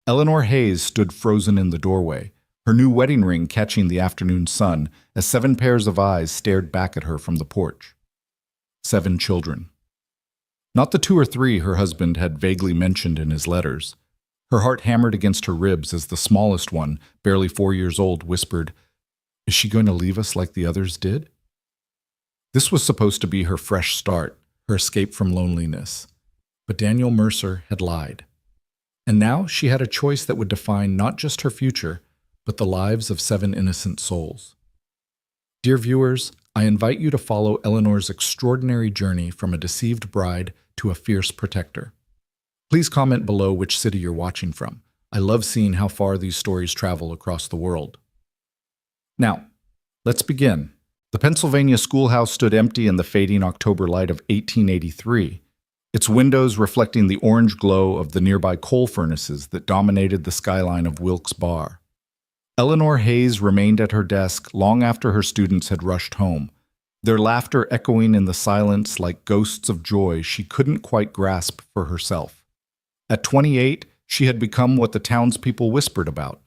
Eleanor Hayes stood frozen in the doorway, her new wedding ring catching the afternoon sun as 7 pairs of eyes stared back at her from the porch. 7 children. Not the 2 or 3 her husband had vaguely mentioned in his letters. Her heart hammered against her ribs as the smallest one, barely 4 years old, whispered, "Is she going to leave us like the others did?" This was supposed to be her fresh start, her escape from loneliness. But Daniel Mercer had lied. And now she had a choice that would define not just her future, but the lives of 7 innocent souls. Dear viewers, I invite you to follow Eleanor's extraordinary journey from a deceived bride to a fierce protector. Please comment below which city you're watching from. I love seeing how far these stories travel across the world. Now, let's begin. The Pennsylvania schoolhouse stood empty in the fading October light of 1883, its windows reflecting the orange glow of the nearby coal furnaces that dominated the skyline of Wilkes Barre. Eleanor Hayes remained at her desk long after her students had rushed home, their laughter echoing in the silence like ghosts of joy she couldn't quite grasp for herself. At 28, she had become what the townspeople whispered about,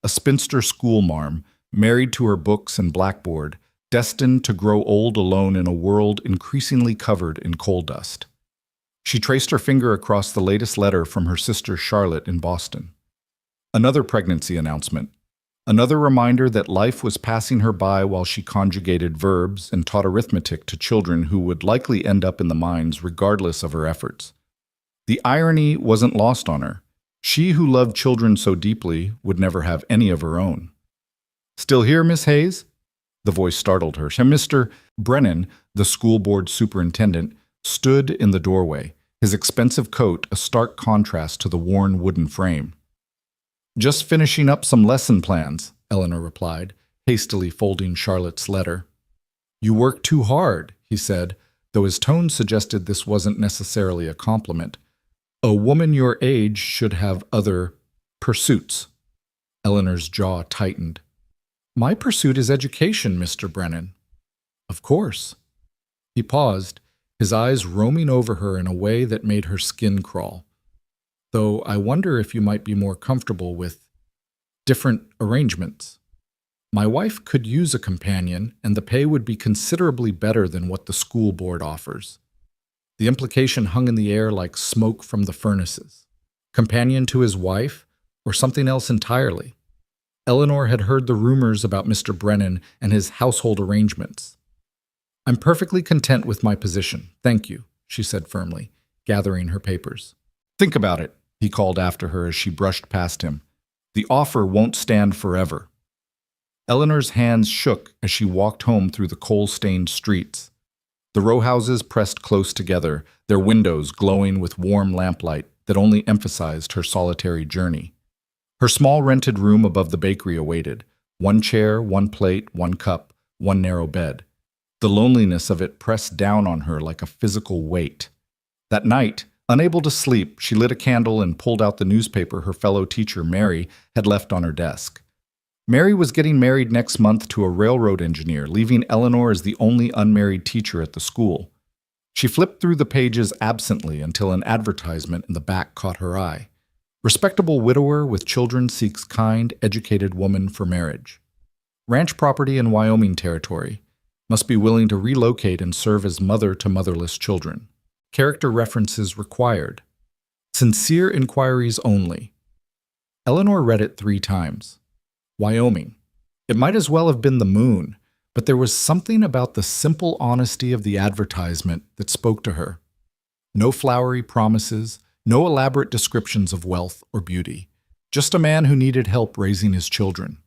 a spinster schoolmarm, married to her books and blackboard, destined to grow old alone in a world increasingly covered in coal dust. She traced her finger across the latest letter from her sister Charlotte in Boston. Another pregnancy announcement. Another reminder that life was passing her by while she conjugated verbs and taught arithmetic to children who would likely end up in the mines regardless of her efforts. The irony wasn't lost on her. She who loved children so deeply would never have any of her own. "Still here, Miss Hayes?" The voice startled her. Mr. Brennan, the school board superintendent, stood in the doorway, his expensive coat a stark contrast to the worn wooden frame. "Just finishing up some lesson plans," Eleanor replied, hastily folding Charlotte's letter. "You work too hard," he said, though his tone suggested this wasn't necessarily a compliment. "A woman your age should have other pursuits." Eleanor's jaw tightened. "My pursuit is education, Mr. Brennan." "Of course." He paused, his eyes roaming over her in a way that made her skin crawl. "Though I wonder if you might be more comfortable with different arrangements. My wife could use a companion, and the pay would be considerably better than what the school board offers." The implication hung in the air like smoke from the furnaces. Companion to his wife, or something else entirely? Eleanor had heard the rumors about Mr. Brennan and his household arrangements. "I'm perfectly content with my position, thank you," she said firmly, gathering her papers. "Think about it," he called after her as she brushed past him. "The offer won't stand forever." Eleanor's hands shook as she walked home through the coal-stained streets. The row houses pressed close together, their windows glowing with warm lamplight that only emphasized her solitary journey. Her small rented room above the bakery awaited. 1 chair, 1 plate, 1 cup, 1 narrow bed. The loneliness of it pressed down on her like a physical weight. That night, unable to sleep, she lit a candle and pulled out the newspaper her fellow teacher, Mary, had left on her desk. Mary was getting married next month to a railroad engineer, leaving Eleanor as the only unmarried teacher at the school. She flipped through the pages absently until an advertisement in the back caught her eye. "Respectable widower with children seeks kind, educated woman for marriage. Ranch property in Wyoming Territory. Must be willing to relocate and serve as mother to motherless children. Character references required. Sincere inquiries only." Eleanor read it 3 times. Wyoming. It might as well have been the moon, but there was something about the simple honesty of the advertisement that spoke to her. No flowery promises, no elaborate descriptions of wealth or beauty. Just a man who needed help raising his children.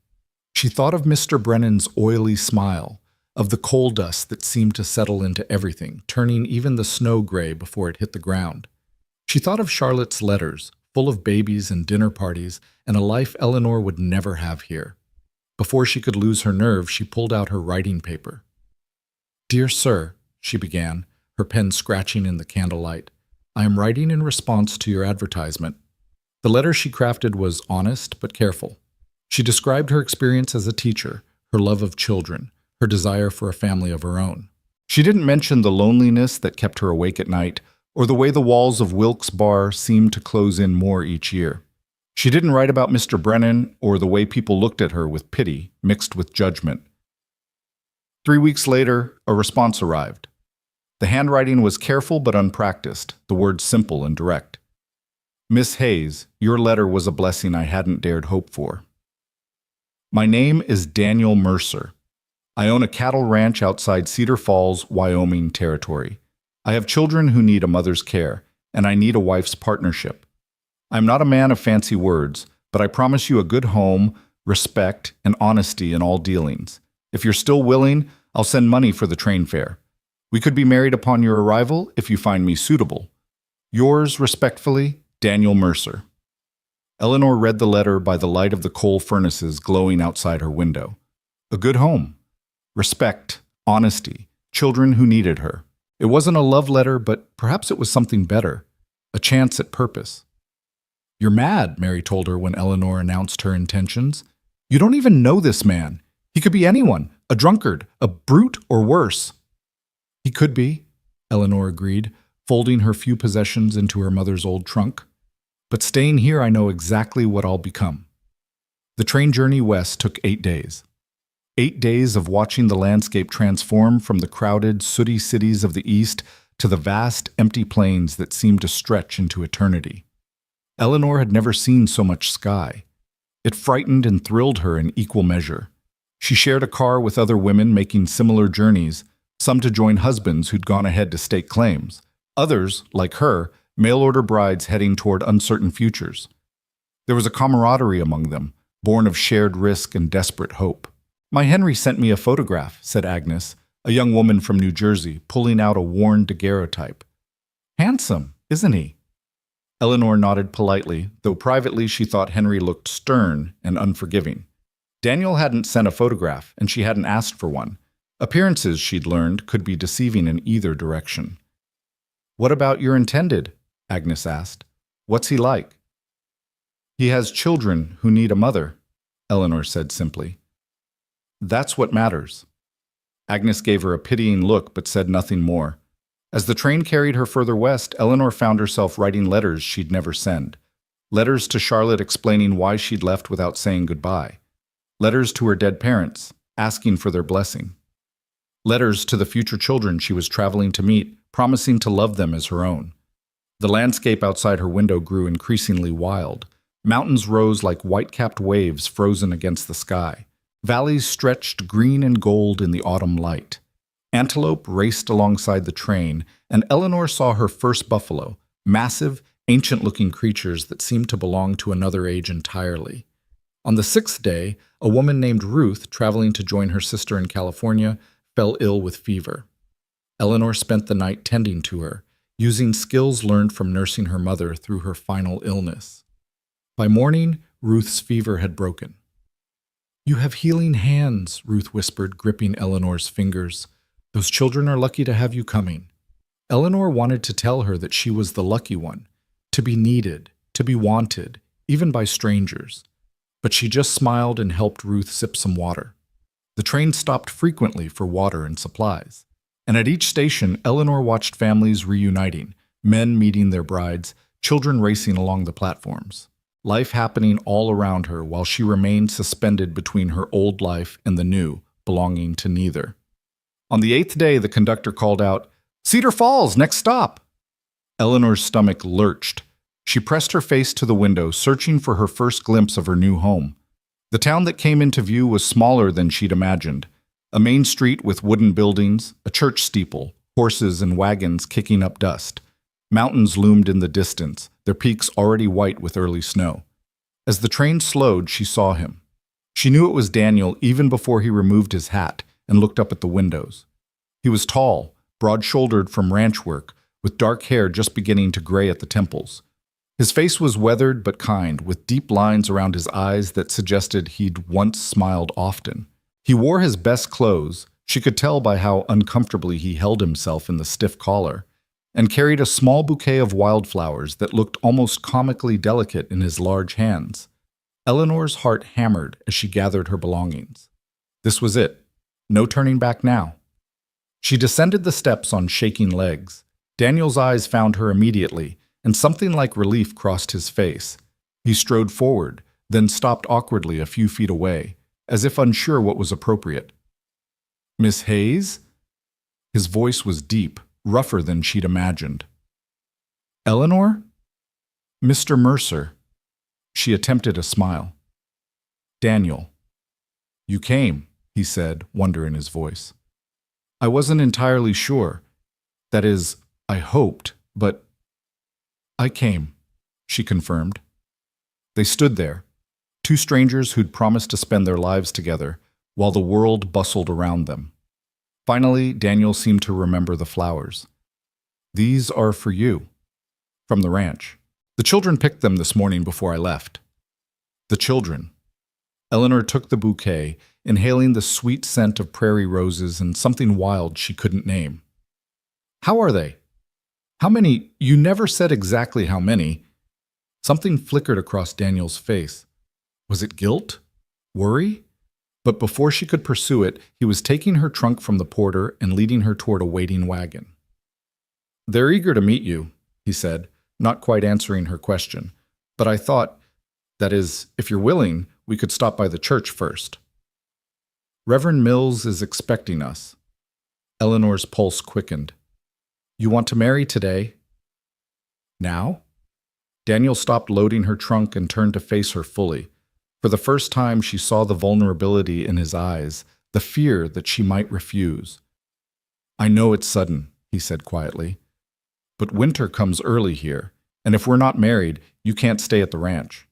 She thought of Mr. Brennan's oily smile, of the coal dust that seemed to settle into everything, turning even the snow gray before it hit the ground. She thought of Charlotte's letters, full of babies and dinner parties, and a life Eleanor would never have here. Before she could lose her nerve, she pulled out her writing paper. "Dear Sir," she began, her pen scratching in the candlelight, "I am writing in response to your advertisement." The letter she crafted was honest but careful. She described her experience as a teacher, her love of children, her desire for a family of her own. She didn't mention the loneliness that kept her awake at night, or the way the walls of Wilkes Barre seemed to close in more each year. She didn't write about Mr. Brennan or the way people looked at her with pity mixed with judgment. 3 weeks later, a response arrived. The handwriting was careful but unpracticed, the words simple and direct. Miss Hayes, your letter was a blessing I hadn't dared hope for. My name is Daniel Mercer. I own a cattle ranch outside Cedar Falls, Wyoming territory. I have children who need a mother's care, and I need a wife's partnership. I'm not a man of fancy words, but I promise you a good home, respect, and honesty in all dealings. If you're still willing, I'll send money for the train fare. We could be married upon your arrival if you find me suitable. Yours respectfully, Daniel Mercer. Eleanor read the letter by the light of the coal furnaces glowing outside her window. A good home. Respect, honesty, children who needed her. It wasn't a love letter, but perhaps it was something better. A chance at purpose. You're mad, Mary told her when Eleanor announced her intentions. You don't even know this man. He could be anyone, a drunkard, a brute, or worse. He could be, Eleanor agreed, folding her few possessions into her mother's old trunk. But staying here, I know exactly what I'll become. The train journey west took 8 days. 8 days of watching the landscape transform from the crowded, sooty cities of the east to the vast, empty plains that seemed to stretch into eternity. Eleanor had never seen so much sky. It frightened and thrilled her in equal measure. She shared a car with other women making similar journeys, some to join husbands who'd gone ahead to stake claims, others, like her, mail-order brides heading toward uncertain futures. There was a camaraderie among them, born of shared risk and desperate hope. My Henry sent me a photograph, said Agnes, a young woman from New Jersey, pulling out a worn daguerreotype. Handsome, isn't he? Eleanor nodded politely, though privately she thought Henry looked stern and unforgiving. Daniel hadn't sent a photograph, and she hadn't asked for one. Appearances, she'd learned, could be deceiving in either direction. What about your intended? Agnes asked. What's he like? He has children who need a mother, Eleanor said simply. That's what matters. Agnes gave her a pitying look but said nothing more. As the train carried her further west, Eleanor found herself writing letters she'd never send. Letters to Charlotte explaining why she'd left without saying goodbye. Letters to her dead parents, asking for their blessing. Letters to the future children she was traveling to meet, promising to love them as her own. The landscape outside her window grew increasingly wild. Mountains rose like white-capped waves frozen against the sky. Valleys stretched green and gold in the autumn light. Antelope raced alongside the train, and Eleanor saw her first buffalo, massive, ancient-looking creatures that seemed to belong to another age entirely. On the 6th day, a woman named Ruth, traveling to join her sister in California, fell ill with fever. Eleanor spent the night tending to her, using skills learned from nursing her mother through her final illness. By morning, Ruth's fever had broken. You have healing hands, Ruth whispered, gripping Eleanor's fingers. Those children are lucky to have you coming. Eleanor wanted to tell her that she was the lucky one, to be needed, to be wanted, even by strangers. But she just smiled and helped Ruth sip some water. The train stopped frequently for water and supplies. And at each station, Eleanor watched families reuniting, men meeting their brides, children racing along the platforms. Life happening all around her while she remained suspended between her old life and the new, belonging to neither. On the 8th day, the conductor called out, Cedar Falls, next stop! Eleanor's stomach lurched. She pressed her face to the window, searching for her first glimpse of her new home. The town that came into view was smaller than she'd imagined. A main street with wooden buildings, a church steeple, horses and wagons kicking up dust. Mountains loomed in the distance, their peaks already white with early snow. As the train slowed, she saw him. She knew it was Daniel even before he removed his hat and looked up at the windows. He was tall, broad-shouldered from ranch work, with dark hair just beginning to gray at the temples. His face was weathered but kind, with deep lines around his eyes that suggested he'd once smiled often. He wore his best clothes, she could tell by how uncomfortably he held himself in the stiff collar, and carried a small bouquet of wildflowers that looked almost comically delicate in his large hands. Eleanor's heart hammered as she gathered her belongings. This was it. No turning back now. She descended the steps on shaking legs. Daniel's eyes found her immediately, and something like relief crossed his face. He strode forward, then stopped awkwardly a few feet away, as if unsure what was appropriate. "Miss Hayes?" His voice was deep, rougher than she'd imagined. "Eleanor?" "Mr. Mercer." She attempted a smile. "Daniel." "You came," he said, wonder in his voice. "I wasn't entirely sure. That is, I hoped, but—" "I came," she confirmed. They stood there, two strangers who'd promised to spend their lives together, while the world bustled around them. Finally, Daniel seemed to remember the flowers. "These are for you." From the ranch. "The children picked them this morning before I left." The children. Eleanor took the bouquet, inhaling the sweet scent of prairie roses and something wild she couldn't name. "How are they?" "How many? You never said exactly how many." Something flickered across Daniel's face. Was it guilt? Worry? But before she could pursue it, he was taking her trunk from the porter and leading her toward a waiting wagon. "They're eager to meet you," he said, not quite answering her question. "But I thought, that is, if you're willing, we could stop by the church first." "Reverend Mills is expecting us." Eleanor's pulse quickened. "You want to marry today?" "Now?" Daniel stopped loading her trunk and turned to face her fully. For the first time, she saw the vulnerability in his eyes, the fear that she might refuse. "I know it's sudden," he said quietly. "But winter comes early here, and if we're not married, you can't stay at the ranch.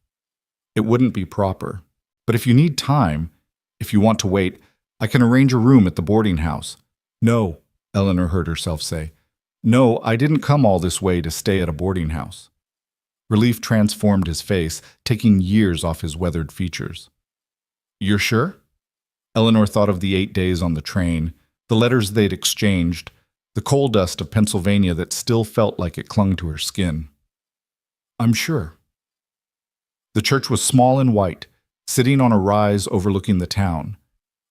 It wouldn't be proper. But if you need time, if you want to wait, I can arrange a room at the boarding house." "No," Eleanor heard herself say. "No, I didn't come all this way to stay at a boarding house." Relief transformed his face, taking years off his weathered features. "You're sure?" Eleanor thought of the 8 days on the train, the letters they'd exchanged, the coal dust of Pennsylvania that still felt like it clung to her skin. "I'm sure." The church was small and white, sitting on a rise overlooking the town.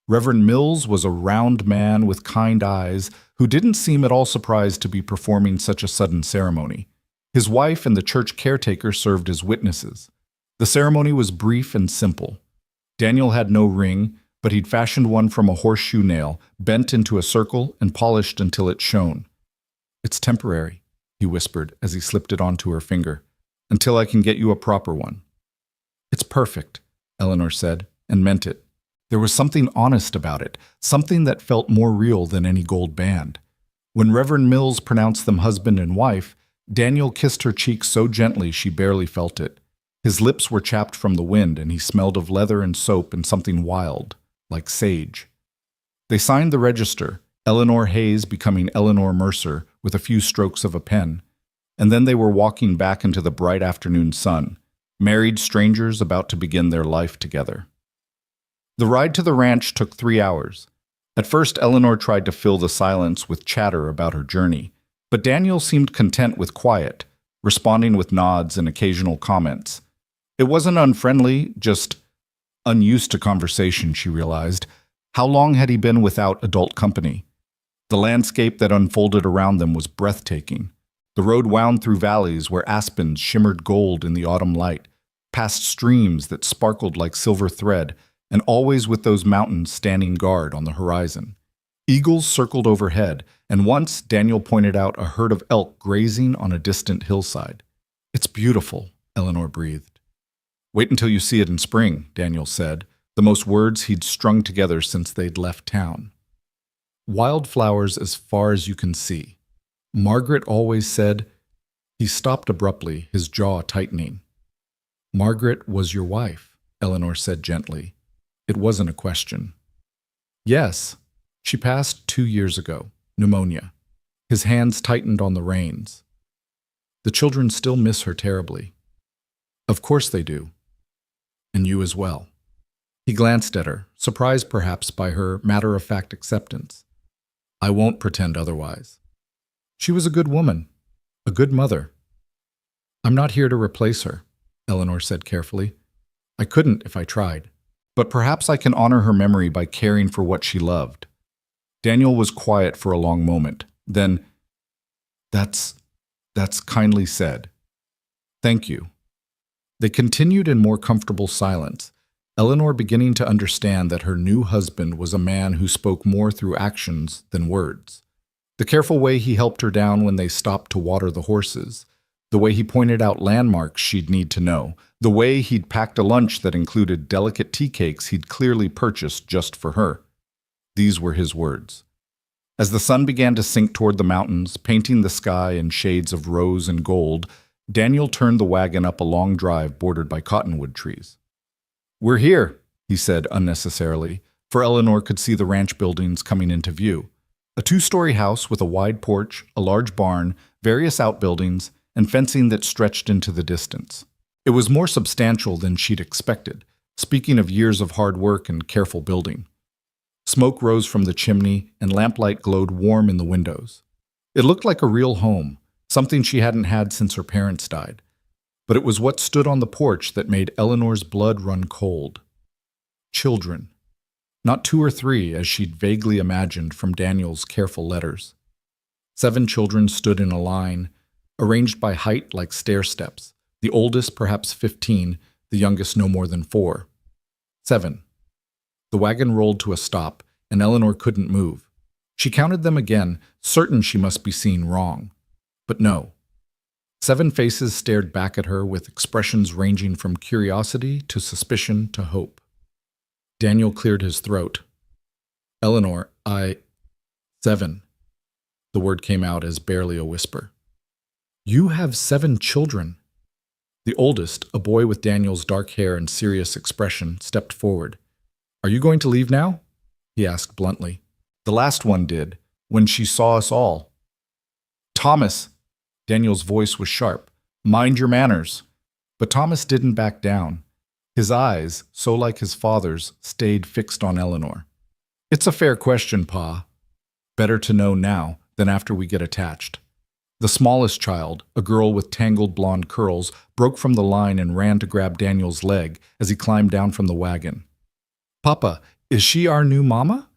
Reverend Mills was a round man with kind eyes who didn't seem at all surprised to be performing such a sudden ceremony. His wife and the church caretaker served as witnesses. The ceremony was brief and simple. Daniel had no ring, but he'd fashioned one from a horseshoe nail, bent into a circle and polished until it shone. "It's temporary," he whispered as he slipped it onto her finger, "until I can get you a proper one." "It's perfect," Eleanor said, and meant it. There was something honest about it, something that felt more real than any gold band. When Reverend Mills pronounced them husband and wife, Daniel kissed her cheek so gently she barely felt it. His lips were chapped from the wind, and he smelled of leather and soap and something wild, like sage. They signed the register, Eleanor Hayes becoming Eleanor Mercer with a few strokes of a pen, and then they were walking back into the bright afternoon sun, married strangers about to begin their life together. The ride to the ranch took 3 hours. At first, Eleanor tried to fill the silence with chatter about her journey, but Daniel seemed content with quiet, responding with nods and occasional comments. It wasn't unfriendly, just unused to conversation, she realized. How long had he been without adult company? The landscape that unfolded around them was breathtaking. The road wound through valleys where aspens shimmered gold in the autumn light, past streams that sparkled like silver thread, and always with those mountains standing guard on the horizon. Eagles circled overhead, and once Daniel pointed out a herd of elk grazing on a distant hillside. "It's beautiful," Eleanor breathed. "Wait until you see it in spring," Daniel said, the most words he'd strung together since they'd left town. "Wildflowers as far as you can see. Margaret always said—" He stopped abruptly, his jaw tightening. "Margaret was your wife," Eleanor said gently. It wasn't a question. "Yes. She passed 2 years ago, pneumonia." His hands tightened on the reins. "The children still miss her terribly." "Of course they do. And you as well." He glanced at her, surprised perhaps by her matter-of-fact acceptance. "I won't pretend otherwise. She was a good woman, a good mother." "I'm not here to replace her," Eleanor said carefully. "I couldn't if I tried. But perhaps I can honor her memory by caring for what she loved." Daniel was quiet for a long moment. Then, That's kindly said. Thank you." They continued in more comfortable silence, Eleanor beginning to understand that her new husband was a man who spoke more through actions than words. The careful way he helped her down when they stopped to water the horses, the way he pointed out landmarks she'd need to know, the way he'd packed a lunch that included delicate tea cakes he'd clearly purchased just for her. These were his words. As the sun began to sink toward the mountains, painting the sky in shades of rose and gold, Daniel turned the wagon up a long drive bordered by cottonwood trees. "We're here," he said unnecessarily, for Eleanor could see the ranch buildings coming into view. A two-story house with a wide porch, a large barn, various outbuildings, and fencing that stretched into the distance. It was more substantial than she'd expected, speaking of years of hard work and careful building. Smoke rose from the chimney, and lamplight glowed warm in the windows. It looked like a real home, something she hadn't had since her parents died. But it was what stood on the porch that made Eleanor's blood run cold. Children. Not 2 or 3, as she'd vaguely imagined from Daniel's careful letters. 7 children stood in a line, arranged by height like stair steps, the oldest perhaps 15, the youngest no more than 4. 7. The wagon rolled to a stop, and Eleanor couldn't move. She counted them again, certain she must be seeing wrong. But no. 7 faces stared back at her with expressions ranging from curiosity to suspicion to hope. Daniel cleared his throat. "Eleanor, 7. The word came out as barely a whisper. "You have 7 children." The oldest, a boy with Daniel's dark hair and serious expression, stepped forward. "Are you going to leave now?" he asked bluntly. "The last one did, when she saw us all." "Thomas!" Daniel's voice was sharp. "Mind your manners." But Thomas didn't back down. His eyes, so like his father's, stayed fixed on Eleanor. "It's a fair question, Pa. Better to know now than after we get attached." The smallest child, a girl with tangled blonde curls, broke from the line and ran to grab Daniel's leg as he climbed down from the wagon. "Papa, is she our new mama?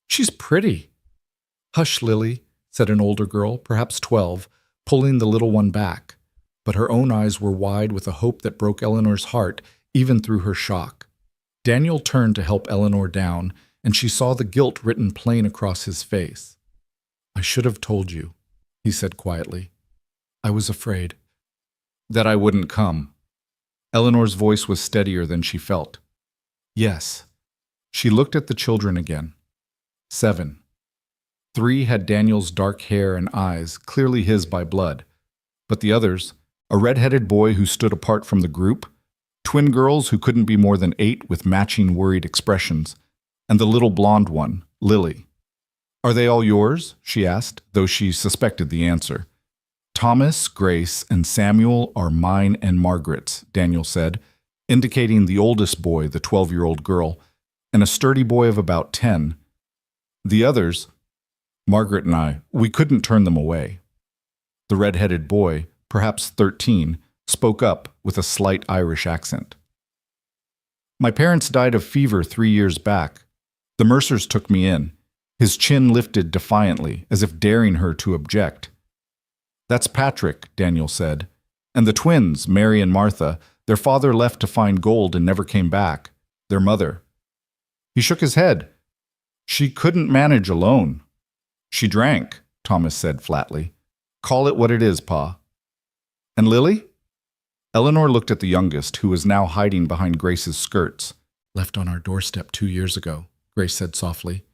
She's pretty." "Hush, Lily," said an older girl, perhaps 12, pulling the little one back. But her own eyes were wide with a hope that broke Eleanor's heart, even through her shock. Daniel turned to help Eleanor down, and she saw the guilt written plain across his face. "I should have told you," he said quietly. "I was afraid." "That I wouldn't come." Eleanor's voice was steadier than she felt. "Yes." She looked at the children again. 7. 3 had Daniel's dark hair and eyes, clearly his by blood. But the others, a red-headed boy who stood apart from the group, twin girls who couldn't be more than 8 with matching worried expressions, and the little blonde one, Lily. "Are they all yours?" she asked, though she suspected the answer. "Thomas, Grace, and Samuel are mine and Margaret's," Daniel said, indicating the oldest boy, the 12-year-old girl, and a sturdy boy of about 10. "The others, Margaret and I, we couldn't turn them away." The red-headed boy, perhaps 13, spoke up with a slight Irish accent. "My parents died of fever 3 years back. The Mercers took me in." His chin lifted defiantly, as if daring her to object. "That's Patrick," Daniel said. "And the twins, Mary and Martha, their father left to find gold and never came back. Their mother." He shook his head. "She couldn't manage alone." "She drank," Thomas said flatly. "Call it what it is, Pa." "And Lily?" Eleanor looked at the youngest, who was now hiding behind Grace's skirts. "Left on our doorstep 2 years ago," Grace said softly,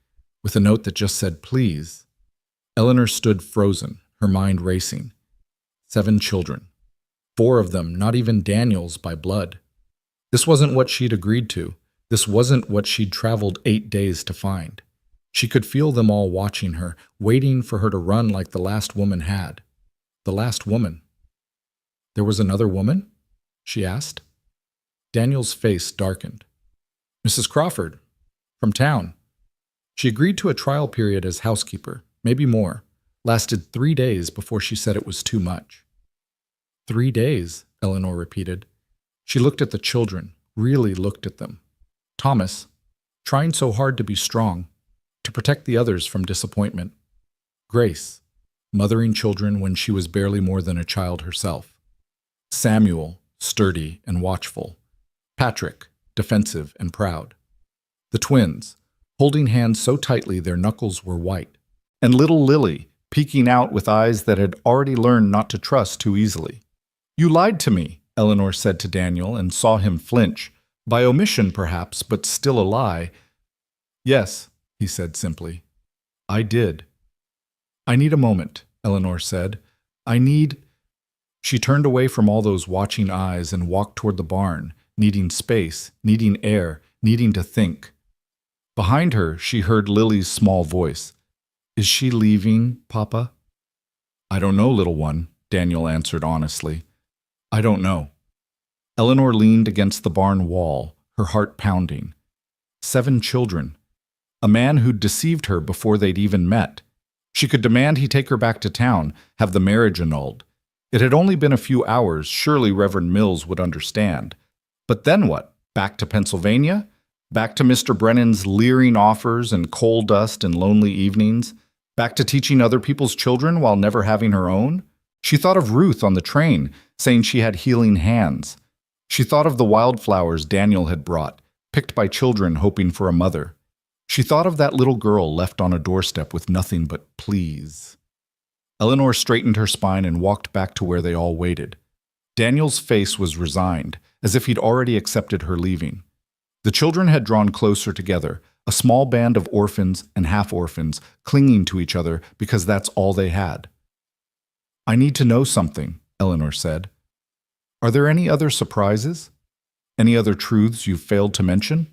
with a note that just said, "Please." Eleanor stood frozen, her mind racing. 7 children. 4 of them not even Daniel's by blood. This wasn't what she'd agreed to. This wasn't what she'd traveled 8 days to find. She could feel them all watching her, waiting for her to run like the last woman had. The last woman. "There was another woman?" she asked. Daniel's face darkened. "Mrs. Crawford, from town. She agreed to a trial period as housekeeper, maybe more. Lasted 3 days before she said it was too much." 3 days, Eleanor repeated. She looked at the children, really looked at them. Thomas, trying so hard to be strong, to protect the others from disappointment. Grace, mothering children when she was barely more than a child herself. Samuel, sturdy and watchful. Patrick, defensive and proud. The twins, holding hands so tightly their knuckles were white. And little Lily, peeking out with eyes that had already learned not to trust too easily. "You lied to me," Eleanor said to Daniel, and saw him flinch. By omission, perhaps, but still a lie. "Yes," he said simply. "I did." "I need a moment," Eleanor said. "I need—" She turned away from all those watching eyes and walked toward the barn, needing space, needing air, needing to think. Behind her, she heard Lily's small voice. "Is she leaving, Papa?" "I don't know, little one," Daniel answered honestly. "I don't know." Eleanor leaned against the barn wall, her heart pounding. 7 children. A man who'd deceived her before they'd even met. She could demand he take her back to town, have the marriage annulled. It had only been a few hours, surely Reverend Mills would understand. But then what? Back to Pennsylvania? Back to Mr. Brennan's leering offers and coal dust and lonely evenings? Back to teaching other people's children while never having her own? She thought of Ruth on the train, saying she had healing hands. She thought of the wildflowers Daniel had brought, picked by children hoping for a mother. She thought of that little girl left on a doorstep with nothing but please. Eleanor straightened her spine and walked back to where they all waited. Daniel's face was resigned, as if he'd already accepted her leaving. The children had drawn closer together, a small band of orphans and half-orphans clinging to each other because that's all they had. "I need to know something," Eleanor said. "Are there any other surprises? Any other truths you've failed to mention?"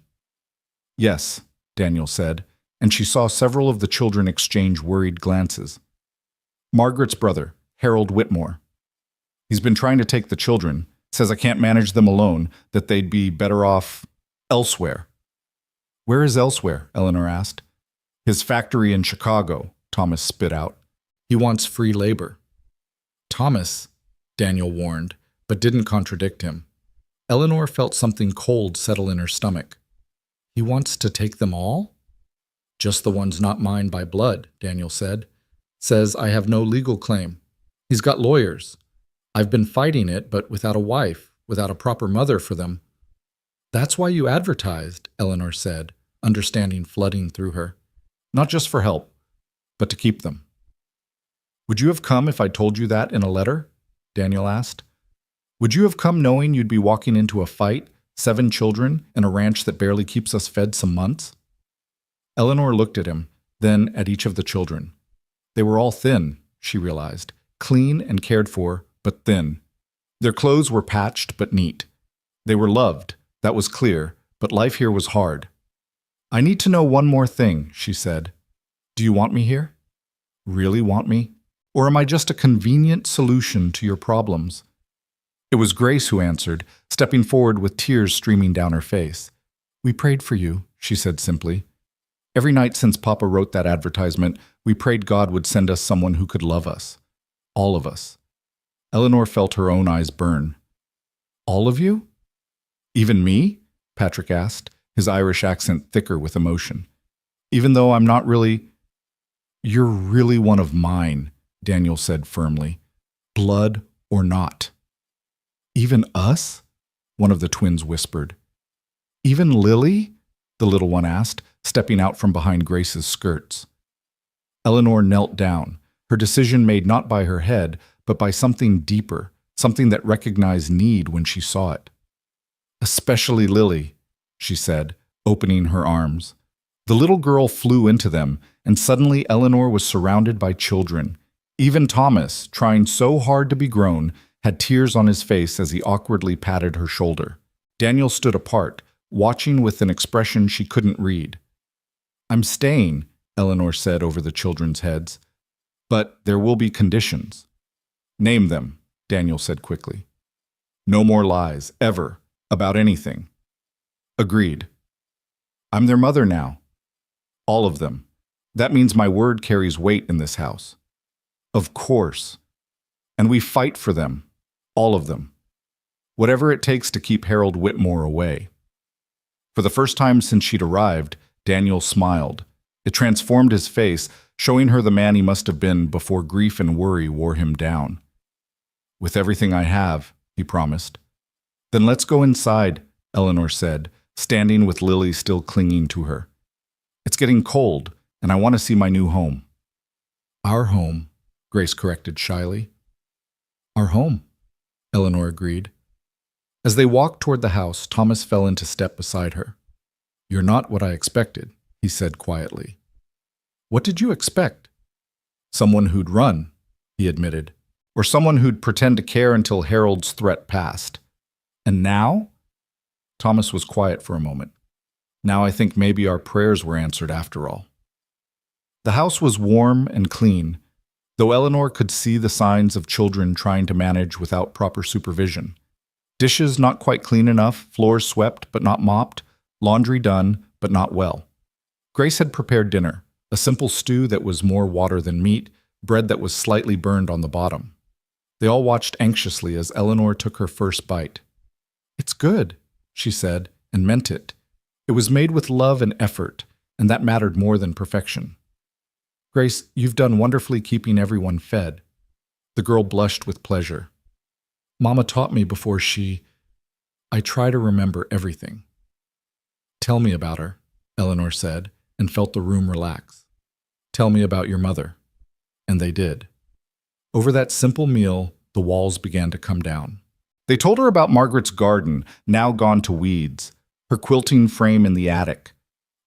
"Yes," Daniel said, and she saw several of the children exchange worried glances. "Margaret's brother, Harold Whitmore. He's been trying to take the children, says I can't manage them alone, that they'd be better off elsewhere." "Where is elsewhere?" Eleanor asked. "His factory in Chicago," Thomas spit out. "He wants free labor." "Thomas," Daniel warned, but didn't contradict him. Eleanor felt something cold settle in her stomach. "He wants to take them all?" "Just the ones not mine by blood," Daniel said. "Says I have no legal claim. He's got lawyers. I've been fighting it, but without a wife, without a proper mother for them." "That's why you advertised," Eleanor said, understanding flooding through her. "Not just for help, but to keep them." "Would you have come if I told you that in a letter?" Daniel asked. "Would you have come knowing you'd be walking into a fight, 7 children, and a ranch that barely keeps us fed some months?" Eleanor looked at him, then at each of the children. They were all thin, she realized, clean and cared for, but thin. Their clothes were patched but neat. They were loved, that was clear, but life here was hard. "I need to know one more thing," she said. "Do you want me here? Really want me? Or am I just a convenient solution to your problems?" It was Grace who answered, stepping forward with tears streaming down her face. "We prayed for you," she said simply. "Every night since Papa wrote that advertisement, we prayed God would send us someone who could love us. All of us." Eleanor felt her own eyes burn. "All of you?" "Even me?" Patrick asked, his Irish accent thicker with emotion. "Even though I'm not really—" "You're really one of mine," Daniel said firmly. "Blood or not." "Even us?" one of the twins whispered. "Even Lily?" the little one asked, stepping out from behind Grace's skirts. Eleanor knelt down, her decision made not by her head, but by something deeper, something that recognized need when she saw it. "Especially Lily," she said, opening her arms. The little girl flew into them, and suddenly Eleanor was surrounded by children. Even Thomas, trying so hard to be grown, had tears on his face as he awkwardly patted her shoulder. Daniel stood apart, watching with an expression she couldn't read. "I'm staying," Eleanor said over the children's heads. "But there will be conditions." "Name them," Daniel said quickly. "No more lies, ever, about anything." "Agreed." "I'm their mother now." "All of them. That means my word carries weight in this house." "Of course. And we fight for them. All of them. Whatever it takes to keep Harold Whitmore away." For the first time since she'd arrived, Daniel smiled. It transformed his face, showing her the man he must have been before grief and worry wore him down. "With everything I have," he promised. Then let's go inside, Eleanor said, standing with Lily still clinging to her. It's getting cold, and I want to see my new home. Our home, Grace corrected shyly. Our home, Eleanor agreed. As they walked toward the house, Thomas fell into step beside her. You're not what I expected, he said quietly. What did you expect? Someone who'd run, he admitted, or someone who'd pretend to care until Harold's threat passed. And now? Thomas was quiet for a moment. Now I think maybe our prayers were answered after all. The house was warm and clean, though Eleanor could see the signs of children trying to manage without proper supervision. Dishes not quite clean enough, floors swept but not mopped, laundry done but not well. Grace had prepared dinner, a simple stew that was more water than meat, bread that was slightly burned on the bottom. They all watched anxiously as Eleanor took her first bite. It's good, she said, and meant it. It was made with love and effort, and that mattered more than perfection. Grace, you've done wonderfully keeping everyone fed. The girl blushed with pleasure. Mama taught me before I try to remember everything. Tell me about her, Eleanor said, and felt the room relax. Tell me about your mother. And they did. Over that simple meal, the walls began to come down. They told her about Margaret's garden, now gone to weeds, her quilting frame in the attic,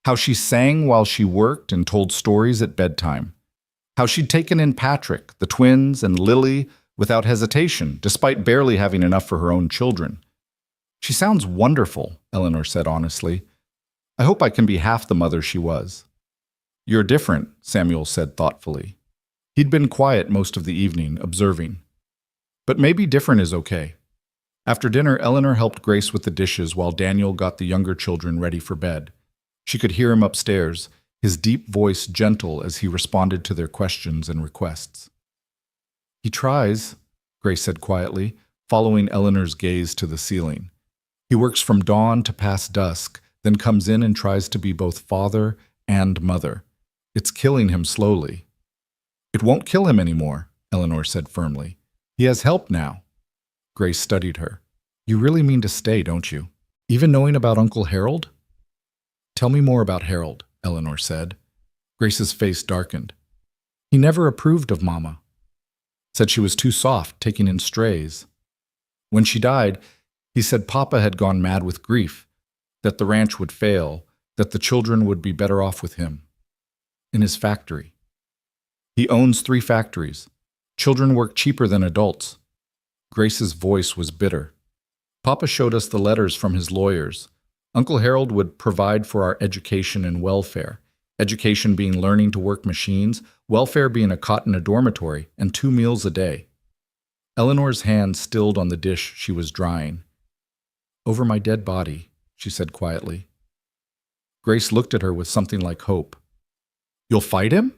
how she sang while she worked and told stories at bedtime, how she'd taken in Patrick, the twins, and Lily without hesitation, despite barely having enough for her own children. She sounds wonderful, Eleanor said honestly. I hope I can be half the mother she was. You're different, Samuel said thoughtfully. He'd been quiet most of the evening, observing. But maybe different is okay. After dinner, Eleanor helped Grace with the dishes while Daniel got the younger children ready for bed. She could hear him upstairs, his deep voice gentle as he responded to their questions and requests. He tries, Grace said quietly, following Eleanor's gaze to the ceiling. He works from dawn to past dusk, then comes in and tries to be both father and mother. It's killing him slowly. It won't kill him anymore, Eleanor said firmly. He has help now. Grace studied her. You really mean to stay, don't you? Even knowing about Uncle Harold? Tell me more about Harold, Eleanor said. Grace's face darkened. He never approved of Mama. Said she was too soft, taking in strays. When she died, he said Papa had gone mad with grief, that the ranch would fail, that the children would be better off with him. In his factory. He owns 3 factories. Children work cheaper than adults. Grace's voice was bitter. Papa showed us the letters from his lawyers. Uncle Harold would provide for our education and welfare. Education being learning to work machines, welfare being a cot in a dormitory, and 2 meals a day. Eleanor's hand stilled on the dish she was drying. Over my dead body, she said quietly. Grace looked at her with something like hope. You'll fight him?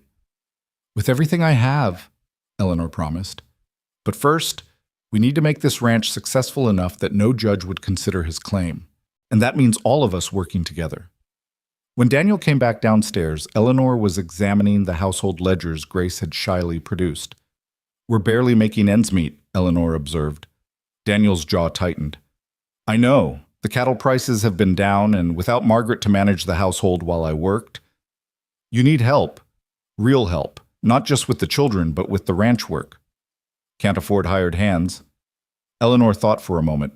With everything I have, Eleanor promised. But first, we need to make this ranch successful enough that no judge would consider his claim. And that means all of us working together. When Daniel came back downstairs, Eleanor was examining the household ledgers Grace had shyly produced. We're barely making ends meet, Eleanor observed. Daniel's jaw tightened. I know. The cattle prices have been down, and without Margaret to manage the household while I worked. You need help. Real help. Not just with the children, but with the ranch work. Can't afford hired hands. Eleanor thought for a moment.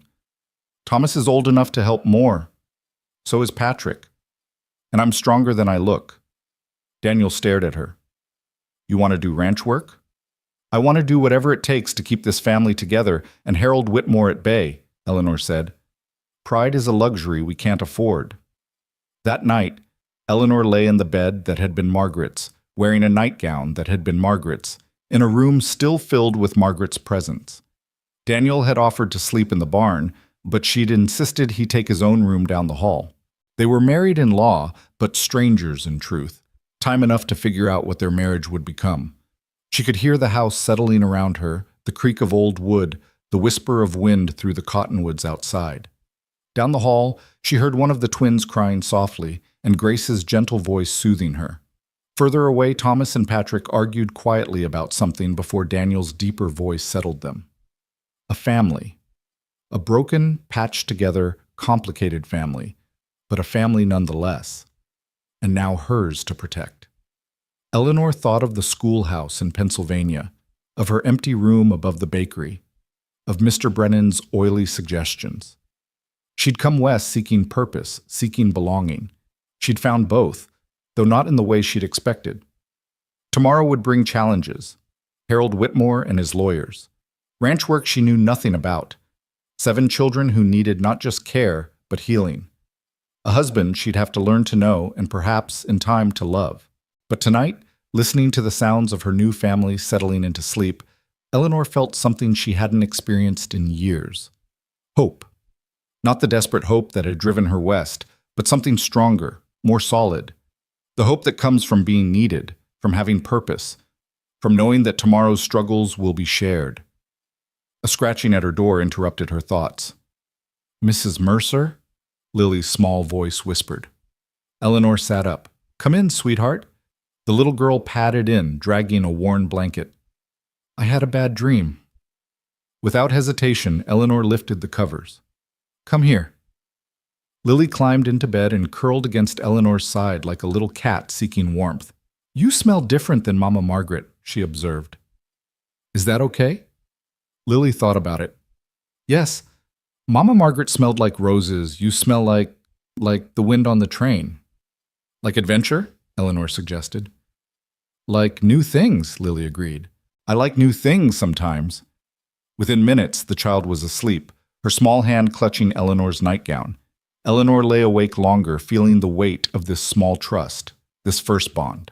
Thomas is old enough to help more. So is Patrick. And I'm stronger than I look. Daniel stared at her. You want to do ranch work? I want to do whatever it takes to keep this family together and Harold Whitmore at bay, Eleanor said. Pride is a luxury we can't afford. That night, Eleanor lay in the bed that had been Margaret's, wearing a nightgown that had been Margaret's, in a room still filled with Margaret's presence. Daniel had offered to sleep in the barn, but she'd insisted he take his own room down the hall. They were married in law, but strangers in truth, time enough to figure out what their marriage would become. She could hear the house settling around her, the creak of old wood, the whisper of wind through the cottonwoods outside. Down the hall, she heard one of the twins crying softly, and Grace's gentle voice soothing her. Further away, Thomas and Patrick argued quietly about something before Daniel's deeper voice settled them. A family. A broken, patched-together, complicated family, but a family nonetheless, and now hers to protect. Eleanor thought of the schoolhouse in Pennsylvania, of her empty room above the bakery, of Mr. Brennan's oily suggestions. She'd come west seeking purpose, seeking belonging. She'd found both, though not in the way she'd expected. Tomorrow would bring challenges. Harold Whitmore and his lawyers. Ranch work she knew nothing about. 7 children who needed not just care, but healing. A husband she'd have to learn to know and perhaps, in time, to love. But tonight, listening to the sounds of her new family settling into sleep, Eleanor felt something she hadn't experienced in years. Hope. Not the desperate hope that had driven her west, but something stronger, more solid. The hope that comes from being needed, from having purpose, from knowing that tomorrow's struggles will be shared. A scratching at her door interrupted her thoughts. "Mrs. Mercer?" Lily's small voice whispered. Eleanor sat up. "Come in, sweetheart." The little girl padded in, dragging a worn blanket. "I had a bad dream." Without hesitation, Eleanor lifted the covers. "Come here." Lily climbed into bed and curled against Eleanor's side like a little cat seeking warmth. "You smell different than Mama Margaret," she observed. "Is that okay?" Lily thought about it. "Yes, Mama Margaret smelled like roses. You smell like the wind on the train." "Like adventure?" Eleanor suggested. "Like new things," Lily agreed. "I like new things sometimes." Within minutes, the child was asleep, her small hand clutching Eleanor's nightgown. Eleanor lay awake longer, feeling the weight of this small trust, this first bond.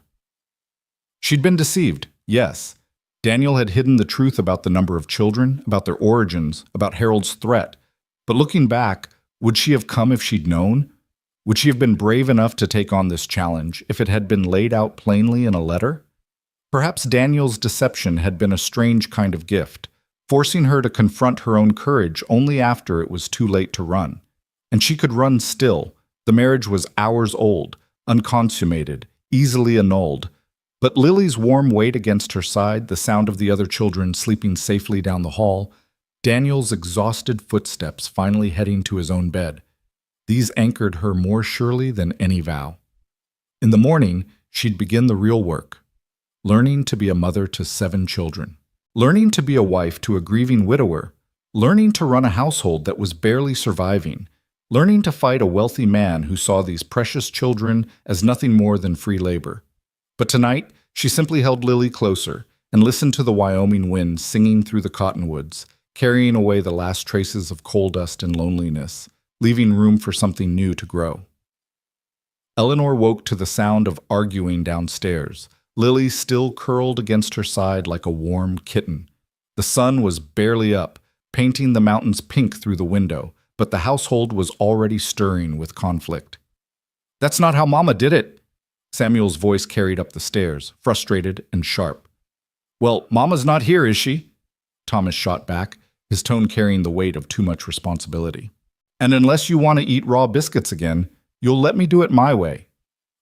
She'd been deceived, yes. Daniel had hidden the truth about the number of children, about their origins, about Harold's threat. But looking back, would she have come if she'd known? Would she have been brave enough to take on this challenge if it had been laid out plainly in a letter? Perhaps Daniel's deception had been a strange kind of gift, forcing her to confront her own courage only after it was too late to run. And she could run still. The marriage was hours old, unconsummated, easily annulled. But Lily's warm weight against her side, the sound of the other children sleeping safely down the hall, Daniel's exhausted footsteps finally heading to his own bed. These anchored her more surely than any vow. In the morning, she'd begin the real work, learning to be a mother to 7 children, learning to be a wife to a grieving widower, learning to run a household that was barely surviving, learning to fight a wealthy man who saw these precious children as nothing more than free labor. But tonight, she simply held Lily closer and listened to the Wyoming wind singing through the cottonwoods, carrying away the last traces of coal dust and loneliness, leaving room for something new to grow. Eleanor woke to the sound of arguing downstairs, Lily still curled against her side like a warm kitten. The sun was barely up, painting the mountains pink through the window, but the household was already stirring with conflict. "That's not how Mama did it," Samuel's voice carried up the stairs, frustrated and sharp. "Well, Mama's not here, is she?" Thomas shot back, his tone carrying the weight of too much responsibility. "And unless you want to eat raw biscuits again, you'll let me do it my way."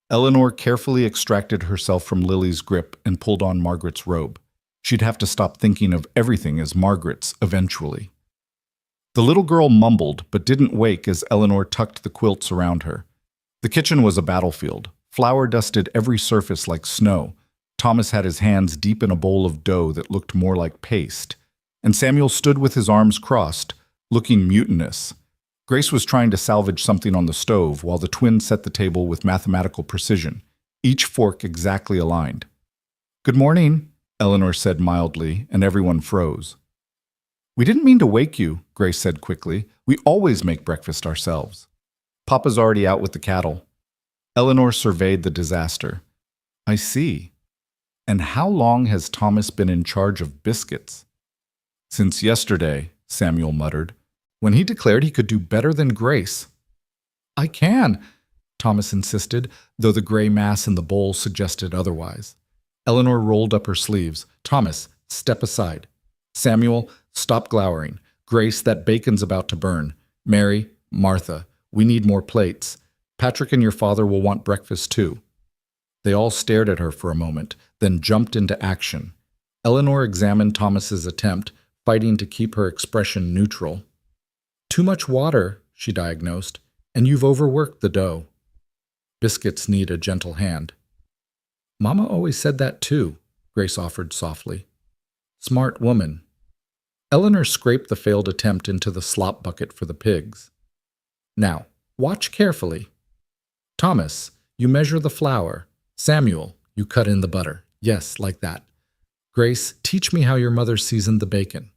Eleanor carefully extracted herself from Lily's grip and pulled on Margaret's robe. She'd have to stop thinking of everything as Margaret's eventually. The little girl mumbled but didn't wake as Eleanor tucked the quilts around her. The kitchen was a battlefield. Flour dusted every surface like snow. Thomas had his hands deep in a bowl of dough that looked more like paste. And Samuel stood with his arms crossed, looking mutinous. Grace was trying to salvage something on the stove while the twins set the table with mathematical precision, each fork exactly aligned. "Good morning," Eleanor said mildly, and everyone froze. "We didn't mean to wake you," Grace said quickly. "We always make breakfast ourselves." "Papa's already out with the cattle." Eleanor surveyed the disaster. "I see. And how long has Thomas been in charge of biscuits?" "Since yesterday," Samuel muttered, "when he declared he could do better than Grace." "I can," Thomas insisted, though the gray mass in the bowl suggested otherwise. Eleanor rolled up her sleeves. "Thomas, step aside. Samuel, stop glowering. Grace, that bacon's about to burn. Mary, Martha, we need more plates. Patrick and your father will want breakfast too." They all stared at her for a moment, then jumped into action. Eleanor examined Thomas's attempt, fighting to keep her expression neutral. Too much water, she diagnosed, and you've overworked the dough. Biscuits need a gentle hand. Mama always said that too, Grace offered softly. Smart woman. Eleanor scraped the failed attempt into the slop bucket for the pigs. Now, watch carefully. Thomas, you measure the flour. Samuel, you cut in the butter. Yes, like that. Grace, teach me how your mother seasoned the bacon.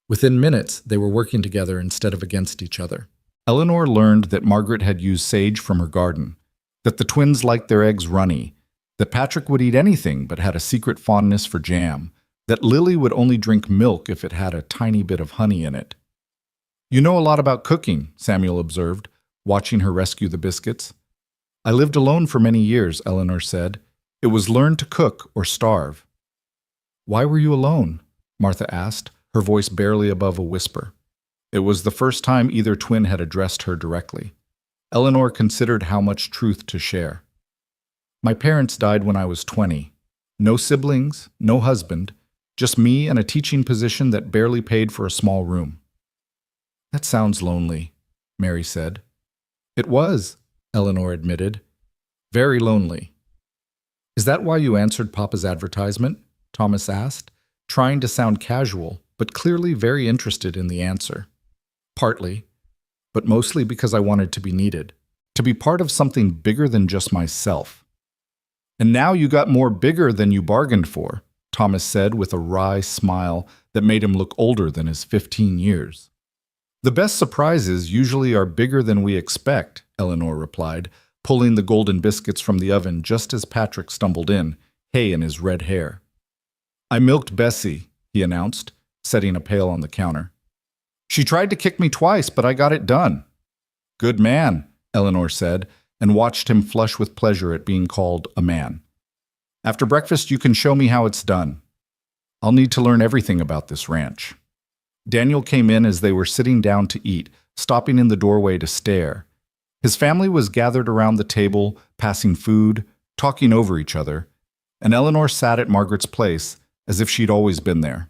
Within minutes, they were working together instead of against each other. Eleanor learned that Margaret had used sage from her garden, that the twins liked their eggs runny, that Patrick would eat anything but had a secret fondness for jam, that Lily would only drink milk if it had a tiny bit of honey in it. You know a lot about cooking, Samuel observed, watching her rescue the biscuits. I lived alone for many years, Eleanor said. It was learn to cook or starve. Why were you alone? Martha asked, her voice barely above a whisper. It was the first time either twin had addressed her directly. Eleanor considered how much truth to share. My parents died when I was 20. No siblings, no husband, just me and a teaching position that barely paid for a small room. That sounds lonely, Mary said. It was, Eleanor admitted. Very lonely. Is that why you answered Papa's advertisement? Thomas asked, trying to sound casual, but clearly very interested in the answer. Partly, but mostly because I wanted to be needed, to be part of something bigger than just myself. And now you got more bigger than you bargained for, Thomas said with a wry smile that made him look older than his 15 years. The best surprises usually are bigger than we expect, Eleanor replied, pulling the golden biscuits from the oven just as Patrick stumbled in, hay in his red hair. I milked Bessie, he announced, setting a pail on the counter. She tried to kick me twice, but I got it done. Good man, Eleanor said, and watched him flush with pleasure at being called a man. After breakfast, you can show me how it's done. I'll need to learn everything about this ranch. Daniel came in as they were sitting down to eat, stopping in the doorway to stare. His family was gathered around the table, passing food, talking over each other, and Eleanor sat at Margaret's place as if she'd always been there.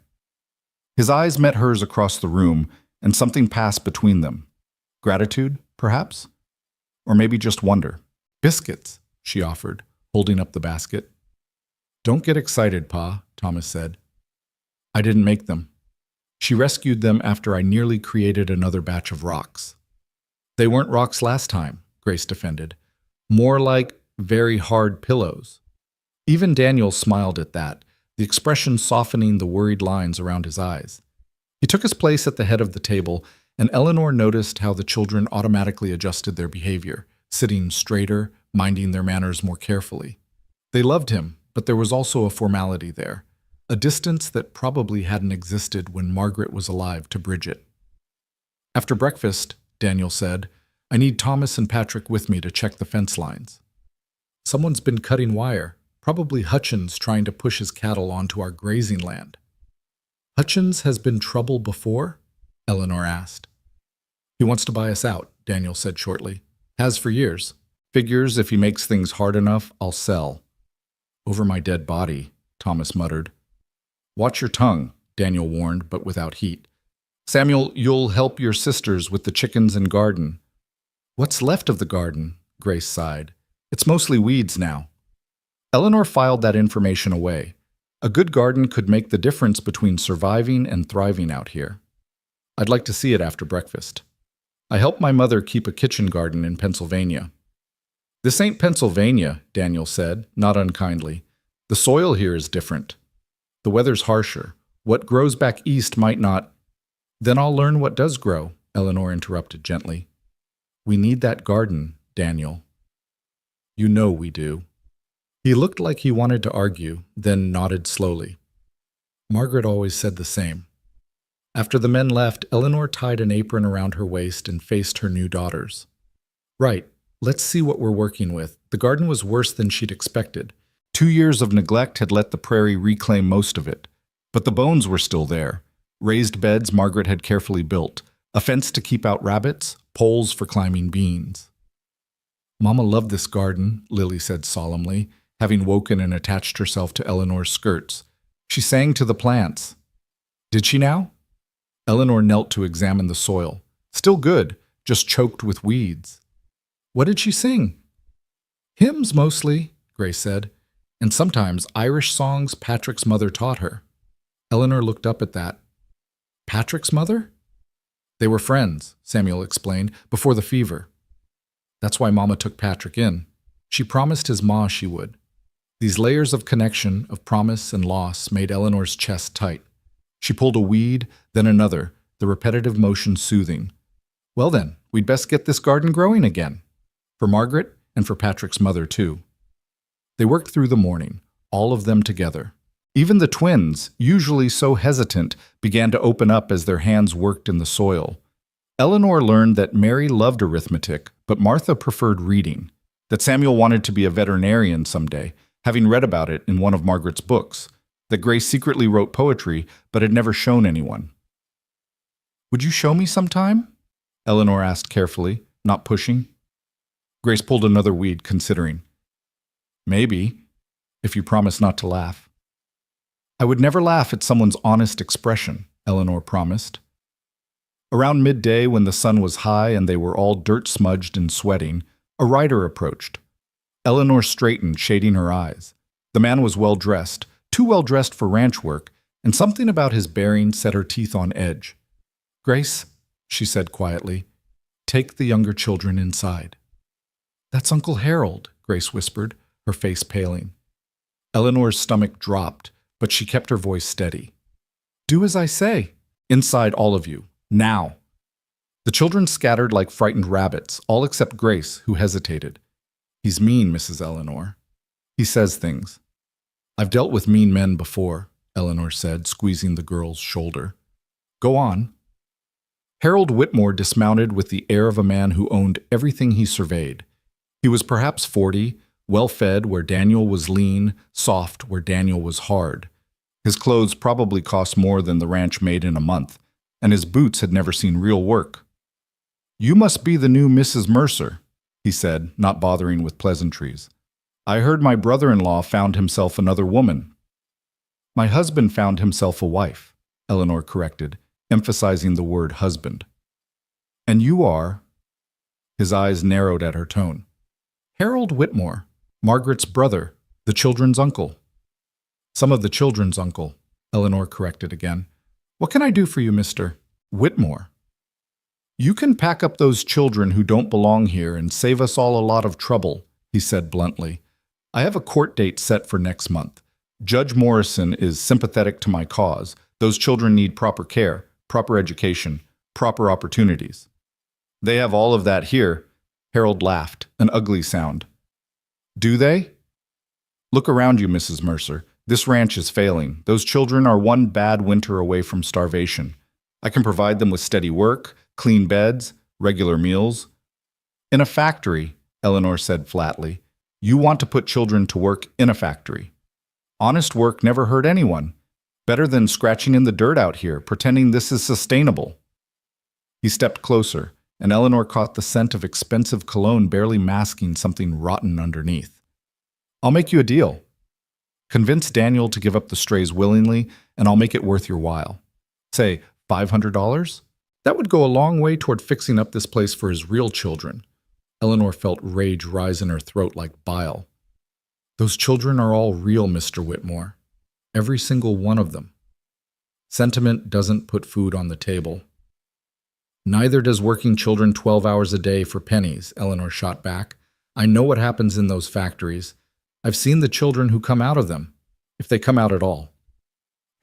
His eyes met hers across the room, and something passed between them. Gratitude, perhaps? Or maybe just wonder. Biscuits, she offered, holding up the basket. Don't get excited, Pa, Thomas said. I didn't make them. She rescued them after I nearly created another batch of rocks. They weren't rocks last time, Grace defended. More like very hard pillows. Even Daniel smiled at that, the expression softening the worried lines around his eyes. He took his place at the head of the table, and Eleanor noticed how the children automatically adjusted their behavior, sitting straighter, minding their manners more carefully. They loved him, but there was also a formality there, a distance that probably hadn't existed when Margaret was alive to Bridget. After breakfast, Daniel said, I need Thomas and Patrick with me to check the fence lines. Someone's been cutting wire, probably Hutchins trying to push his cattle onto our grazing land. Hutchins has been trouble before? Eleanor asked. He wants to buy us out, Daniel said shortly. Has for years. Figures if he makes things hard enough, I'll sell. Over my dead body, Thomas muttered. Watch your tongue, Daniel warned, but without heat. Samuel, you'll help your sisters with the chickens and garden. What's left of the garden? Grace sighed. It's mostly weeds now. Eleanor filed that information away. A good garden could make the difference between surviving and thriving out here. I'd like to see it after breakfast. I helped my mother keep a kitchen garden in Pennsylvania. This ain't Pennsylvania, Daniel said, not unkindly. The soil here is different. The weather's harsher. What grows back east might not. Then I'll learn what does grow, Eleanor interrupted gently. We need that garden, Daniel. You know we do. He looked like he wanted to argue, then nodded slowly. Margaret always said the same. After the men left, Eleanor tied an apron around her waist and faced her new daughters. Right, let's see what we're working with. The garden was worse than she'd expected. 2 years of neglect had let the prairie reclaim most of it. But the bones were still there. Raised beds Margaret had carefully built, a fence to keep out rabbits, poles for climbing beans. Mama loved this garden, Lily said solemnly, having woken and attached herself to Eleanor's skirts. She sang to the plants. Did she now? Eleanor knelt to examine the soil. Still good, just choked with weeds. What did she sing? Hymns mostly, Grace said, and sometimes Irish songs Patrick's mother taught her. Eleanor looked up at that. Patrick's mother? They were friends, Samuel explained, before the fever. That's why Mama took Patrick in. She promised his ma she would. These layers of connection, of promise and loss, made Eleanor's chest tight. She pulled a weed, then another, the repetitive motion soothing. Well then, we'd best get this garden growing again. For Margaret and for Patrick's mother, too. They worked through the morning, all of them together. Even the twins, usually so hesitant, began to open up as their hands worked in the soil. Eleanor learned that Mary loved arithmetic, but Martha preferred reading, that Samuel wanted to be a veterinarian someday, having read about it in one of Margaret's books, that Grace secretly wrote poetry but had never shown anyone. Would you show me sometime? Eleanor asked carefully, not pushing. Grace pulled another weed, considering. Maybe, if you promise not to laugh. I would never laugh at someone's honest expression, Eleanor promised. Around midday, when the sun was high and they were all dirt-smudged and sweating, a rider approached. Eleanor straightened, shading her eyes. The man was well-dressed, too well-dressed for ranch work, and something about his bearing set her teeth on edge. Grace, she said quietly, take the younger children inside. That's Uncle Harold, Grace whispered, her face paling. Eleanor's stomach dropped, but she kept her voice steady. Do as I say. Inside, all of you. Now. The children scattered like frightened rabbits, all except Grace, who hesitated. He's mean, Mrs. Eleanor. He says things. I've dealt with mean men before, Eleanor said, squeezing the girl's shoulder. Go on. Harold Whitmore dismounted with the air of a man who owned everything he surveyed. He was perhaps 40, well-fed where Daniel was lean, soft where Daniel was hard. His clothes probably cost more than the ranch made in a month, and his boots had never seen real work. You must be the new Mrs. Mercer, he said, not bothering with pleasantries. I heard my brother-in-law found himself another woman. My husband found himself a wife, Eleanor corrected, emphasizing the word husband. And you are? His eyes narrowed at her tone. Harold Whitmore, Margaret's brother, the children's uncle. Some of the children's uncle, Eleanor corrected again. What can I do for you, Mr. Whitmore? You can pack up those children who don't belong here and save us all a lot of trouble, he said bluntly. I have a court date set for next month. Judge Morrison is sympathetic to my cause. Those children need proper care, proper education, proper opportunities. They have all of that here. Harold laughed, an ugly sound. Do they? Look around you, Mrs. Mercer. This ranch is failing. Those children are one bad winter away from starvation. I can provide them with steady work, clean beds, regular meals. In a factory, Eleanor said flatly, you want to put children to work in a factory. Honest work never hurt anyone. Better than scratching in the dirt out here, pretending this is sustainable. He stepped closer, and Eleanor caught the scent of expensive cologne barely masking something rotten underneath. I'll make you a deal. Convince Daniel to give up the strays willingly, and I'll make it worth your while. Say, $500? That would go a long way toward fixing up this place for his real children. Eleanor felt rage rise in her throat like bile. Those children are all real, Mr. Whitmore. Every single one of them. Sentiment doesn't put food on the table. Neither does working children 12 hours a day for pennies, Eleanor shot back. I know what happens in those factories. I've seen the children who come out of them, if they come out at all.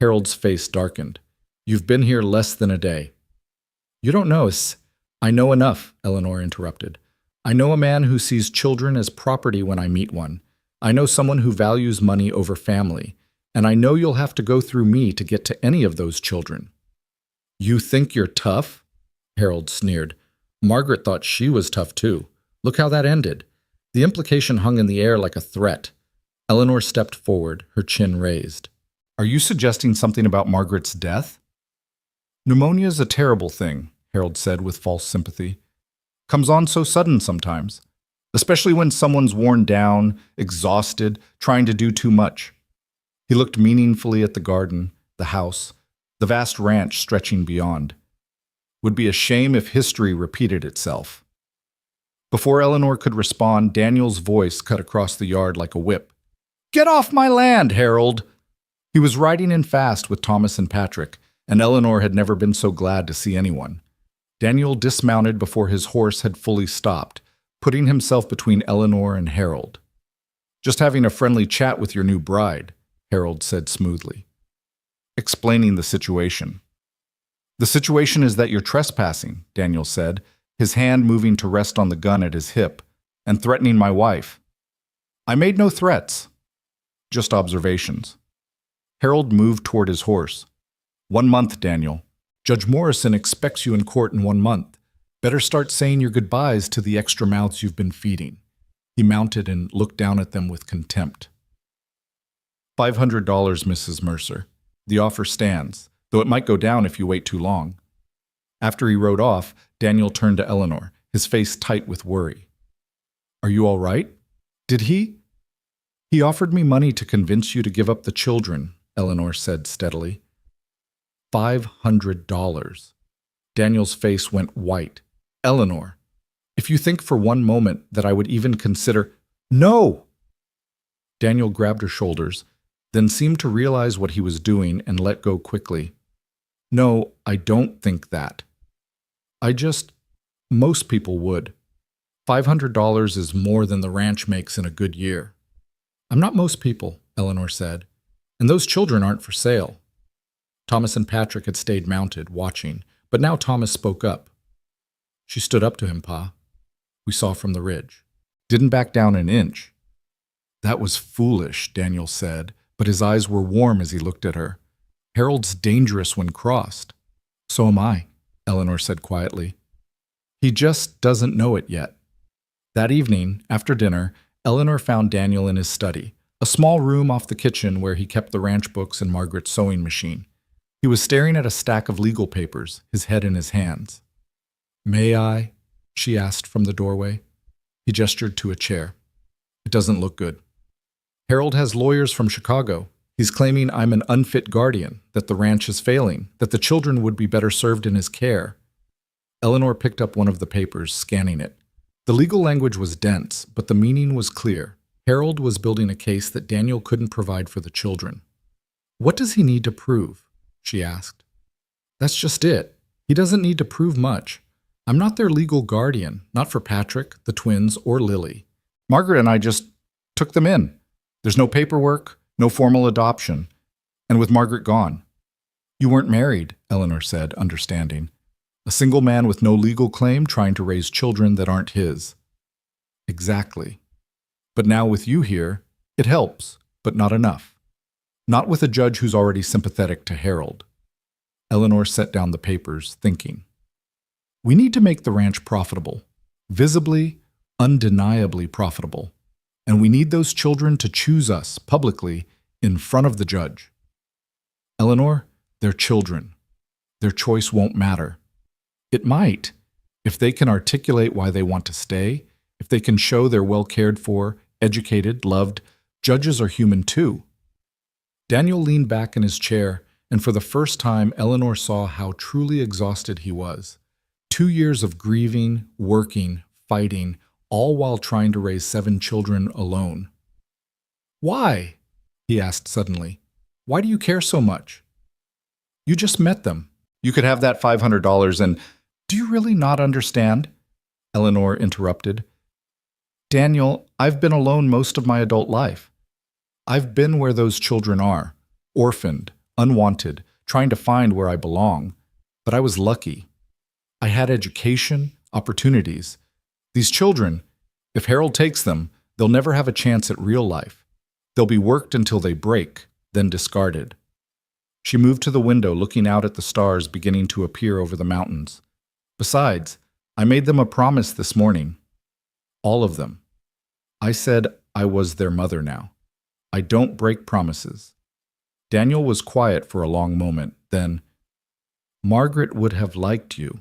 Harold's face darkened. You've been here less than a day. You don't know us. I know enough, Eleanor interrupted. I know a man who sees children as property when I meet one. I know someone who values money over family, and I know you'll have to go through me to get to any of those children. You think you're tough? Harold sneered. Margaret thought she was tough too. Look how that ended. The implication hung in the air like a threat. Eleanor stepped forward, her chin raised. Are you suggesting something about Margaret's death? Pneumonia's a terrible thing, Harold said with false sympathy. Comes on so sudden sometimes, especially when someone's worn down, exhausted, trying to do too much. He looked meaningfully at the garden, the house, the vast ranch stretching beyond. Would be a shame if history repeated itself. Before Eleanor could respond, Daniel's voice cut across the yard like a whip. Get off my land, Harold! He was riding in fast with Thomas and Patrick, and Eleanor had never been so glad to see anyone. Daniel dismounted before his horse had fully stopped, putting himself between Eleanor and Harold. Just having a friendly chat with your new bride, Harold said smoothly, explaining the situation. The situation is that you're trespassing, Daniel said, his hand moving to rest on the gun at his hip, and threatening my wife. I made no threats, just observations. Harold moved toward his horse. 1 month, Daniel. Judge Morrison expects you in court in 1 month. Better start saying your goodbyes to the extra mouths you've been feeding. He mounted and looked down at them with contempt. $500, Mrs. Mercer. The offer stands, though it might go down if you wait too long. After he rode off, Daniel turned to Eleanor, his face tight with worry. Are you all right? Did he? He offered me money to convince you to give up the children, Eleanor said steadily. $500. Daniel's face went white. Eleanor, if you think for one moment that I would even consider— No! Daniel grabbed her shoulders, then seemed to realize what he was doing and let go quickly. No, I don't think that. Most people would. $500 is more than the ranch makes in a good year. I'm not most people, Eleanor said, and those children aren't for sale. Thomas and Patrick had stayed mounted, watching, but now Thomas spoke up. She stood up to him, Pa. We saw from the ridge. Didn't back down an inch. That was foolish, Daniel said, but his eyes were warm as he looked at her. Harold's dangerous when crossed. So am I, Eleanor said quietly. He just doesn't know it yet. That evening, after dinner, Eleanor found Daniel in his study, a small room off the kitchen where he kept the ranch books and Margaret's sewing machine. He was staring at a stack of legal papers, his head in his hands. May I? She asked from the doorway. He gestured to a chair. It doesn't look good. Harold has lawyers from Chicago. He's claiming I'm an unfit guardian, that the ranch is failing, that the children would be better served in his care. Eleanor picked up one of the papers, scanning it. The legal language was dense, but the meaning was clear. Harold was building a case that Daniel couldn't provide for the children. What does he need to prove? She asked. That's just it. He doesn't need to prove much. I'm not their legal guardian, not for Patrick, the twins, or Lily. Margaret and I just took them in. There's no paperwork, no formal adoption, and with Margaret gone. You weren't married, Eleanor said, understanding. A single man with no legal claim trying to raise children that aren't his. Exactly. But now with you here, it helps, but not enough. Not with a judge who's already sympathetic to Harold. Eleanor set down the papers, thinking. We need to make the ranch profitable, visibly, undeniably profitable. And we need those children to choose us publicly in front of the judge. Eleanor, they're children. Their choice won't matter. It might, if they can articulate why they want to stay, if they can show they're well cared for, educated, loved. Judges are human too. Daniel leaned back in his chair, and for the first time Eleanor saw how truly exhausted he was. 2 years of grieving, working, fighting, all while trying to raise 7 children alone. Why? He asked suddenly. Why do you care so much? You just met them. You could have that $500 and— Do you really not understand? Eleanor interrupted. Daniel, I've been alone most of my adult life. I've been where those children are, orphaned, unwanted, trying to find where I belong. But I was lucky. I had education, opportunities. These children, if Harold takes them, they'll never have a chance at real life. They'll be worked until they break, then discarded. She moved to the window, looking out at the stars beginning to appear over the mountains. Besides, I made them a promise this morning. All of them. I said I was their mother now. I don't break promises. Daniel was quiet for a long moment, then, Margaret would have liked you.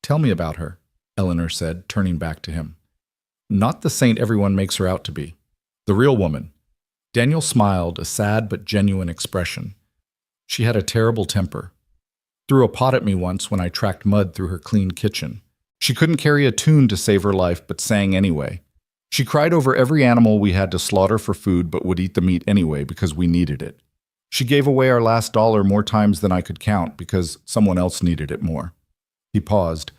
Tell me about her, Eleanor said, turning back to him. Not the saint everyone makes her out to be. The real woman. Daniel smiled, a sad but genuine expression. She had a terrible temper. Threw a pot at me once when I tracked mud through her clean kitchen. She couldn't carry a tune to save her life, but sang anyway. She cried over every animal we had to slaughter for food, but would eat the meat anyway because we needed it. She gave away our last dollar more times than I could count because someone else needed it more. He paused.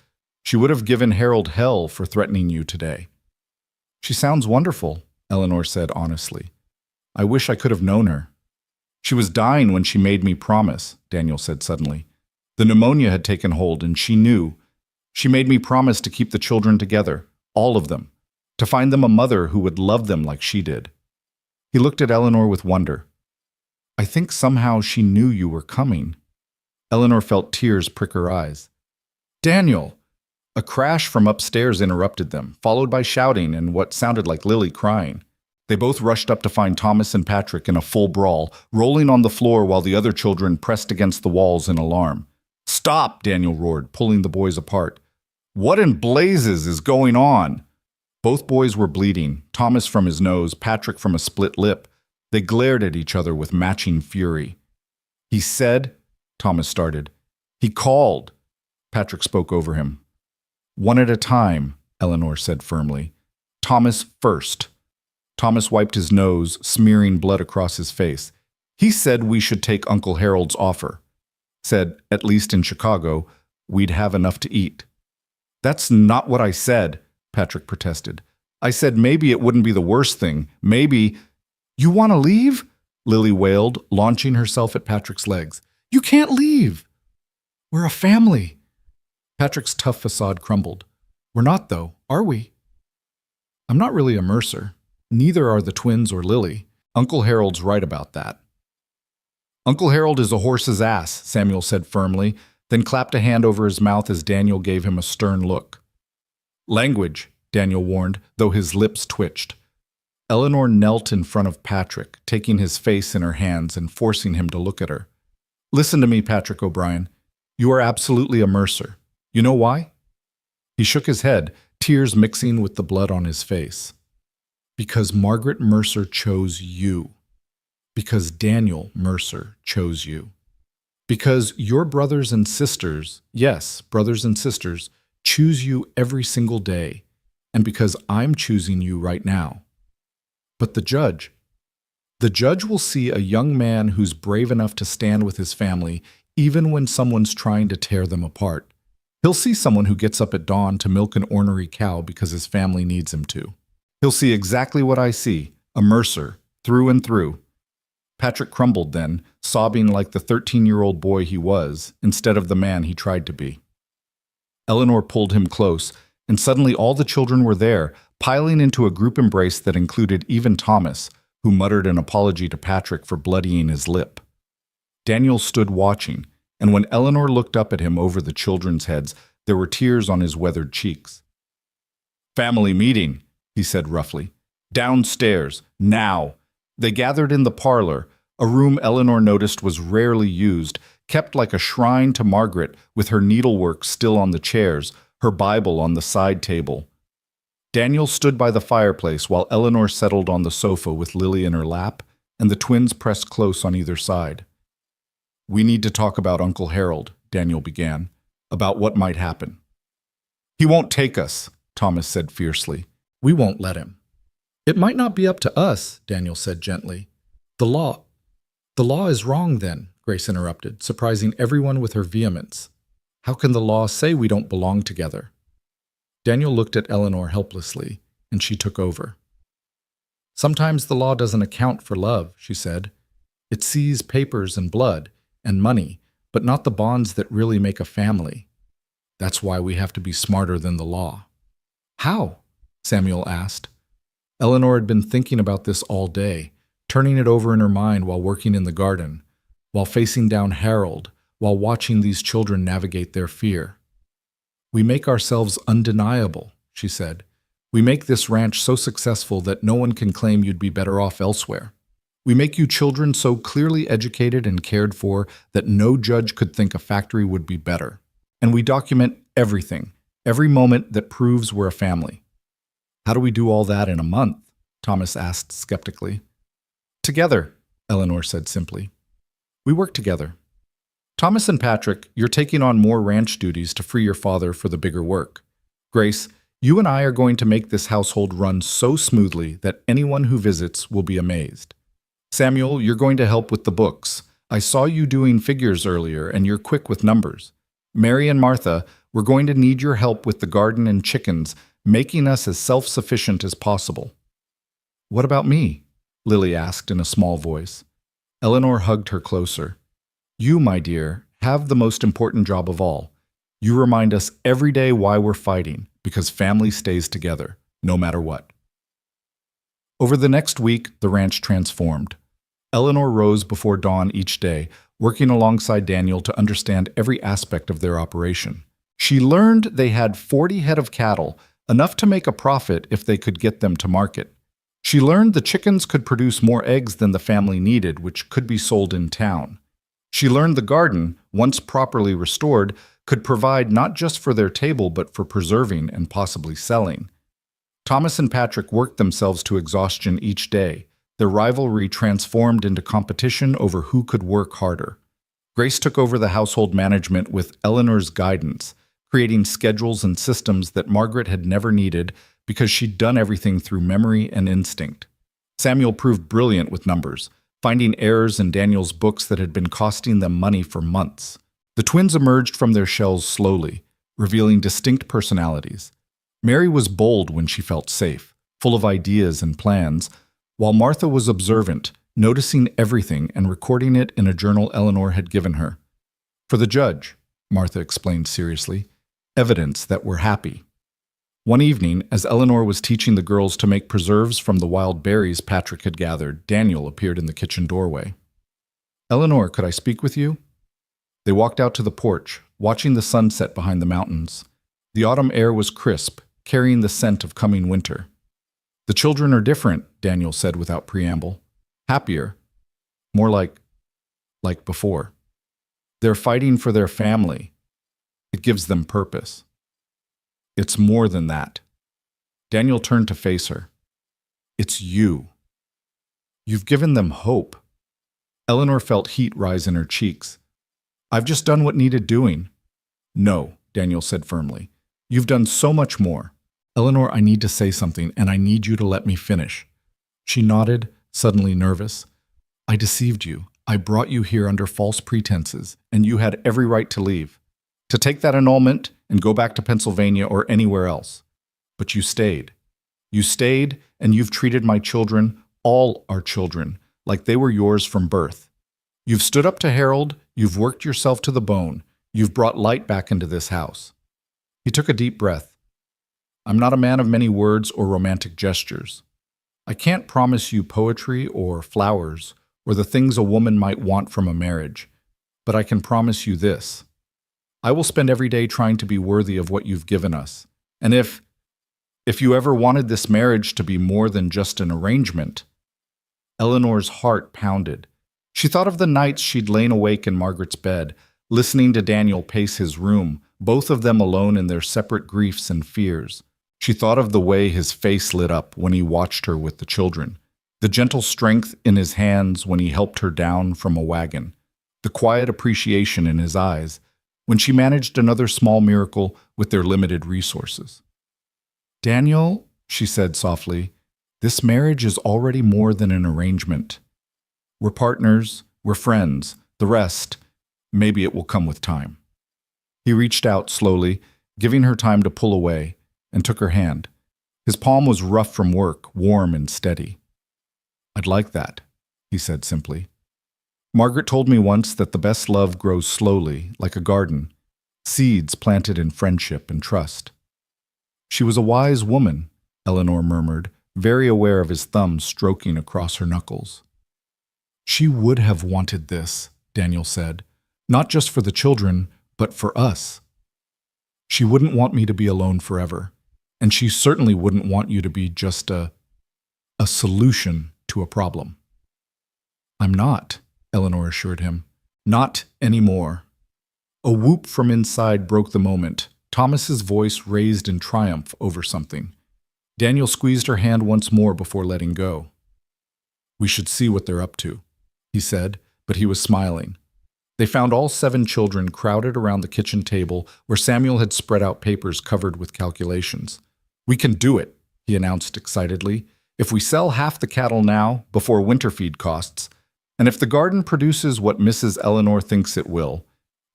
She would have given Harold hell for threatening you today. She sounds wonderful, Eleanor said honestly. I wish I could have known her. She was dying when she made me promise, Daniel said suddenly. The pneumonia had taken hold and she knew. She made me promise to keep the children together, all of them, to find them a mother who would love them like she did. He looked at Eleanor with wonder. I think somehow she knew you were coming. Eleanor felt tears prick her eyes. Daniel! A crash from upstairs interrupted them, followed by shouting and what sounded like Lily crying. They both rushed up to find Thomas and Patrick in a full brawl, rolling on the floor while the other children pressed against the walls in alarm. Stop! Daniel roared, pulling the boys apart. What in blazes is going on? Both boys were bleeding, Thomas from his nose, Patrick from a split lip. They glared at each other with matching fury. He said, Thomas started. He called. Patrick spoke over him. One at a time, Eleanor said firmly. Thomas first. Thomas wiped his nose, smearing blood across his face. He said we should take Uncle Harold's offer. Said, at least in Chicago, we'd have enough to eat. That's not what I said, Patrick protested. I said maybe it wouldn't be the worst thing. Maybe... You want to leave? Lily wailed, launching herself at Patrick's legs. You can't leave. We're a family. Patrick's tough facade crumbled. We're not, though, are we? I'm not really a Mercer. Neither are the twins or Lily. Uncle Harold's right about that. Uncle Harold is a horse's ass, Samuel said firmly, then clapped a hand over his mouth as Daniel gave him a stern look. Language, Daniel warned, though his lips twitched. Eleanor knelt in front of Patrick, taking his face in her hands and forcing him to look at her. Listen to me, Patrick O'Brien. You are absolutely a Mercer. You know why? He shook his head, tears mixing with the blood on his face. Because Margaret Mercer chose you. Because Daniel Mercer chose you. Because your brothers and sisters, yes, brothers and sisters, choose you every single day. And because I'm choosing you right now. But the judge will see a young man who's brave enough to stand with his family even when someone's trying to tear them apart. He'll see someone who gets up at dawn to milk an ornery cow because his family needs him to. He'll see exactly what I see, a Mercer, through and through. Patrick crumbled then, sobbing like the 13-year-old boy he was, instead of the man he tried to be. Eleanor pulled him close, and suddenly all the children were there, piling into a group embrace that included even Thomas, who muttered an apology to Patrick for bloodying his lip. Daniel stood watching, and when Eleanor looked up at him over the children's heads, there were tears on his weathered cheeks. Family meeting, he said roughly. Downstairs, now. They gathered in the parlor, a room Eleanor noticed was rarely used, kept like a shrine to Margaret with her needlework still on the chairs, her Bible on the side table. Daniel stood by the fireplace while Eleanor settled on the sofa with Lily in her lap, and the twins pressed close on either side. We need to talk about Uncle Harold, Daniel began, about what might happen. He won't take us, Thomas said fiercely. We won't let him. It might not be up to us, Daniel said gently. The law is wrong then, Grace interrupted, surprising everyone with her vehemence. How can the law say we don't belong together? Daniel looked at Eleanor helplessly, and she took over. Sometimes the law doesn't account for love, she said. It sees papers and blood and money, but not the bonds that really make a family. That's why we have to be smarter than the law. How? Samuel asked. Eleanor had been thinking about this all day, turning it over in her mind while working in the garden, while facing down Harold, while watching these children navigate their fear. We make ourselves undeniable, she said. We make this ranch so successful that no one can claim you'd be better off elsewhere. We make you children so clearly educated and cared for that no judge could think a factory would be better. And we document everything, every moment that proves we're a family. How do we do all that in a month? Thomas asked skeptically. Together, Eleanor said simply. We work together. Thomas and Patrick, you're taking on more ranch duties to free your father for the bigger work. Grace, you and I are going to make this household run so smoothly that anyone who visits will be amazed. Samuel, you're going to help with the books. I saw you doing figures earlier, and you're quick with numbers. Mary and Martha, we're going to need your help with the garden and chickens, making us as self-sufficient as possible. What about me? Lily asked in a small voice. Eleanor hugged her closer. You, my dear, have the most important job of all. You remind us every day why we're fighting, because family stays together, no matter what. Over the next week, the ranch transformed. Eleanor rose before dawn each day, working alongside Daniel to understand every aspect of their operation. She learned they had 40 head of cattle, enough to make a profit if they could get them to market. She learned the chickens could produce more eggs than the family needed, which could be sold in town. She learned the garden, once properly restored, could provide not just for their table but for preserving and possibly selling. Thomas and Patrick worked themselves to exhaustion each day. Their rivalry transformed into competition over who could work harder. Grace took over the household management with Eleanor's guidance, creating schedules and systems that Margaret had never needed because she'd done everything through memory and instinct. Samuel proved brilliant with numbers, finding errors in Daniel's books that had been costing them money for months. The twins emerged from their shells slowly, revealing distinct personalities. Mary was bold when she felt safe, full of ideas and plans, while Martha was observant, noticing everything and recording it in a journal Eleanor had given her. For the judge, Martha explained seriously, evidence that we're happy. One evening, as Eleanor was teaching the girls to make preserves from the wild berries Patrick had gathered, Daniel appeared in the kitchen doorway. Eleanor, could I speak with you? They walked out to the porch, watching the sunset behind the mountains. The autumn air was crisp, carrying the scent of coming winter. The children are different, Daniel said without preamble. Happier. More like before. They're fighting for their family. It gives them purpose. It's more than that. Daniel turned to face her. It's you. You've given them hope. Eleanor felt heat rise in her cheeks. I've just done what needed doing. No, Daniel said firmly. You've done so much more. Eleanor, I need to say something, and I need you to let me finish. She nodded, suddenly nervous. I deceived you. I brought you here under false pretenses, and you had every right to leave, to take that annulment and go back to Pennsylvania or anywhere else. But you stayed. You stayed, and you've treated my children, all our children, like they were yours from birth. You've stood up to Harold, you've worked yourself to the bone, you've brought light back into this house. He took a deep breath. I'm not a man of many words or romantic gestures. I can't promise you poetry or flowers or the things a woman might want from a marriage, but I can promise you this. I will spend every day trying to be worthy of what you've given us. And if you ever wanted this marriage to be more than just an arrangement, Eleanor's heart pounded. She thought of the nights she'd lain awake in Margaret's bed, listening to Daniel pace his room, both of them alone in their separate griefs and fears. She thought of the way his face lit up when he watched her with the children, the gentle strength in his hands when he helped her down from a wagon, the quiet appreciation in his eyes when she managed another small miracle with their limited resources. Daniel, she said softly, this marriage is already more than an arrangement. We're partners, we're friends, the rest, maybe it will come with time. He reached out slowly, giving her time to pull away, and took her hand. His palm was rough from work, warm and steady. I'd like that, he said simply. Margaret told me once that the best love grows slowly, like a garden, seeds planted in friendship and trust. She was a wise woman, Eleanor murmured, very aware of his thumb stroking across her knuckles. She would have wanted this, Daniel said, not just for the children, but for us. She wouldn't want me to be alone forever. And she certainly wouldn't want you to be just a solution to a problem. I'm not, Eleanor assured him. Not anymore. A whoop from inside broke the moment, Thomas's voice raised in triumph over something. Daniel squeezed her hand once more before letting go. We should see what they're up to, he said, but he was smiling. They found all 7 children crowded around the kitchen table where Samuel had spread out papers covered with calculations. "We can do it," he announced excitedly. "If we sell half the cattle now, before winter feed costs, and if the garden produces what Mrs. Eleanor thinks it will,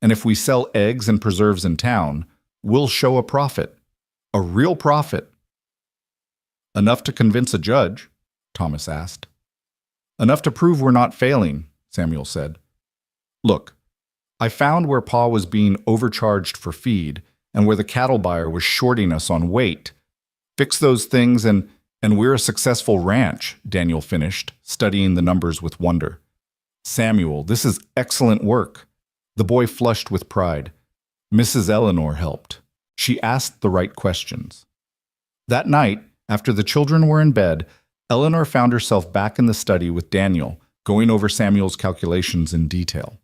and if we sell eggs and preserves in town, we'll show a profit. A real profit." "Enough to convince a judge?" Thomas asked. "Enough to prove we're not failing," Samuel said. "Look, I found where Pa was being overcharged for feed and where the cattle buyer was shorting us on weight. Fix those things and we're a successful ranch," Daniel finished, studying the numbers with wonder. "Samuel, this is excellent work." The boy flushed with pride. Mrs. Eleanor helped. She asked the right questions. That night, after the children were in bed, Eleanor found herself back in the study with Daniel, going over Samuel's calculations in detail.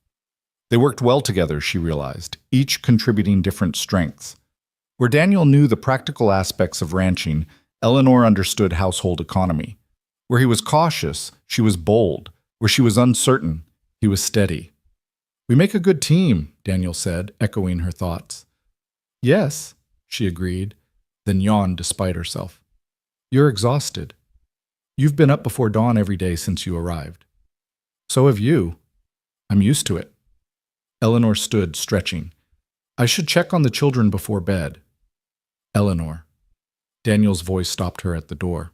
They worked well together, she realized, each contributing different strengths. Where Daniel knew the practical aspects of ranching, Eleanor understood household economy. Where he was cautious, she was bold. Where she was uncertain, he was steady. "We make a good team," Daniel said, echoing her thoughts. "Yes," she agreed, then yawned despite herself. "You're exhausted. You've been up before dawn every day since you arrived." "So have you." "I'm used to it." Eleanor stood, stretching. "I should check on the children before bed." "Eleanor." Daniel's voice stopped her at the door.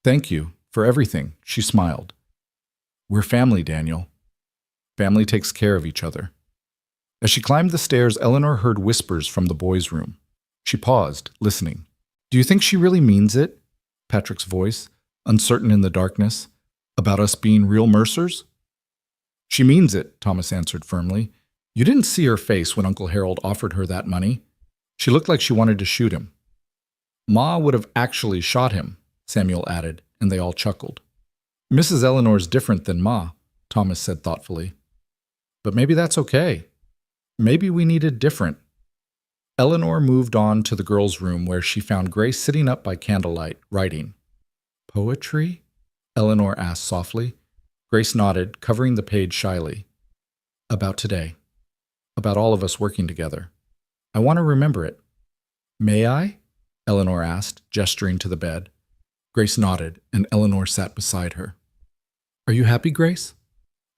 "Thank you for everything," she smiled. "We're family, Daniel. Family takes care of each other." As she climbed the stairs, Eleanor heard whispers from the boys' room. She paused, listening. "Do you think she really means it?" Patrick's voice, uncertain in the darkness. "About us being real Mercers?" "She means it," Thomas answered firmly. "You didn't see her face when Uncle Harold offered her that money. She looked like she wanted to shoot him." "Ma would have actually shot him," Samuel added, and they all chuckled. "Mrs. Eleanor's different than Ma," Thomas said thoughtfully. "But maybe that's okay. Maybe we needed different." Eleanor moved on to the girls' room where she found Grace sitting up by candlelight, writing. "Poetry?" Eleanor asked softly. Grace nodded, covering the page shyly. "About today. About all of us working together. I want to remember it." "May I?" Eleanor asked, gesturing to the bed. Grace nodded, and Eleanor sat beside her. "Are you happy, Grace?"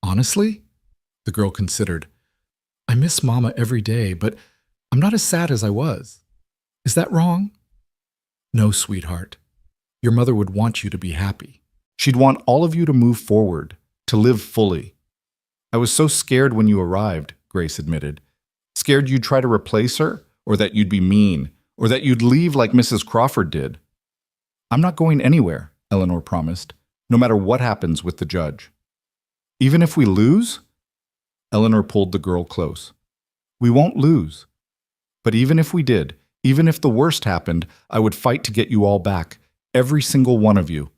"Honestly?" The girl considered. "I miss Mama every day, but I'm not as sad as I was. Is that wrong?" "No, sweetheart. Your mother would want you to be happy. She'd want all of you to move forward, to live fully." "I was so scared when you arrived," Grace admitted. "Scared you'd try to replace her, or that you'd be mean, or that you'd leave like Mrs. Crawford did." "I'm not going anywhere," Eleanor promised, "no matter what happens with the judge." "Even if we lose?" Eleanor pulled the girl close. "We won't lose. But even if we did, even if the worst happened, I would fight to get you all back, every single one of you."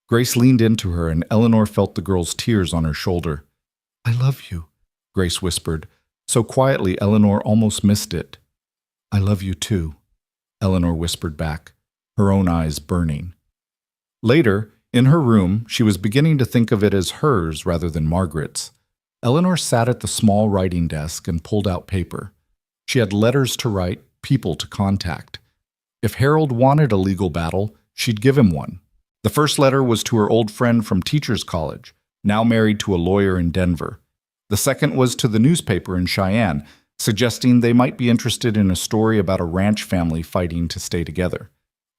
Grace leaned into her, and Eleanor felt the girl's tears on her shoulder. "I love you," Grace whispered, so quietly Eleanor almost missed it. "I love you too," Eleanor whispered back, her own eyes burning. Later, in her room, she was beginning to think of it as hers rather than Margaret's. Eleanor sat at the small writing desk and pulled out paper. She had letters to write, people to contact. If Harold wanted a legal battle, she'd give him one. The first letter was to her old friend from Teachers College, now married to a lawyer in Denver. The second was to the newspaper in Cheyenne, suggesting they might be interested in a story about a ranch family fighting to stay together.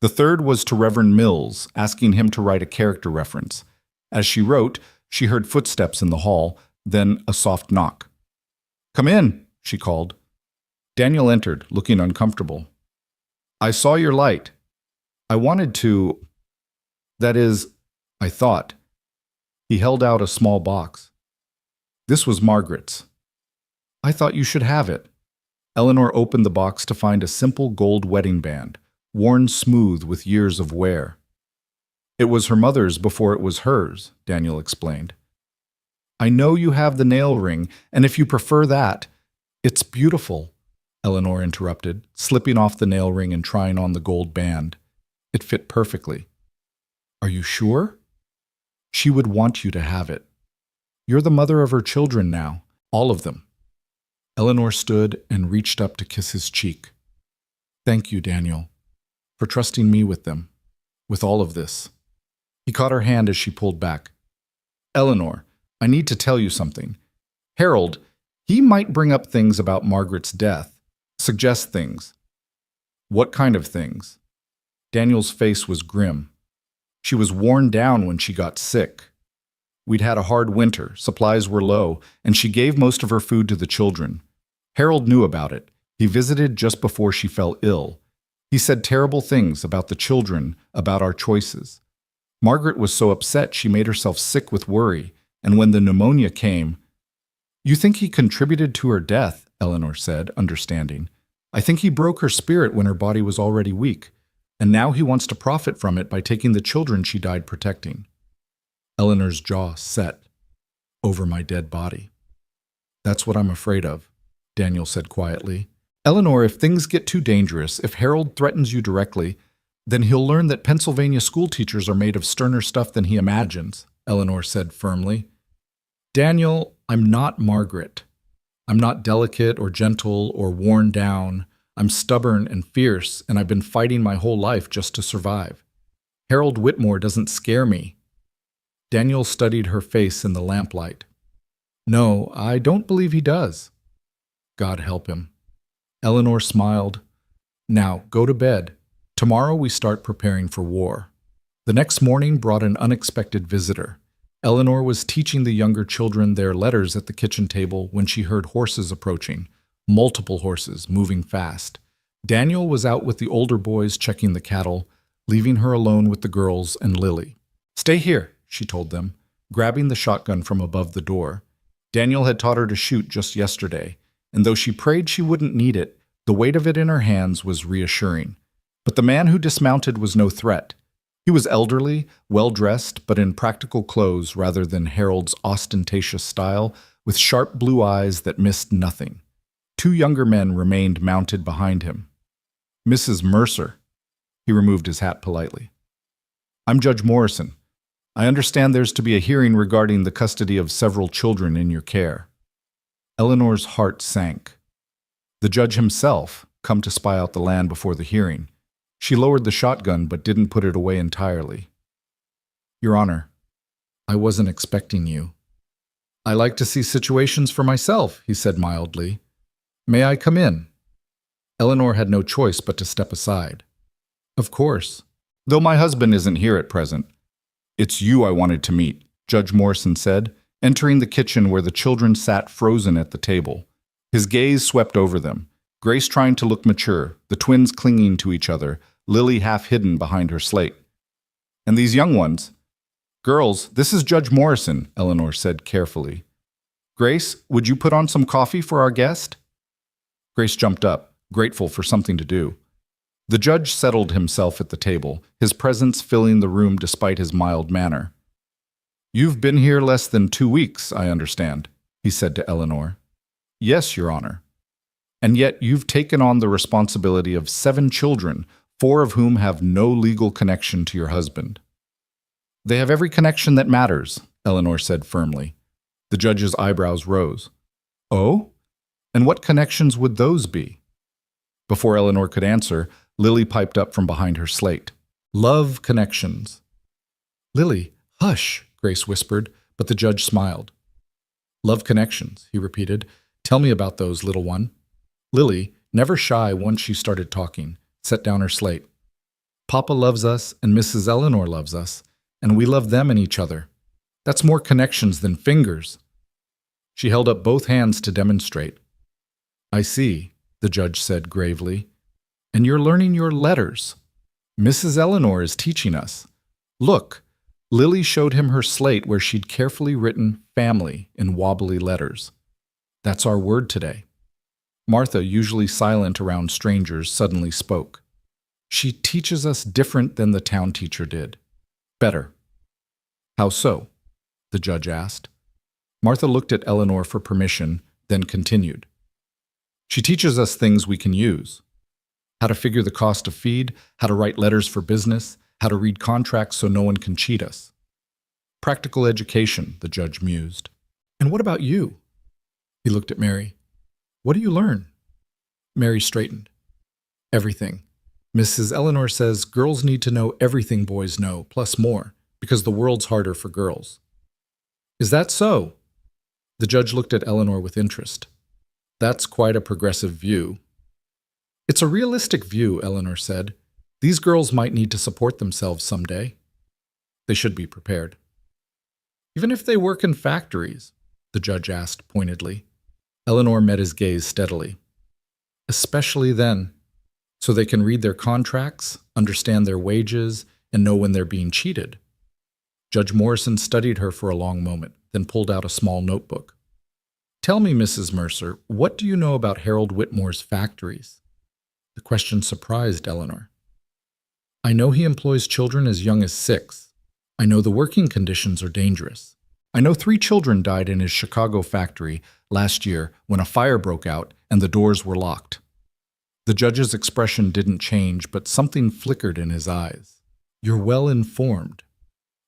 The third was to Reverend Mills, asking him to write a character reference. As she wrote, she heard footsteps in the hall, then a soft knock. "Come in," she called. Daniel entered, looking uncomfortable. "I saw your light. I wanted to... That is, I thought." He held out a small box. This was Margaret's. "I thought you should have it." Eleanor opened the box to find a simple gold wedding band, worn smooth with years of wear. "It was her mother's before it was hers," Daniel explained. "I know you have the nail ring, and if you prefer that..." "It's beautiful," Eleanor interrupted, slipping off the nail ring and trying on the gold band. It fit perfectly. "Are you sure?" "She would want you to have it. You're the mother of her children now, all of them. Eleanor stood and reached up to kiss his cheek. Thank you, Daniel, for trusting me with them, with all of this. He caught her hand as she pulled back. Eleanor, I need to tell you something. Harold, he might bring up things about Margaret's death, suggest things. What kind of things? Daniel's face was grim. She was worn down when she got sick. We'd had a hard winter, supplies were low, and she gave most of her food to the children. Harold knew about it. He visited just before she fell ill. He said terrible things about the children, about our choices. Margaret was so upset she made herself sick with worry, and when the pneumonia came, You think he contributed to her death, Eleanor said, understanding. I think he broke her spirit when her body was already weak, and now he wants to profit from it by taking the children she died protecting. Eleanor's jaw set. Over my dead body. That's what I'm afraid of, Daniel said quietly. Eleanor, if things get too dangerous, if Harold threatens you directly, then he'll learn that Pennsylvania school teachers are made of sterner stuff than he imagines, Eleanor said firmly. Daniel, I'm not Margaret. I'm not delicate or gentle or worn down. I'm stubborn and fierce, and I've been fighting my whole life just to survive. Harold Whitmore doesn't scare me. Daniel studied her face in the lamplight. No, I don't believe he does. God help him. Eleanor smiled. Now, go to bed. Tomorrow we start preparing for war. The next morning brought an unexpected visitor. Eleanor was teaching the younger children their letters at the kitchen table when she heard horses approaching, multiple horses moving fast. Daniel was out with the older boys checking the cattle, leaving her alone with the girls and Lily. Stay here, she told them, grabbing the shotgun from above the door. Daniel had taught her to shoot just yesterday, and though she prayed she wouldn't need it, the weight of it in her hands was reassuring. But the man who dismounted was no threat. He was elderly, well-dressed, but in practical clothes rather than Harold's ostentatious style, with sharp blue eyes that missed nothing. Two younger men remained mounted behind him. Mrs. Mercer. He removed his hat politely. I'm Judge Morrison. I understand there's to be a hearing regarding the custody of several children in your care. Eleanor's heart sank. The judge himself, come to spy out the land before the hearing. She lowered the shotgun but didn't put it away entirely. Your Honor, I wasn't expecting you. I like to see situations for myself, he said mildly. May I come in? Eleanor had no choice but to step aside. Of course. Though my husband isn't here at present. It's you I wanted to meet, Judge Morrison said, entering the kitchen where the children sat frozen at the table. His gaze swept over them. Grace trying to look mature, the twins clinging to each other, Lily half hidden behind her slate. And these young ones? Girls, this is Judge Morrison, Eleanor said carefully. Grace, would you put on some coffee for our guest? Grace jumped up, grateful for something to do. The judge settled himself at the table, his presence filling the room despite his mild manner. You've been here less than 2 weeks, I understand, he said to Eleanor. Yes, Your Honor. And yet you've taken on the responsibility of 7 children, 4 of whom have no legal connection to your husband. They have every connection that matters, Eleanor said firmly. The judge's eyebrows rose. Oh? And what connections would those be? Before Eleanor could answer, Lily piped up from behind her slate. Love connections. Lily, hush, Grace whispered, but the judge smiled. Love connections, he repeated. Tell me about those, little one. Lily, never shy once she started talking, set down her slate. Papa loves us and Mrs. Eleanor loves us, and we love them and each other. That's more connections than fingers. She held up both hands to demonstrate. I see, the judge said gravely. And you're learning your letters. Mrs. Eleanor is teaching us. Look, Lily showed him her slate where she'd carefully written family in wobbly letters. That's our word today. Martha, usually silent around strangers, suddenly spoke. She teaches us different than the town teacher did. Better. How so? The judge asked. Martha looked at Eleanor for permission, then continued. She teaches us things we can use. How to figure the cost of feed, how to write letters for business, how to read contracts so no one can cheat us. Practical education, the judge mused. And what about you? He looked at Mary. What do you learn? Mary straightened. Everything. Mrs. Eleanor says girls need to know everything boys know, plus more, because the world's harder for girls. Is that so? The judge looked at Eleanor with interest. That's quite a progressive view. It's a realistic view, Eleanor said. These girls might need to support themselves someday. They should be prepared. Even if they work in factories, the judge asked pointedly. Eleanor met his gaze steadily. Especially then, so they can read their contracts, understand their wages, and know when they're being cheated. Judge Morrison studied her for a long moment, then pulled out a small notebook. Tell me, Mrs. Mercer, what do you know about Harold Whitmore's factories? The question surprised Eleanor. I know he employs children as young as 6. I know the working conditions are dangerous. I know 3 children died in his Chicago factory last year when a fire broke out and the doors were locked. The judge's expression didn't change, but something flickered in his eyes. You're well informed.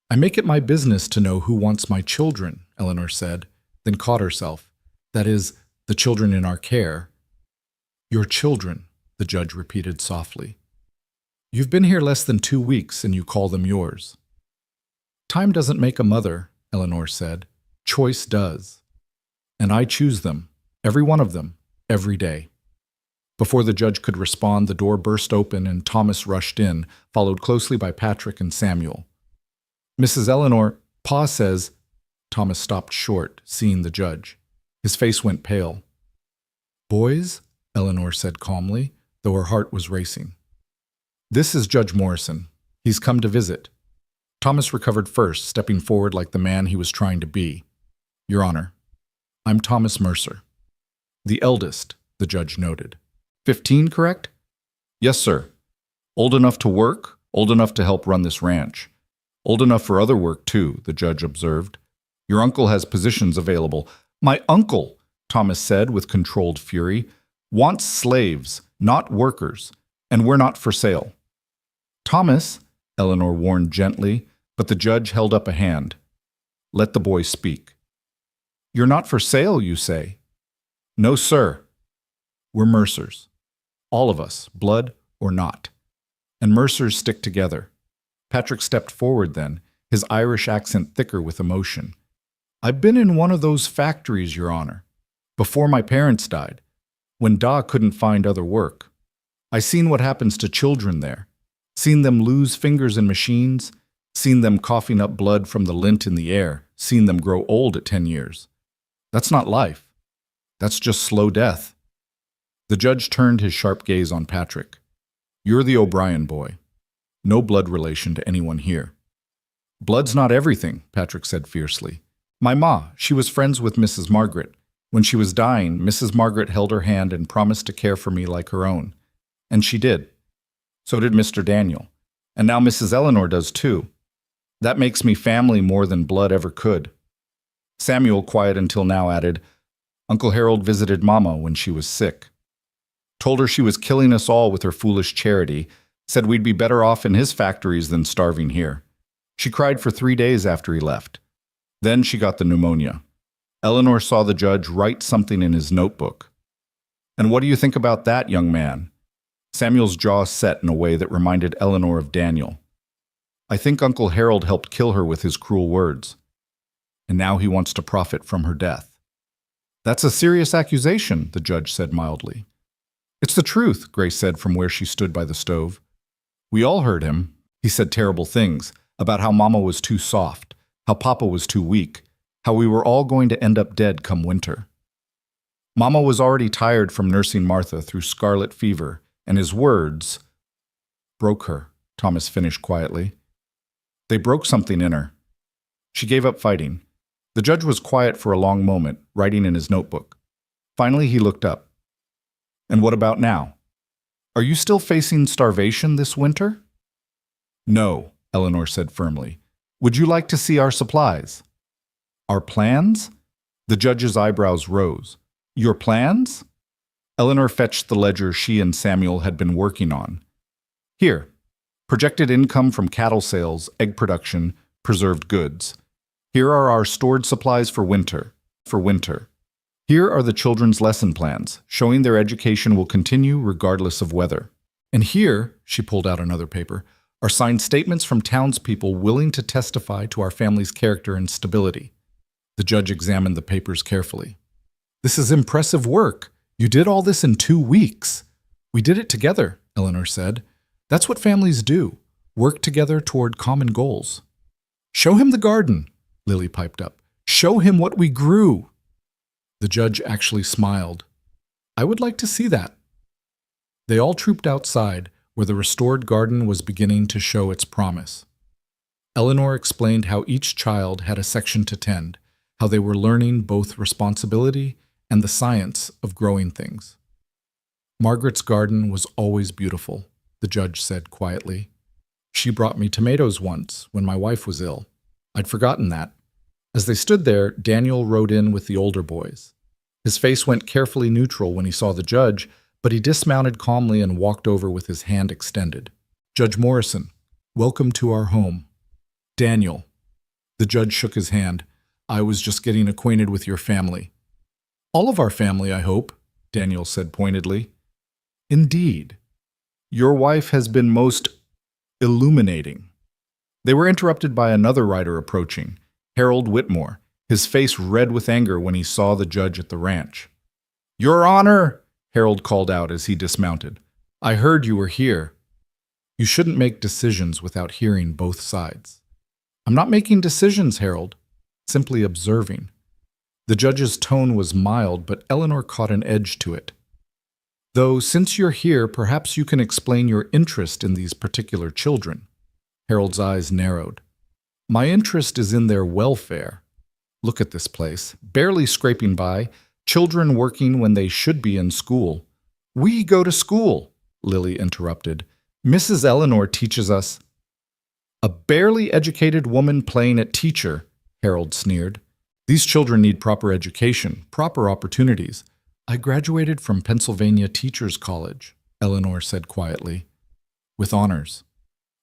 I make it my business to know who wants my children, Eleanor said, then caught herself. That is, the children in our care. Your children, the judge repeated softly. You've been here less than 2 weeks and you call them yours. Time doesn't make a mother, Eleanor said. Choice does. And I choose them, every one of them, every day. Before the judge could respond, the door burst open and Thomas rushed in, followed closely by Patrick and Samuel. Mrs. Eleanor, Pa says. Thomas stopped short, seeing the judge. His face went pale. Boys, Eleanor said calmly, though her heart was racing. This is Judge Morrison. He's come to visit. Thomas recovered first, stepping forward like the man he was trying to be. Your Honor, I'm Thomas Mercer. The eldest, the judge noted. 15, correct? Yes, sir. Old enough to work, old enough to help run this ranch. Old enough for other work, too, the judge observed. Your uncle has positions available. My uncle, Thomas said with controlled fury, wants slaves, not workers, and we're not for sale. Thomas, Eleanor warned gently, but the judge held up a hand. Let the boy speak. You're not for sale, you say? No, sir. We're Mercers. All of us, blood or not. And Mercers stick together. Patrick stepped forward then, his Irish accent thicker with emotion. I've been in one of those factories, Your Honor, before my parents died, when Da couldn't find other work. I seen what happens to children there. Seen them lose fingers in machines, seen them coughing up blood from the lint in the air, seen them grow old at 10 years. That's not life. That's just slow death. The judge turned his sharp gaze on Patrick. You're the O'Brien boy. No blood relation to anyone here. Blood's not everything, Patrick said fiercely. My ma, she was friends with Mrs. Margaret. When she was dying, Mrs. Margaret held her hand and promised to care for me like her own. And she did. So did Mr. Daniel. And now Mrs. Eleanor does too. That makes me family more than blood ever could. Samuel, quiet until now, added, Uncle Harold visited Mama when she was sick. Told her she was killing us all with her foolish charity, said we'd be better off in his factories than starving here. She cried for 3 days after he left. Then she got the pneumonia. Eleanor saw the judge write something in his notebook. And what do you think about that, young man? Samuel's jaw set in a way that reminded Eleanor of Daniel. I think Uncle Harold helped kill her with his cruel words. And now he wants to profit from her death. That's a serious accusation, the judge said mildly. It's the truth, Grace said from where she stood by the stove. We all heard him. He said terrible things about how Mama was too soft, how Papa was too weak, how we were all going to end up dead come winter. Mama was already tired from nursing Martha through scarlet fever, and his words broke her, Thomas finished quietly. They broke something in her. She gave up fighting. The judge was quiet for a long moment, writing in his notebook. Finally, he looked up. And what about now? Are you still facing starvation this winter? No, Eleanor said firmly. Would you like to see our supplies? Our plans? The judge's eyebrows rose. Your plans? Eleanor fetched the ledger she and Samuel had been working on. Here, projected income from cattle sales, egg production, preserved goods. Here are our stored supplies for winter. Here are the children's lesson plans, showing their education will continue regardless of weather. And here, she pulled out another paper, are signed statements from townspeople willing to testify to our family's character and stability. The judge examined the papers carefully. This is impressive work. You did all this in 2 weeks. We did it together, Eleanor said. That's what families do, work together toward common goals. Show him the garden, Lily piped up. Show him what we grew. The judge actually smiled. I would like to see that. They all trooped outside, where the restored garden was beginning to show its promise. Eleanor explained how each child had a section to tend, how they were learning both responsibility and the science of growing things. Margaret's garden was always beautiful, the judge said quietly. She brought me tomatoes once when my wife was ill. I'd forgotten that. As they stood there, Daniel rode in with the older boys. His face went carefully neutral when he saw the judge, but he dismounted calmly and walked over with his hand extended. Judge Morrison, welcome to our home. Daniel. The judge shook his hand. I was just getting acquainted with your family. All of our family, I hope, Daniel said pointedly. Indeed. Your wife has been most illuminating. They were interrupted by another rider approaching, Harold Whitmore, his face red with anger when he saw the judge at the ranch. Your Honor, Harold called out as he dismounted. I heard you were here. You shouldn't make decisions without hearing both sides. I'm not making decisions, Harold. Simply observing. The judge's tone was mild, but Eleanor caught an edge to it. Though, since you're here, perhaps you can explain your interest in these particular children. Harold's eyes narrowed. My interest is in their welfare. Look at this place, barely scraping by, children working when they should be in school. We go to school, Lily interrupted. Mrs. Eleanor teaches us. A barely educated woman playing at teacher, Harold sneered. These children need proper education, proper opportunities. I graduated from Pennsylvania Teachers College, Eleanor said quietly, with honors.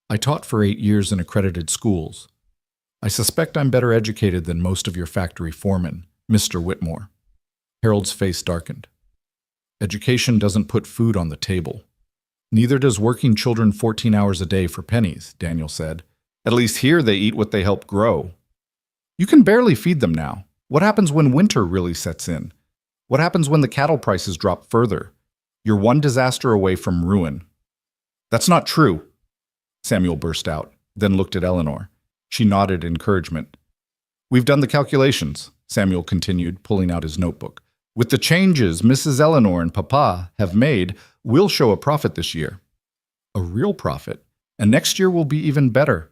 I taught for 8 years in accredited schools. I suspect I'm better educated than most of your factory foremen, Mr. Whitmore. Harold's face darkened. Education doesn't put food on the table. Neither does working children 14 hours a day for pennies, Daniel said. At least here they eat what they help grow. You can barely feed them now. What happens when winter really sets in? What happens when the cattle prices drop further? You're one disaster away from ruin. That's not true, Samuel burst out, then looked at Eleanor. She nodded encouragement. We've done the calculations, Samuel continued, pulling out his notebook. With the changes Mrs. Eleanor and Papa have made, we'll show a profit this year. A real profit, and next year will be even better.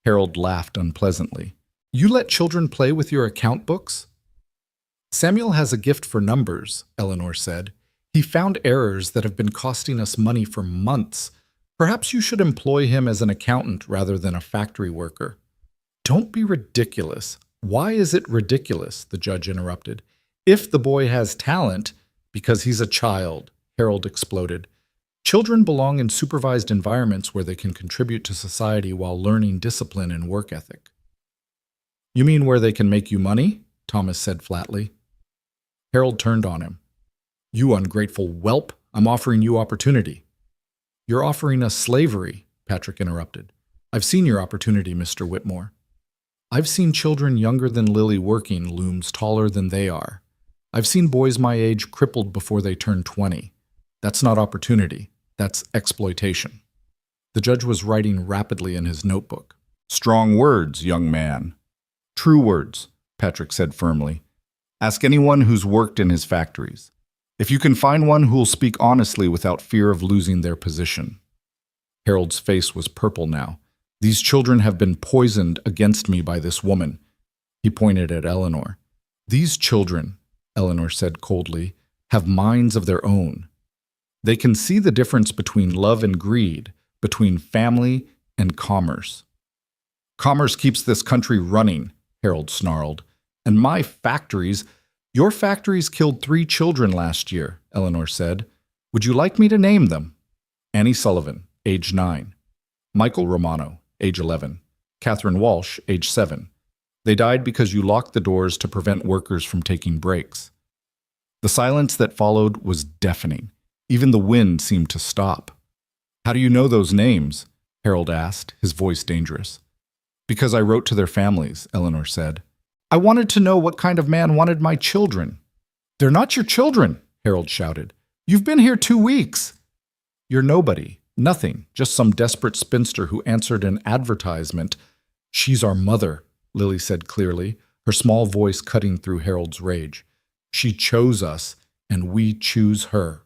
Harold laughed unpleasantly. You let children play with your account books? Samuel has a gift for numbers, Eleanor said. He found errors that have been costing us money for months. Perhaps you should employ him as an accountant rather than a factory worker. Don't be ridiculous. Why is it ridiculous? The judge interrupted. If the boy has talent, because he's a child, Harold exploded. Children belong in supervised environments where they can contribute to society while learning discipline and work ethic. You mean where they can make you money? Thomas said flatly. Harold turned on him. You ungrateful whelp, I'm offering you opportunity. You're offering us slavery, Patrick interrupted. I've seen your opportunity, Mr. Whitmore. I've seen children younger than Lily working looms taller than they are. I've seen boys my age crippled before they turn 20. That's not opportunity. That's exploitation. The judge was writing rapidly in his notebook. Strong words, young man. True words, Patrick said firmly. Ask anyone who's worked in his factories. If you can find one who'll speak honestly without fear of losing their position. Harold's face was purple now. These children have been poisoned against me by this woman. He pointed at Eleanor. These children, Eleanor said coldly, have minds of their own. They can see the difference between love and greed, between family and commerce. Commerce keeps this country running, Harold snarled. And my factories, your factories killed 3 children last year, Eleanor said. Would you like me to name them? Annie Sullivan, age 9. Michael Romano, age 11. Catherine Walsh, age 7. They died because you locked the doors to prevent workers from taking breaks. The silence that followed was deafening. Even the wind seemed to stop. "How do you know those names?" Harold asked, his voice dangerous. "Because I wrote to their families," Eleanor said. "I wanted to know what kind of man wanted my children." "They're not your children," Harold shouted. "You've been here 2 weeks." "You're nobody, nothing, just some desperate spinster who answered an advertisement." "She's our mother," Lily said clearly, her small voice cutting through Harold's rage. "She chose us, and we choose her."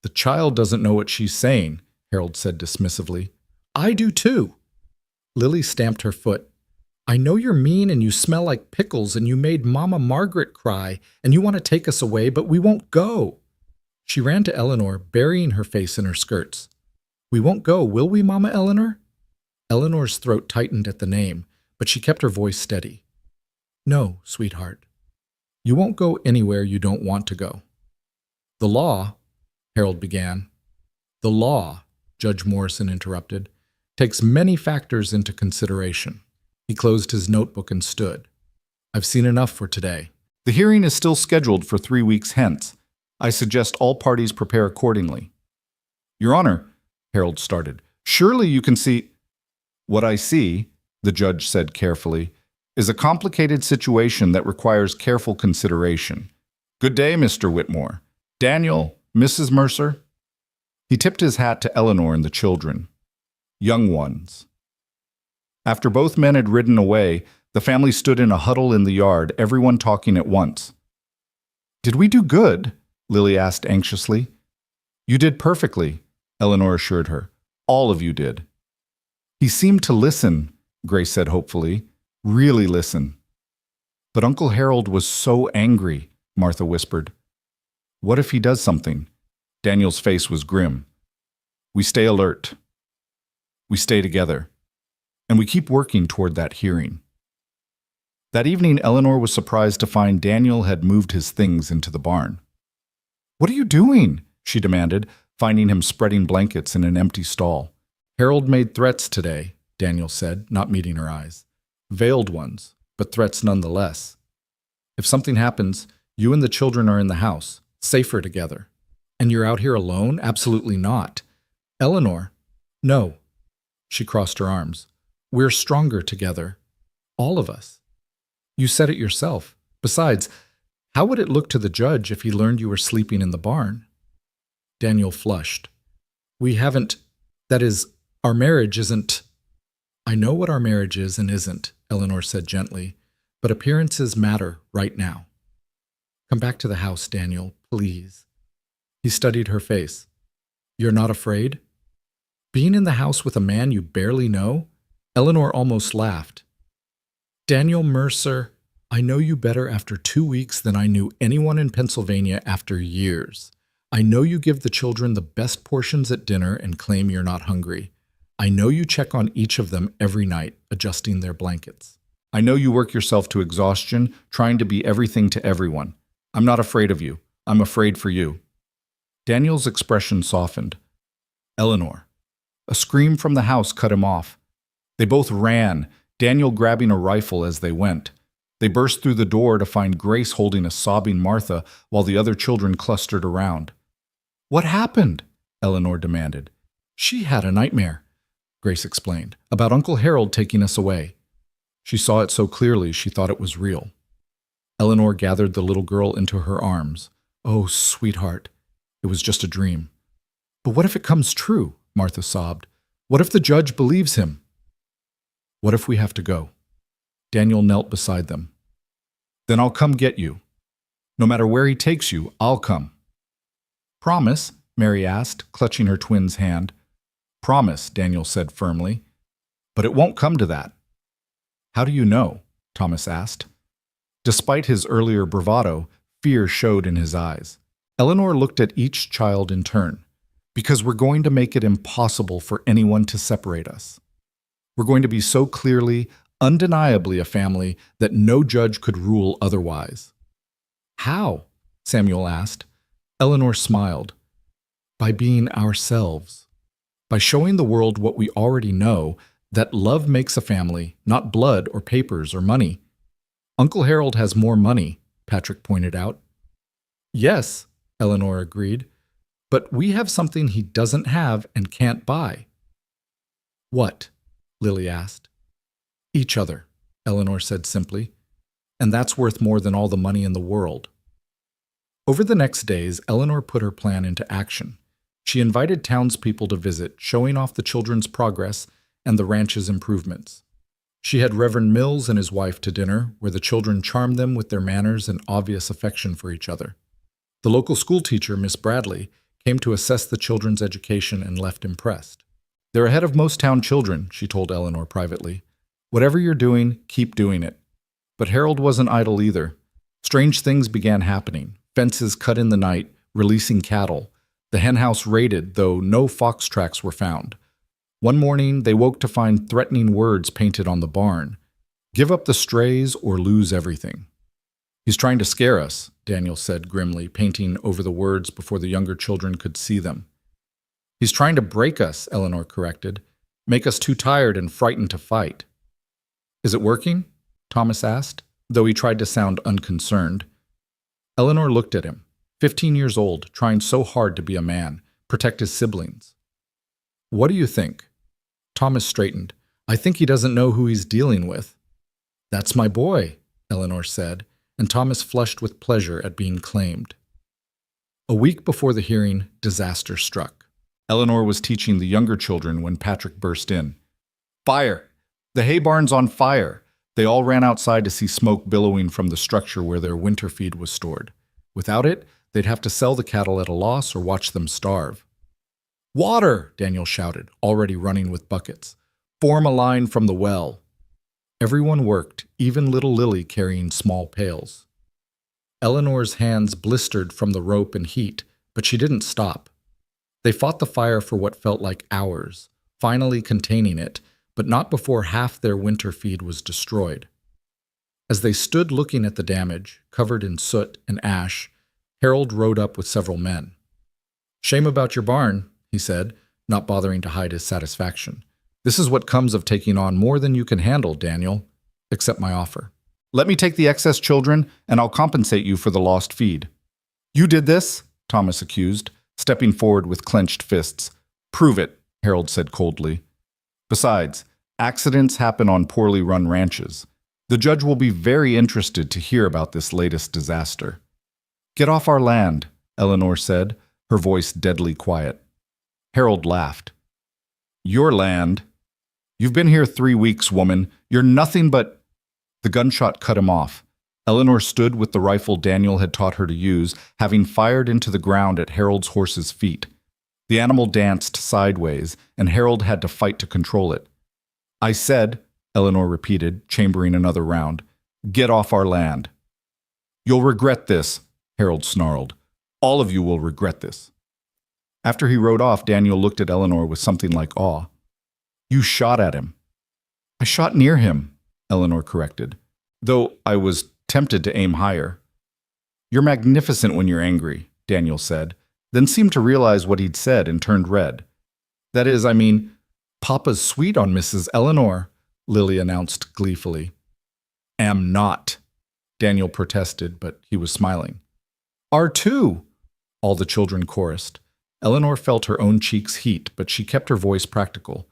"The child doesn't know what she's saying," Harold said dismissively. "I do too." Lily stamped her foot. "I know you're mean and you smell like pickles and you made Mama Margaret cry and you want to take us away, but we won't go." She ran to Eleanor, burying her face in her skirts. "We won't go, will we, Mama Eleanor?" Eleanor's throat tightened at the name, but she kept her voice steady. "No, sweetheart. You won't go anywhere you don't want to go." "The law," Harold began. "The law," Judge Morrison interrupted, "takes many factors into consideration." He closed his notebook and stood. "I've seen enough for today. The hearing is still scheduled for 3 weeks hence. I suggest all parties prepare accordingly." "Your Honor," Harold started, "surely you can see—" "What I see," the judge said carefully, "is a complicated situation that requires careful consideration. Good day, Mr. Whitmore. Daniel, Mrs. Mercer." He tipped his hat to Eleanor and the children. "Young ones." After both men had ridden away, the family stood in a huddle in the yard, everyone talking at once. "Did we do good?" Lily asked anxiously. "You did perfectly," Eleanor assured her. "All of you did." "He seemed to listen," Grace said hopefully. "Really listen." "But Uncle Harold was so angry," Martha whispered. "What if he does something?" Daniel's face was grim. "We stay alert. We stay together. And we keep working toward that hearing." That evening, Eleanor was surprised to find Daniel had moved his things into the barn. "What are you doing?" she demanded, finding him spreading blankets in an empty stall. "Harold made threats today," Daniel said, not meeting her eyes. "Veiled ones, but threats nonetheless. If something happens, you and the children are in the house, safer together. And you're out here alone? Absolutely not. Eleanor." "No." She crossed her arms. "We're stronger together. All of us. You said it yourself. Besides, how would it look to the judge if he learned you were sleeping in the barn?" Daniel flushed. "We haven't, that is, our marriage isn't—" "I know what our marriage is and isn't," Eleanor said gently, "but appearances matter right now. Come back to the house, Daniel, please." He studied her face. "You're not afraid? Being in the house with a man you barely know?" Eleanor almost laughed. "Daniel Mercer, I know you better after 2 weeks than I knew anyone in Pennsylvania after years. I know you give the children the best portions at dinner and claim you're not hungry. I know you check on each of them every night, adjusting their blankets. I know you work yourself to exhaustion, trying to be everything to everyone. I'm not afraid of you. I'm afraid for you." Daniel's expression softened. "Eleanor." A scream from the house cut him off. They both ran, Daniel grabbing a rifle as they went. They burst through the door to find Grace holding a sobbing Martha while the other children clustered around. "What happened?" Eleanor demanded. "She had a nightmare," Grace explained, "about Uncle Harold taking us away. She saw it so clearly she thought it was real." Eleanor gathered the little girl into her arms. "Oh, sweetheart, it was just a dream." "But what if it comes true?" Martha sobbed. "What if the judge believes him?" "What if we have to go?" Daniel knelt beside them. "Then I'll come get you. No matter where he takes you, I'll come." "Promise?" Mary asked, clutching her twin's hand. "Promise," Daniel said firmly. "But it won't come to that." "How do you know?" Thomas asked. Despite his earlier bravado, fear showed in his eyes. Eleanor looked at each child in turn. "Because we're going to make it impossible for anyone to separate us. We're going to be so clearly, undeniably a family that no judge could rule otherwise." "How?" Samuel asked. Eleanor smiled. "By being ourselves. By showing the world what we already know, that love makes a family, not blood or papers or money." "Uncle Harold has more money," Patrick pointed out. Yes, Eleanor agreed, but we have something he doesn't have and can't buy. What? Lily asked. Each other, Eleanor said simply, and that's worth more than all the money in the world. Over the next days, Eleanor put her plan into action. She invited townspeople to visit, showing off the children's progress and the ranch's improvements. She had Reverend Mills and his wife to dinner, where the children charmed them with their manners and obvious affection for each other. The local school teacher, Miss Bradley, came to assess the children's education and left impressed. They're ahead of most town children, she told Eleanor privately. Whatever you're doing, keep doing it. But Harold wasn't idle either. Strange things began happening. Fences cut in the night, releasing cattle. The henhouse raided, though no fox tracks were found. One morning, they woke to find threatening words painted on the barn. Give up the strays or lose everything. He's trying to scare us, Daniel said grimly, painting over the words before the younger children could see them. He's trying to break us, Eleanor corrected. Make us too tired and frightened to fight. Is it working? Thomas asked, though he tried to sound unconcerned. Eleanor looked at him, 15 years old, trying so hard to be a man, protect his siblings. What do you think? Thomas straightened. I think he doesn't know who he's dealing with. That's my boy, Eleanor said, and Thomas flushed with pleasure at being claimed. A week before the hearing, disaster struck. Eleanor was teaching the younger children when Patrick burst in. Fire! The hay barn's on fire! They all ran outside to see smoke billowing from the structure where their winter feed was stored. Without it, they'd have to sell the cattle at a loss or watch them starve. Water! Daniel shouted, already running with buckets. Form a line from the well. Everyone worked, even little Lily carrying small pails. Eleanor's hands blistered from the rope and heat, but she didn't stop. They fought the fire for what felt like hours, finally containing it, but not before half their winter feed was destroyed. As they stood looking at the damage, covered in soot and ash, Harold rode up with several men. Shame about your barn, he said, not bothering to hide his satisfaction. This is what comes of taking on more than you can handle, Daniel. Accept my offer. Let me take the excess children, and I'll compensate you for the lost feed. You did this? Thomas accused, stepping forward with clenched fists. Prove it, Harold said coldly. Besides, accidents happen on poorly run ranches. The judge will be very interested to hear about this latest disaster. Get off our land, Eleanor said, her voice deadly quiet. Harold laughed. Your land? You've been here 3 weeks, woman. You're nothing but... The gunshot cut him off. Eleanor stood with the rifle Daniel had taught her to use, having fired into the ground at Harold's horse's feet. The animal danced sideways, and Harold had to fight to control it. I said, Eleanor repeated, chambering another round, get off our land. You'll regret this, Harold snarled. All of you will regret this. After he rode off, Daniel looked at Eleanor with something like awe. You shot at him. I shot near him, Eleanor corrected, though I was tempted to aim higher. You're magnificent when you're angry, Daniel said, then seemed to realize what he'd said and turned red. That is, I mean, Papa's sweet on Mrs. Eleanor, Lily announced gleefully. Am not, Daniel protested, but he was smiling. Are too, all the children chorused. Eleanor felt her own cheeks heat, but she kept her voice practical.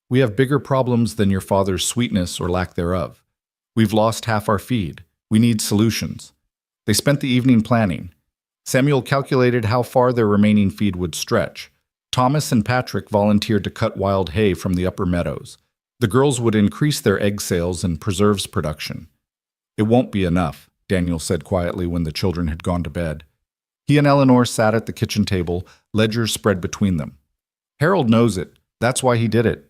We have bigger problems than your father's sweetness or lack thereof. We've lost half our feed. We need solutions. They spent the evening planning. Samuel calculated how far their remaining feed would stretch. Thomas and Patrick volunteered to cut wild hay from the upper meadows. The girls would increase their egg sales and preserves production. It won't be enough, Daniel said quietly when the children had gone to bed. He and Eleanor sat at the kitchen table, ledgers spread between them. Harold knows it. That's why he did it.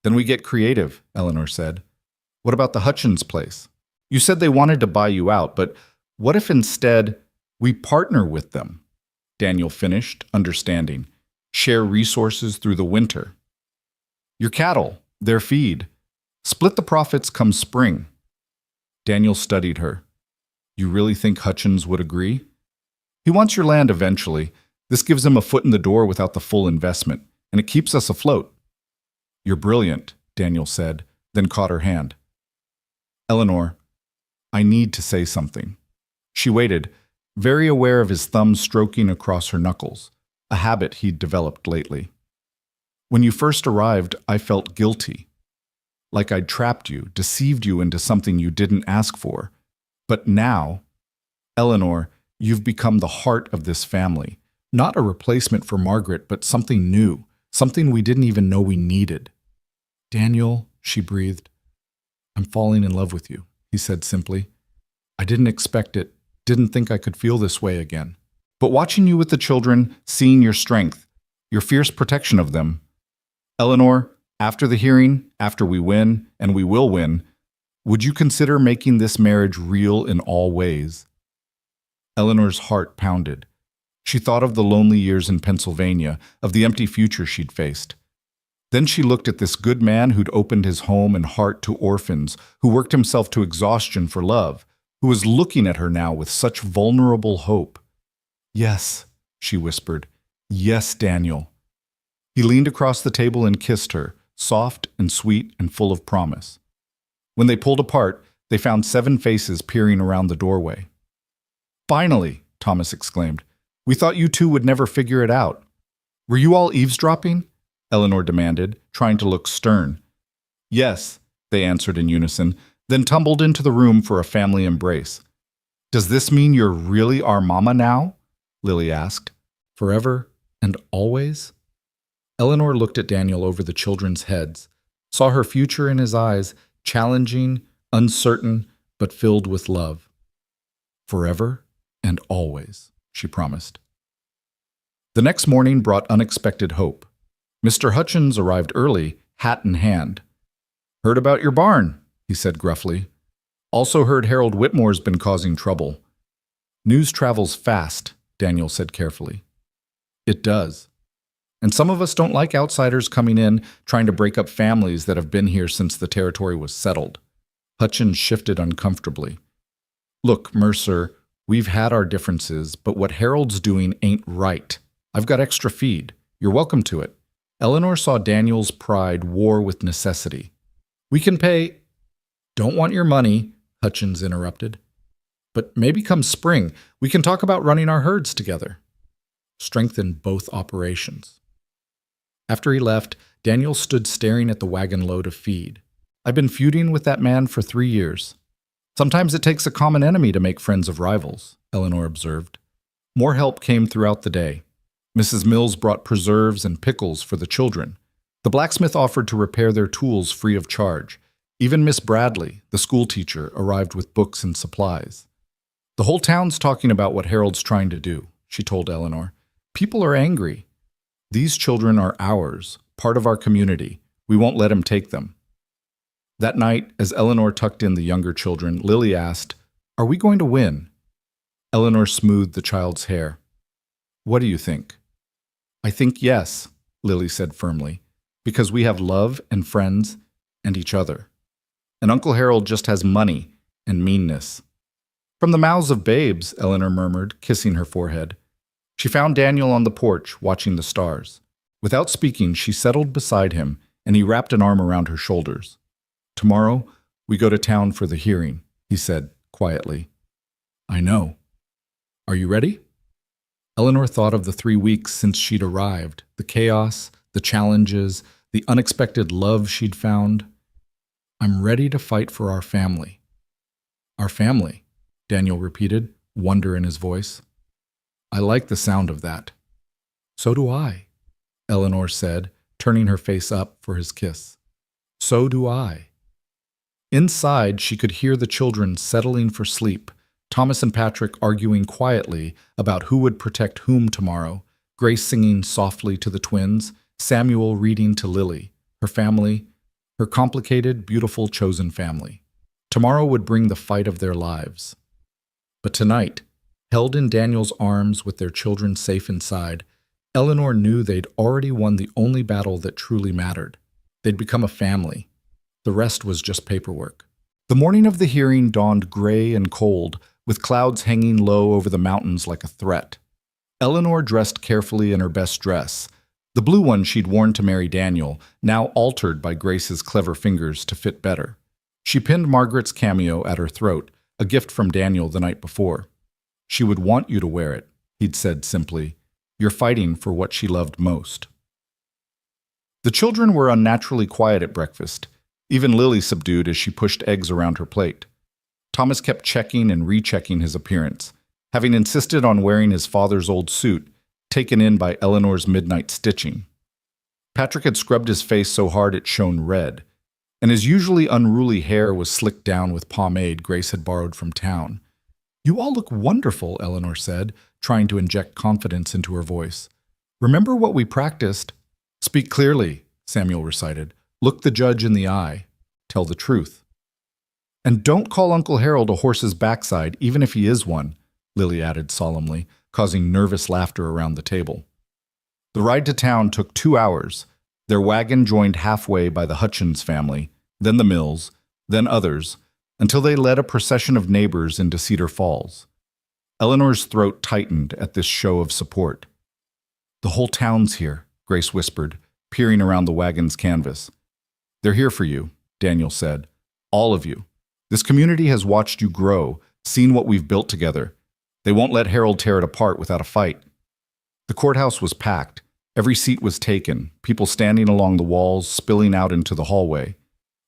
Then we get creative, Eleanor said. What about the Hutchins place? You said they wanted to buy you out, but what if instead we partner with them? Daniel finished, understanding. Share resources through the winter. Your cattle, their feed. Split the profits come spring. Daniel studied her. You really think Hutchins would agree? He wants your land eventually. This gives him a foot in the door without the full investment, and it keeps us afloat. You're brilliant, Daniel said, then caught her hand. Eleanor, I need to say something. She waited, very aware of his thumb stroking across her knuckles, a habit he'd developed lately. When you first arrived, I felt guilty. Like I'd trapped you, deceived you into something you didn't ask for. But now, Eleanor, you've become the heart of this family. Not a replacement for Margaret, but something new, something we didn't even know we needed. Daniel, she breathed. I'm falling in love with you, he said simply. I didn't expect it, didn't think I could feel this way again. But watching you with the children, seeing your strength, your fierce protection of them. Eleanor, after the hearing, after we win, and we will win, would you consider making this marriage real in all ways? Eleanor's heart pounded. She thought of the lonely years in Pennsylvania, of the empty future she'd faced. Then she looked at this good man who'd opened his home and heart to orphans, who worked himself to exhaustion for love, who was looking at her now with such vulnerable hope. Yes, she whispered. Yes, Daniel. He leaned across the table and kissed her, soft and sweet and full of promise. When they pulled apart, they found 7 faces peering around the doorway. Finally, Thomas exclaimed. We thought you two would never figure it out. Were you all eavesdropping? Eleanor demanded, trying to look stern. Yes, they answered in unison, then tumbled into the room for a family embrace. Does this mean you're really our mama now? Lily asked. Forever and always? Eleanor looked at Daniel over the children's heads, saw her future in his eyes, challenging, uncertain, but filled with love. Forever and always, she promised. The next morning brought unexpected hope. Mr. Hutchins arrived early, hat in hand. Heard about your barn, he said gruffly. Also heard Harold Whitmore's been causing trouble. News travels fast, Daniel said carefully. It does. And some of us don't like outsiders coming in, trying to break up families that have been here since the territory was settled. Hutchins shifted uncomfortably. Look, Mercer, we've had our differences, but what Harold's doing ain't right. I've got extra feed. You're welcome to it. Eleanor saw Daniel's pride war with necessity. We can pay— Don't want your money, Hutchins interrupted. But maybe come spring, we can talk about running our herds together. Strengthen both operations. After he left, Daniel stood staring at the wagon load of feed. I've been feuding with that man for 3 years. Sometimes it takes a common enemy to make friends of rivals, Eleanor observed. More help came throughout the day. Mrs. Mills brought preserves and pickles for the children. The blacksmith offered to repair their tools free of charge. Even Miss Bradley, the schoolteacher, arrived with books and supplies. The whole town's talking about what Harold's trying to do, she told Eleanor. People are angry. These children are ours, part of our community. We won't let him take them. That night, as Eleanor tucked in the younger children, Lily asked, Are we going to win? Eleanor smoothed the child's hair. What do you think? I think yes, Lily said firmly, because we have love and friends and each other. And Uncle Harold just has money and meanness. From the mouths of babes, Eleanor murmured, kissing her forehead. She found Daniel on the porch, watching the stars. Without speaking, she settled beside him, and he wrapped an arm around her shoulders. Tomorrow, we go to town for the hearing, he said, quietly. I know. Are you ready? Eleanor thought of the 3 weeks since she'd arrived, the chaos, the challenges, the unexpected love she'd found. I'm ready to fight for our family. Our family, Daniel repeated, wonder in his voice. I like the sound of that. So do I, Eleanor said, turning her face up for his kiss. So do I. Inside, she could hear the children settling for sleep, Thomas and Patrick arguing quietly about who would protect whom tomorrow, Grace singing softly to the twins, Samuel reading to Lily, her family, her complicated, beautiful, chosen family. Tomorrow would bring the fight of their lives. But tonight, held in Daniel's arms with their children safe inside, Eleanor knew they'd already won the only battle that truly mattered. They'd become a family. The rest was just paperwork. The morning of the hearing dawned gray and cold, with clouds hanging low over the mountains like a threat. Eleanor dressed carefully in her best dress, the blue one she'd worn to marry Daniel, now altered by Grace's clever fingers to fit better. She pinned Margaret's cameo at her throat, a gift from Daniel the night before. She would want you to wear it, he'd said simply. You're fighting for what she loved most. The children were unnaturally quiet at breakfast, even Lily subdued as she pushed eggs around her plate. Thomas kept checking and rechecking his appearance, having insisted on wearing his father's old suit, taken in by Eleanor's midnight stitching. Patrick had scrubbed his face so hard it shone red, and his usually unruly hair was slicked down with pomade Grace had borrowed from town. You all look wonderful, Eleanor said, trying to inject confidence into her voice. Remember what we practiced? Speak clearly, Samuel recited. Look the judge in the eye. Tell the truth. And don't call Uncle Harold a horse's backside, even if he is one, Lily added solemnly, causing nervous laughter around the table. The ride to town took 2 hours. Their wagon joined halfway by the Hutchins family, then the Mills, then others, until they led a procession of neighbors into Cedar Falls. Eleanor's throat tightened at this show of support. The whole town's here, Grace whispered, peering around the wagon's canvas. They're here for you, Daniel said. All of you. This community has watched you grow, seen what we've built together. They won't let Harold tear it apart without a fight. The courthouse was packed. Every seat was taken, people standing along the walls, spilling out into the hallway.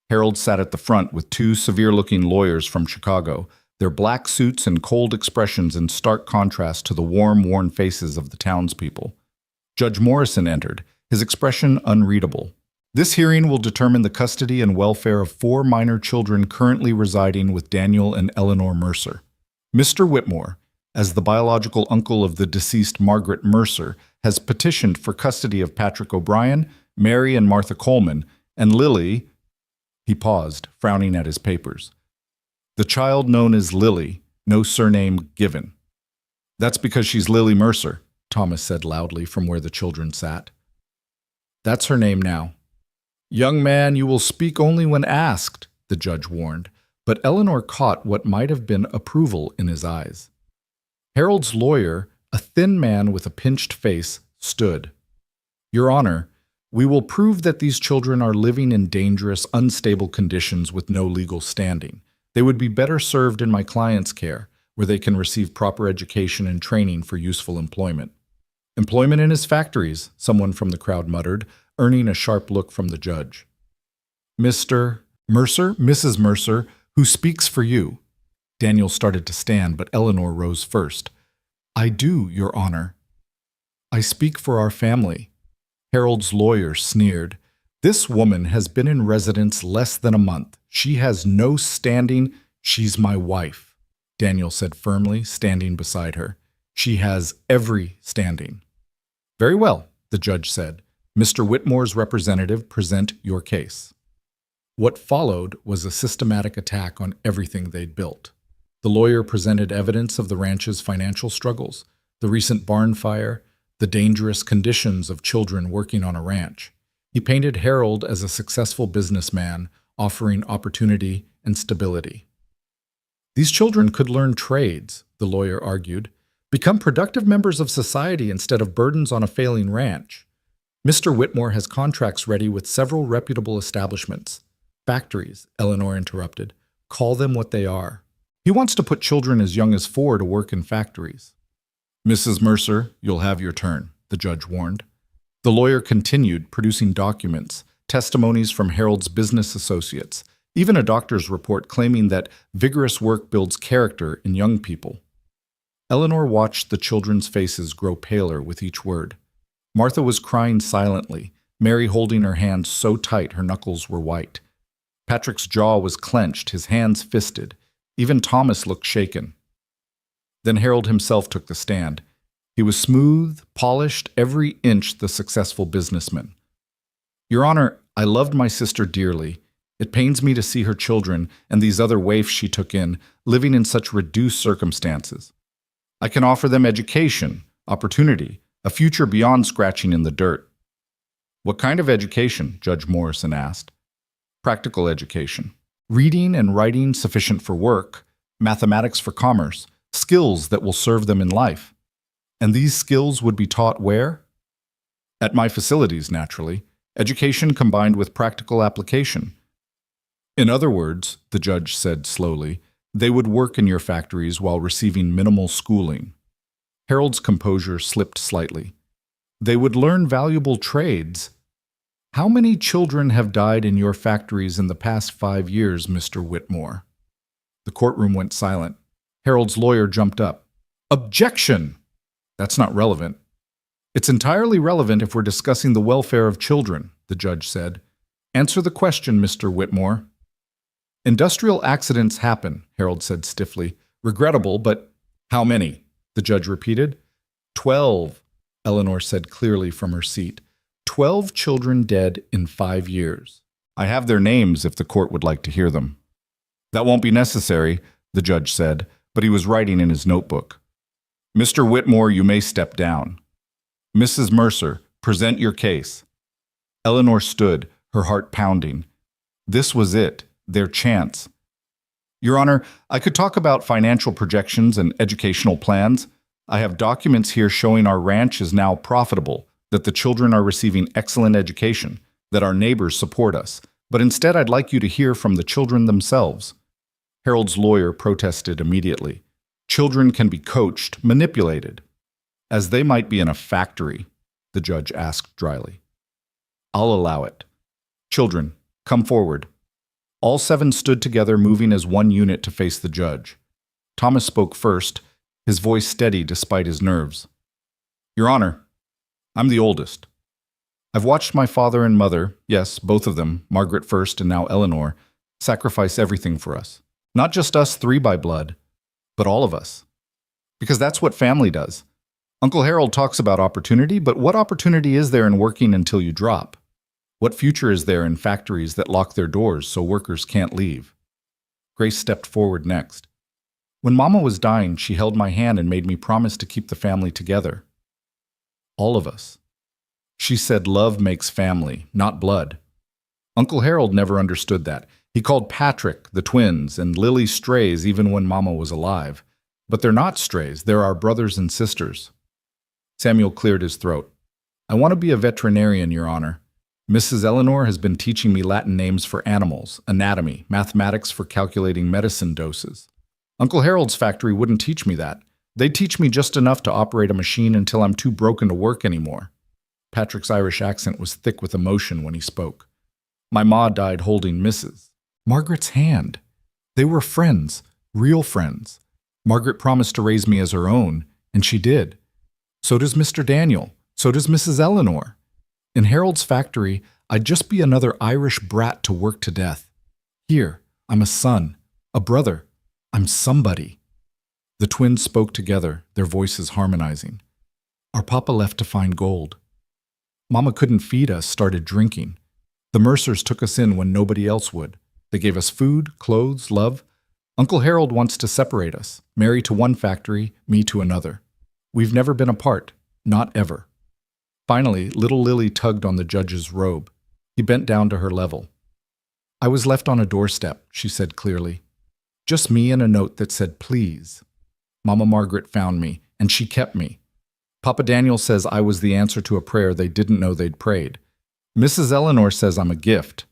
Harold sat at the front with 2 severe-looking lawyers from Chicago, their black suits and cold expressions in stark contrast to the warm, worn faces of the townspeople. Judge Morrison entered, his expression unreadable. This hearing will determine the custody and welfare of 4 minor children currently residing with Daniel and Eleanor Mercer. Mr. Whitmore, as the biological uncle of the deceased Margaret Mercer, has petitioned for custody of Patrick O'Brien, Mary and Martha Coleman, and Lily. He paused, frowning at his papers. The child known as Lily, no surname given. That's because she's Lily Mercer, Thomas said loudly from where the children sat. That's her name now. Young man, you will speak only when asked, the judge warned, but Eleanor caught what might have been approval in his eyes. Harold's lawyer, a thin man with a pinched face, stood. Your Honor, we will prove that these children are living in dangerous, unstable conditions with no legal standing. They would be better served in my client's care, where they can receive proper education and training for useful employment. Employment in his factories, someone from the crowd muttered, earning a sharp look from the judge. Mr. Mercer, Mrs. Mercer, who speaks for you? Daniel started to stand, but Eleanor rose first. I do, Your Honor. I speak for our family. Harold's lawyer sneered. This woman has been in residence less than a month. She has no standing. She's my wife, Daniel said firmly, standing beside her. She has every standing. Very well, the judge said. Mr. Whitmore's representative, present your case. What followed was a systematic attack on everything they'd built. The lawyer presented evidence of the ranch's financial struggles, the recent barn fire, the dangerous conditions of children working on a ranch. He painted Harold as a successful businessman, offering opportunity and stability. These children could learn trades, the lawyer argued, become productive members of society instead of burdens on a failing ranch. Mr. Whitmore has contracts ready with several reputable establishments. Factories, Eleanor interrupted. Call them what they are. He wants to put children as young as 4 to work in factories. Mrs. Mercer, you'll have your turn, the judge warned. The lawyer continued, producing documents, testimonies from Harold's business associates, even a doctor's report claiming that vigorous work builds character in young people. Eleanor watched the children's faces grow paler with each word. Martha was crying silently, Mary holding her hands so tight her knuckles were white. Patrick's jaw was clenched, his hands fisted. Even Thomas looked shaken. Then Harold himself took the stand. He was smooth, polished, every inch the successful businessman. Your Honor, I loved my sister dearly. It pains me to see her children, and these other waifs she took in, living in such reduced circumstances. I can offer them education, opportunity, a future beyond scratching in the dirt. What kind of education? Judge Morrison asked. Practical education. Reading and writing sufficient for work, mathematics for commerce, skills that will serve them in life. And these skills would be taught where? At my facilities, naturally. Education combined with practical application. In other words, the judge said slowly, They would work in your factories while receiving minimal schooling. Harold's composure slipped slightly. They would learn valuable trades. How many children have died in your factories in the past 5 years, Mr. Whitmore? The courtroom went silent. Harold's lawyer jumped up. Objection! That's not relevant. It's entirely relevant if we're discussing the welfare of children, the judge said. Answer the question, Mr. Whitmore. Industrial accidents happen, Harold said stiffly. Regrettable, but how many? The judge repeated. 12, Eleanor said clearly from her seat. 12 children dead in 5 years. I have their names if the court would like to hear them. That won't be necessary, the judge said, but he was writing in his notebook. Mr. Whitmore, you may step down. Mrs. Mercer, present your case. Eleanor stood, her heart pounding. This was it, their chance. Your Honor, I could talk about financial projections and educational plans. I have documents here showing our ranch is now profitable, that the children are receiving excellent education, that our neighbors support us. But instead, I'd like you to hear from the children themselves. Harold's lawyer protested immediately. Children can be coached, manipulated. As they might be in a factory, the judge asked dryly. I'll allow it. Children, come forward. All 7 stood together, moving as one unit to face the judge. Thomas spoke first, his voice steady despite his nerves. Your Honor, I'm the oldest. I've watched my father and mother, yes, both of them, Margaret first and now Eleanor, sacrifice everything for us. Not just us 3 by blood, but all of us. Because that's what family does. Uncle Harold talks about opportunity, but what opportunity is there in working until you drop? What future is there in factories that lock their doors so workers can't leave? Grace stepped forward next. When Mama was dying, she held my hand and made me promise to keep the family together. All of us. She said love makes family, not blood. Uncle Harold never understood that. He called Patrick, the twins, and Lily strays even when Mama was alive. But they're not strays, they're our brothers and sisters. Samuel cleared his throat. I want to be a veterinarian, Your Honor. Mrs. Eleanor has been teaching me Latin names for animals, anatomy, mathematics for calculating medicine doses. Uncle Harold's factory wouldn't teach me that. They'd teach me just enough to operate a machine until I'm too broken to work anymore. Patrick's Irish accent was thick with emotion when he spoke. My ma died holding Mrs. Margaret's hand. They were friends, real friends. Margaret promised to raise me as her own, and she did. So does Mr. Daniel. So does Mrs. Eleanor. In Harold's factory, I'd just be another Irish brat to work to death. Here, I'm a son, a brother. I'm somebody. The twins spoke together, their voices harmonizing. Our papa left to find gold. Mama couldn't feed us, started drinking. The Mercers took us in when nobody else would. They gave us food, clothes, love. Uncle Harold wants to separate us, Mary to one factory, me to another. We've never been apart, not ever. Finally, little Lily tugged on the judge's robe. He bent down to her level. I was left on a doorstep, she said clearly. Just me and a note that said, please. Mama Margaret found me, and she kept me. Papa Daniel says I was the answer to a prayer they didn't know they'd prayed. Mrs. Eleanor says I'm a gift.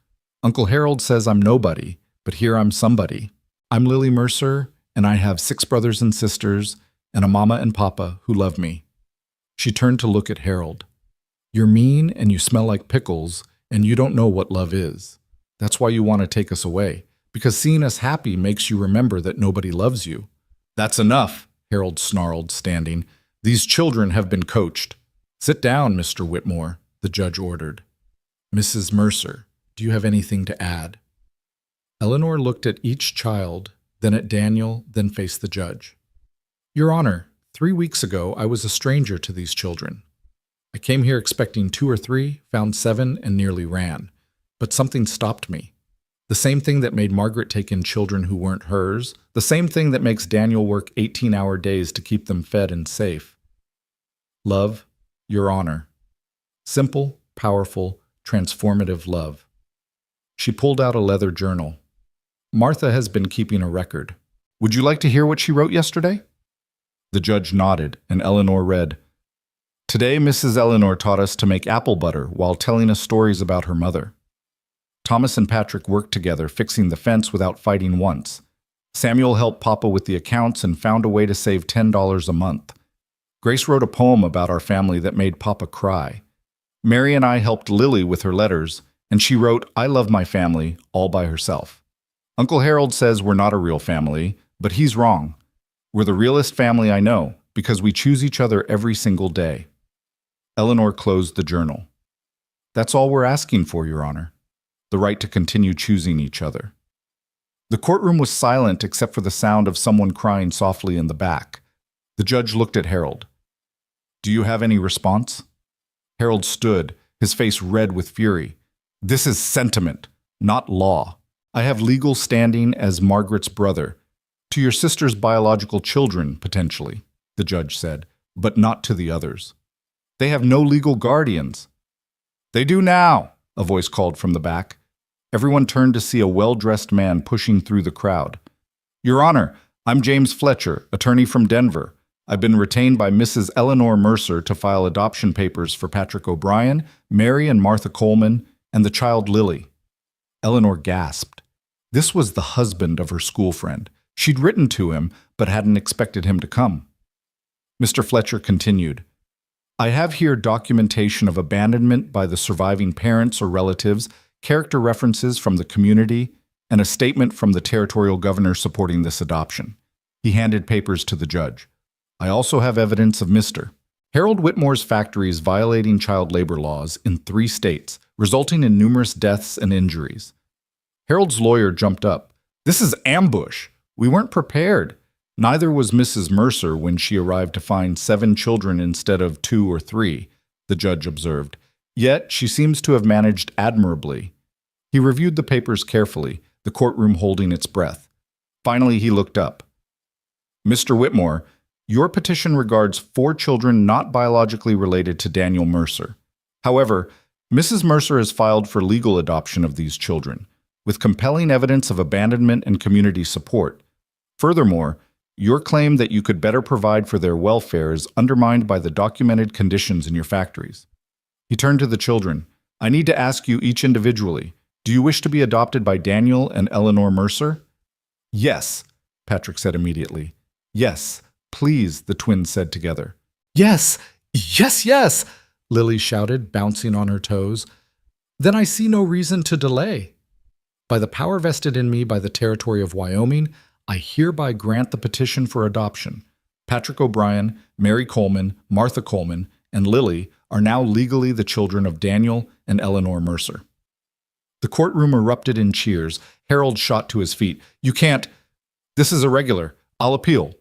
Uncle Harold says I'm nobody, but here I'm somebody. I'm Lily Mercer, and I have 6 brothers and sisters, and a mama and papa who love me. She turned to look at Harold. You're mean, and you smell like pickles, and you don't know what love is. That's why you want to take us away, because seeing us happy makes you remember that nobody loves you. That's enough, Harold snarled, standing. These children have been coached. Sit down, Mr. Whitmore, the judge ordered. Mrs. Mercer, do you have anything to add? Eleanor looked at each child, then at Daniel, then faced the judge. Your Honor, 3 weeks ago I was a stranger to these children. I came here expecting 2 or 3, found 7, and nearly ran. But something stopped me. The same thing that made Margaret take in children who weren't hers, the same thing that makes Daniel work 18-hour days to keep them fed and safe. Love, Your Honor. Simple, powerful, transformative love. She pulled out a leather journal. Martha has been keeping a record. Would you like to hear what she wrote yesterday? The judge nodded, and Eleanor read, Today, Mrs. Eleanor taught us to make apple butter while telling us stories about her mother. Thomas and Patrick worked together, fixing the fence without fighting once. Samuel helped Papa with the accounts and found a way to save $10 a month. Grace wrote a poem about our family that made Papa cry. Mary and I helped Lily with her letters, and she wrote, "I love my family," all by herself. Uncle Harold says we're not a real family, but he's wrong. We're the realest family I know, because we choose each other every single day. Eleanor closed the journal. That's all we're asking for, Your Honor. The right to continue choosing each other. The courtroom was silent except for the sound of someone crying softly in the back. The judge looked at Harold. Do you have any response? Harold stood, his face red with fury. This is sentiment, not law. I have legal standing as Margaret's brother. To your sister's biological children, potentially, the judge said, but not to the others. They have no legal guardians. They do now, a voice called from the back. Everyone turned to see a well-dressed man pushing through the crowd. Your Honor, I'm James Fletcher, attorney from Denver. I've been retained by Mrs. Eleanor Mercer to file adoption papers for Patrick O'Brien, Mary and Martha Coleman, and the child Lily. Eleanor gasped. This was the husband of her school friend. She'd written to him, but hadn't expected him to come. Mr. Fletcher continued, I have here documentation of abandonment by the surviving parents or relatives, character references from the community, and a statement from the territorial governor supporting this adoption. He handed papers to the judge. I also have evidence of Mr. Harold Whitmore's factories violating child labor laws in 3 states, resulting in numerous deaths and injuries. Harold's lawyer jumped up. This is ambush. We weren't prepared. Neither was Mrs. Mercer when she arrived to find 7 children instead of 2 or 3, the judge observed. Yet she seems to have managed admirably. He reviewed the papers carefully, the courtroom holding its breath. Finally, he looked up. Mr. Whitmore, your petition regards 4 children not biologically related to Daniel Mercer. However, Mrs. Mercer has filed for legal adoption of these children, with compelling evidence of abandonment and community support. Furthermore, your claim that you could better provide for their welfare is undermined by the documented conditions in your factories. He turned to the children. I need to ask you each individually, do you wish to be adopted by Daniel and Eleanor Mercer? Yes, Patrick said immediately. Yes, please, the twins said together. Yes, yes, yes, Lily shouted, bouncing on her toes. Then I see no reason to delay. By the power vested in me by the territory of Wyoming, I hereby grant the petition for adoption. Patrick O'Brien, Mary Coleman, Martha Coleman, and Lily are now legally the children of Daniel and Eleanor Mercer. The courtroom erupted in cheers. Harold shot to his feet. You can't. This is irregular. I'll appeal.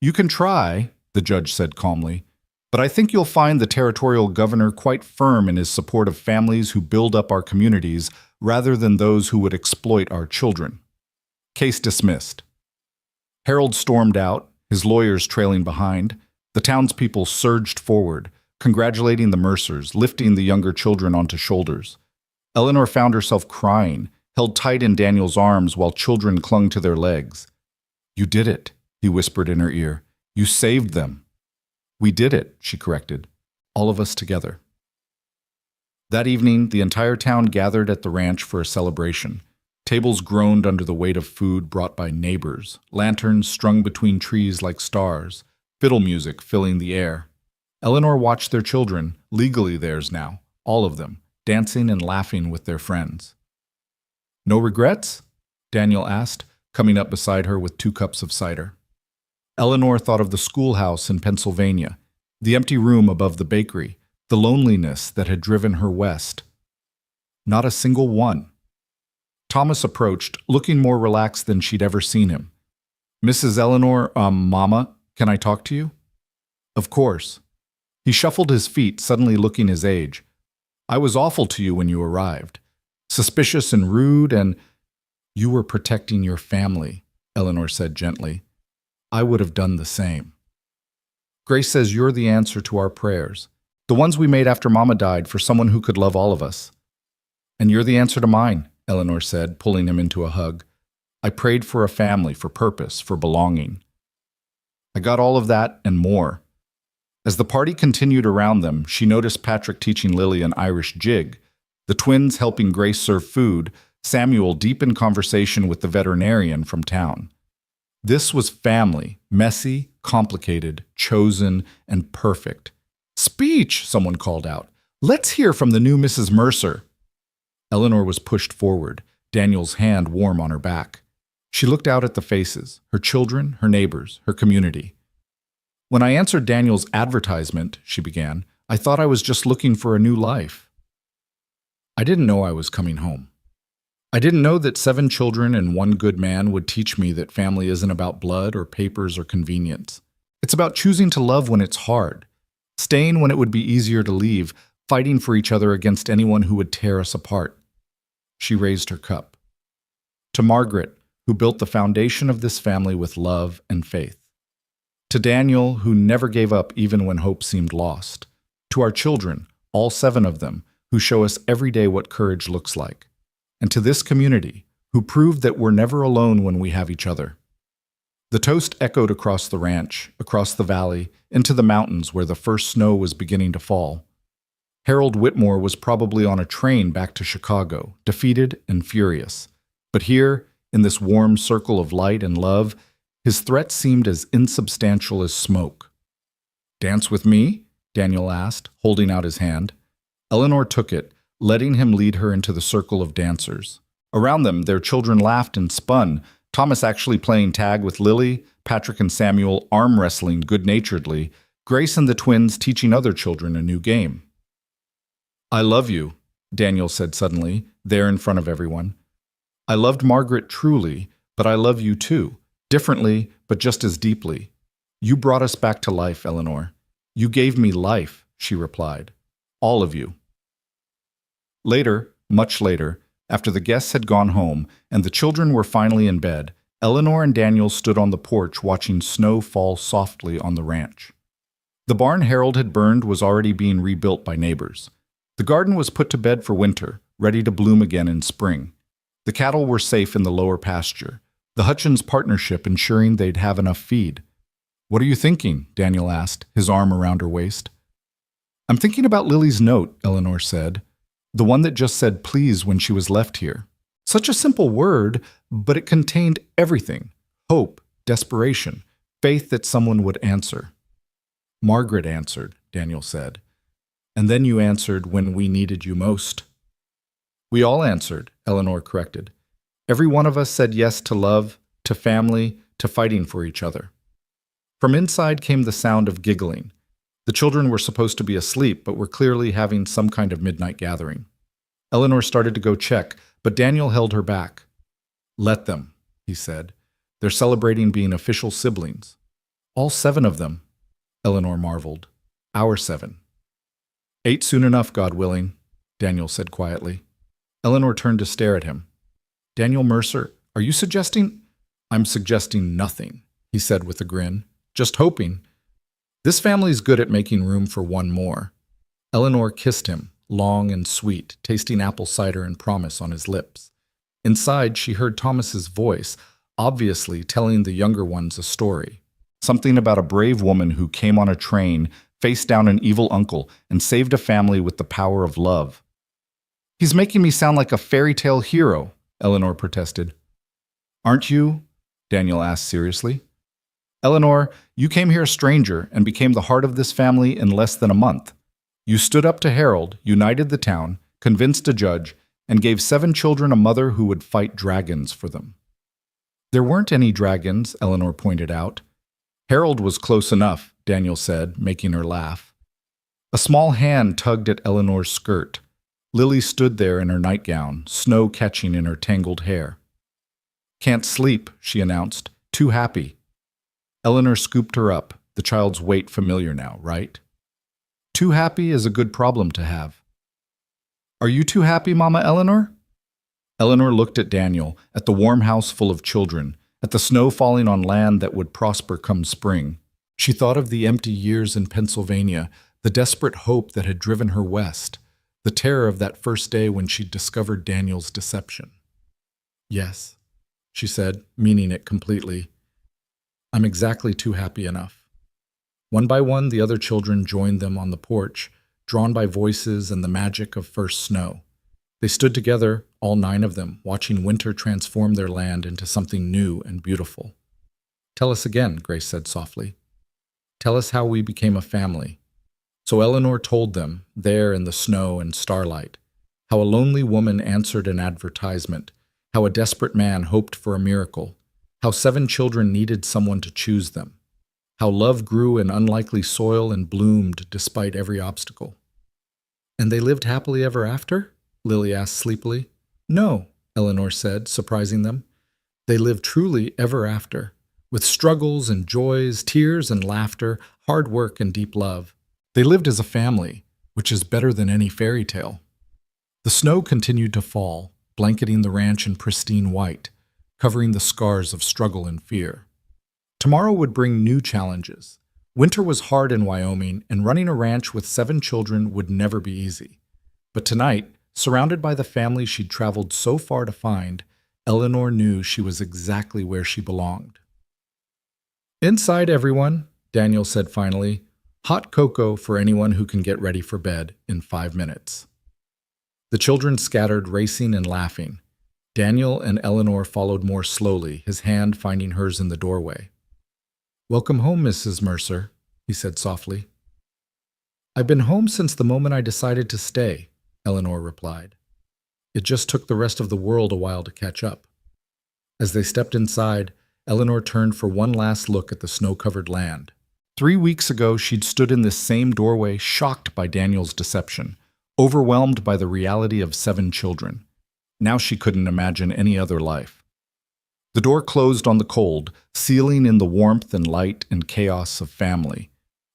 You can try, the judge said calmly, but I think you'll find the territorial governor quite firm in his support of families who build up our communities rather than those who would exploit our children. Case dismissed. Harold stormed out, his lawyers trailing behind. The townspeople surged forward, congratulating the Mercers, lifting the younger children onto shoulders. Eleanor found herself crying, held tight in Daniel's arms while children clung to their legs. You did it, he whispered in her ear. You saved them. We did it, she corrected. All of us together. That evening, the entire town gathered at the ranch for a celebration. Tables groaned under the weight of food brought by neighbors, lanterns strung between trees like stars, fiddle music filling the air. Eleanor watched their children, legally theirs now, all of them, dancing and laughing with their friends. No regrets? Daniel asked, coming up beside her with 2 cups of cider. Eleanor thought of the schoolhouse in Pennsylvania, the empty room above the bakery, the loneliness that had driven her west. Not a single one. Thomas approached, looking more relaxed than she'd ever seen him. Mrs. Eleanor, Mama, can I talk to you? Of course. He shuffled his feet, suddenly looking his age. I was awful to you when you arrived. Suspicious and rude, and you were protecting your family, Eleanor said gently. I would have done the same. Grace says you're the answer to our prayers, the ones we made after Mama died for someone who could love all of us. And you're the answer to mine, Eleanor said, pulling him into a hug. I prayed for a family, for purpose, for belonging. I got all of that and more. As the party continued around them, she noticed Patrick teaching Lily an Irish jig, the twins helping Grace serve food, Samuel deep in conversation with the veterinarian from town. This was family, messy, complicated, chosen, and perfect. "Speech!" someone called out. "Let's hear from the new Mrs. Mercer." Eleanor was pushed forward, Daniel's hand warm on her back. She looked out at the faces, her children, her neighbors, her community. "When I answered Daniel's advertisement," she began, "I thought I was just looking for a new life. I didn't know I was coming home. I didn't know that 7 children and 1 good man would teach me that family isn't about blood or papers or convenience. It's about choosing to love when it's hard, staying when it would be easier to leave, fighting for each other against anyone who would tear us apart." She raised her cup. "To Margaret, who built the foundation of this family with love and faith. To Daniel, who never gave up even when hope seemed lost. To our children, all 7 of them, who show us every day what courage looks like. And to this community, who prove that we're never alone when we have each other." The toast echoed across the ranch, across the valley, into the mountains where the first snow was beginning to fall. Harold Whitmore was probably on a train back to Chicago, defeated and furious. But here, in this warm circle of light and love, his threat seemed as insubstantial as smoke. "Dance with me?" Daniel asked, holding out his hand. Eleanor took it, letting him lead her into the circle of dancers. Around them, their children laughed and spun, Thomas actually playing tag with Lily, Patrick and Samuel arm wrestling good-naturedly, Grace and the twins teaching other children a new game. "I love you," Daniel said suddenly, there in front of everyone. "I loved Margaret truly, but I love you too, differently, but just as deeply. You brought us back to life, Eleanor. You gave me life," she replied. "All of you." Later, much later, after the guests had gone home and the children were finally in bed, Eleanor and Daniel stood on the porch watching snow fall softly on the ranch. The barn Harold had burned was already being rebuilt by neighbors. The garden was put to bed for winter, ready to bloom again in spring. The cattle were safe in the lower pasture, the Hutchins partnership ensuring they'd have enough feed. "What are you thinking?" Daniel asked, his arm around her waist. "I'm thinking about Lily's note," Eleanor said. "The one that just said please when she was left here. Such a simple word, but it contained everything. Hope, desperation, faith that someone would answer." "Margaret answered," Daniel said. "And then you answered when we needed you most." "We all answered," Eleanor corrected. "Every one of us said yes to love, to family, to fighting for each other." From inside came the sound of giggling. The children were supposed to be asleep, but were clearly having some kind of midnight gathering. Eleanor started to go check, but Daniel held her back. "Let them," he said. "They're celebrating being official siblings." "All 7 of them," Eleanor marveled. "Our 7. 8 soon enough, God willing," Daniel said quietly. Eleanor turned to stare at him. "Daniel Mercer, are you suggesting—" "I'm suggesting nothing," he said with a grin. "Just hoping. This family's good at making room for one more." Eleanor kissed him, long and sweet, tasting apple cider and promise on his lips. Inside, she heard Thomas's voice, obviously telling the younger ones a story. Something about a brave woman who came on a train, faced down an evil uncle, and saved a family with the power of love. "He's making me sound like a fairy tale hero," Eleanor protested. "Aren't you?" Daniel asked seriously. "Eleanor, you came here a stranger and became the heart of this family in less than a month. You stood up to Harold, united the town, convinced a judge, and gave 7 children a mother who would fight dragons for them." "There weren't any dragons," Eleanor pointed out. "Harold was close enough," Daniel said, making her laugh. A small hand tugged at Eleanor's skirt. Lily stood there in her nightgown, snow catching in her tangled hair. "Can't sleep," she announced. "Too happy." Eleanor scooped her up, the child's weight familiar now, right? "Too happy is a good problem to have." "Are you too happy, Mama Eleanor?" Eleanor looked at Daniel, at the warm house full of children, at the snow falling on land that would prosper come spring. She thought of the empty years in Pennsylvania, the desperate hope that had driven her west, the terror of that first day when she discovered Daniel's deception. "Yes," she said, meaning it completely. "I'm exactly too happy enough." One by one, the other children joined them on the porch, drawn by voices and the magic of first snow. They stood together, all 9 of them, watching winter transform their land into something new and beautiful. Tell us again, Grace said softly. Tell us how we became a family. So Eleanor told them, there in the snow and starlight, how a lonely woman answered an advertisement, how a desperate man hoped for a miracle, how 7 children needed someone to choose them, how love grew in unlikely soil and bloomed despite every obstacle. And they lived happily ever after? Lily asked sleepily. No, Eleanor said, surprising them. They lived truly ever after, with struggles and joys, tears and laughter, hard work and deep love. They lived as a family, which is better than any fairy tale. The snow continued to fall, blanketing the ranch in pristine white, covering the scars of struggle and fear. Tomorrow would bring new challenges. Winter was hard in Wyoming, and running a ranch with 7 children would never be easy. But tonight, surrounded by the family she'd traveled so far to find, Eleanor knew she was exactly where she belonged. Inside, everyone, Daniel said finally. Hot cocoa for anyone who can get ready for bed in 5 minutes. The children scattered, racing and laughing. Daniel and Eleanor followed more slowly, his hand finding hers in the doorway. Welcome home, Mrs. Mercer, he said softly. I've been home since the moment I decided to stay, Eleanor replied. It just took the rest of the world a while to catch up. As they stepped inside, Eleanor turned for one last look at the snow-covered land. 3 weeks ago, she'd stood in this same doorway, shocked by Daniel's deception, overwhelmed by the reality of 7 children. Now she couldn't imagine any other life. The door closed on the cold, sealing in the warmth and light and chaos of family.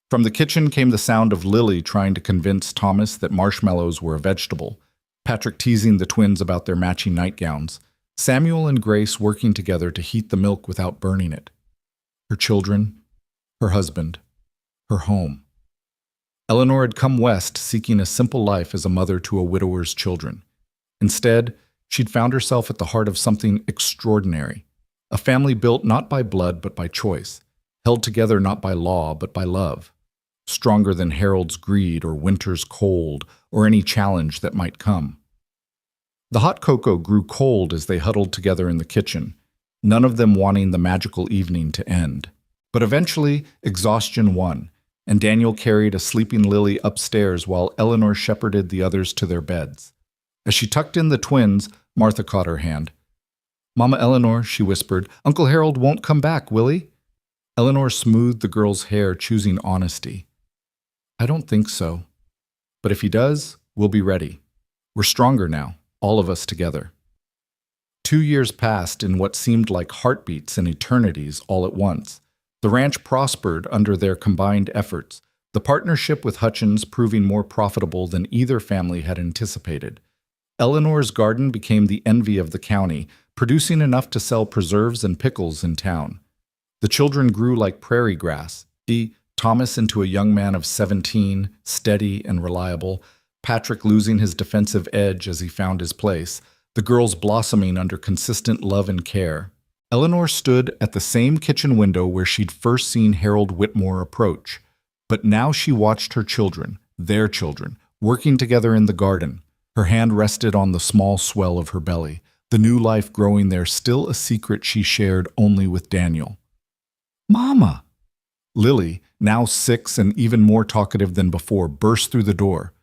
From the kitchen came the sound of Lily trying to convince Thomas that marshmallows were a vegetable, Patrick teasing the twins about their matching nightgowns, Samuel and Grace working together to heat the milk without burning it. Her children, her husband, her home. Eleanor had come west seeking a simple life as a mother to a widower's children. Instead, she'd found herself at the heart of something extraordinary, a family built not by blood but by choice, held together not by law but by love, stronger than Harold's greed or winter's cold or any challenge that might come. The hot cocoa grew cold as they huddled together in the kitchen, none of them wanting the magical evening to end. But eventually, exhaustion won, and Daniel carried a sleeping Lily upstairs while Eleanor shepherded the others to their beds. As she tucked in the twins, Martha caught her hand. Mama Eleanor, she whispered, Uncle Harold won't come back, will he? Eleanor smoothed the girl's hair, choosing honesty. I don't think so. But if he does, we'll be ready. We're stronger now, all of us together. 2 years passed in what seemed like heartbeats and eternities all at once. The ranch prospered under their combined efforts, the partnership with Hutchins proving more profitable than either family had anticipated. Eleanor's garden became the envy of the county, producing enough to sell preserves and pickles in town. The children grew like prairie grass, Thomas into a young man of 17, steady and reliable, Patrick losing his defensive edge as he found his place, the girls blossoming under consistent love and care. Eleanor stood at the same kitchen window where she'd first seen Harold Whitmore approach, but now she watched her children, their children, working together in the garden. Her hand rested on the small swell of her belly, the new life growing there still a secret she shared only with Daniel. Mama! Lily, now 6 and even more talkative than before, burst through the door.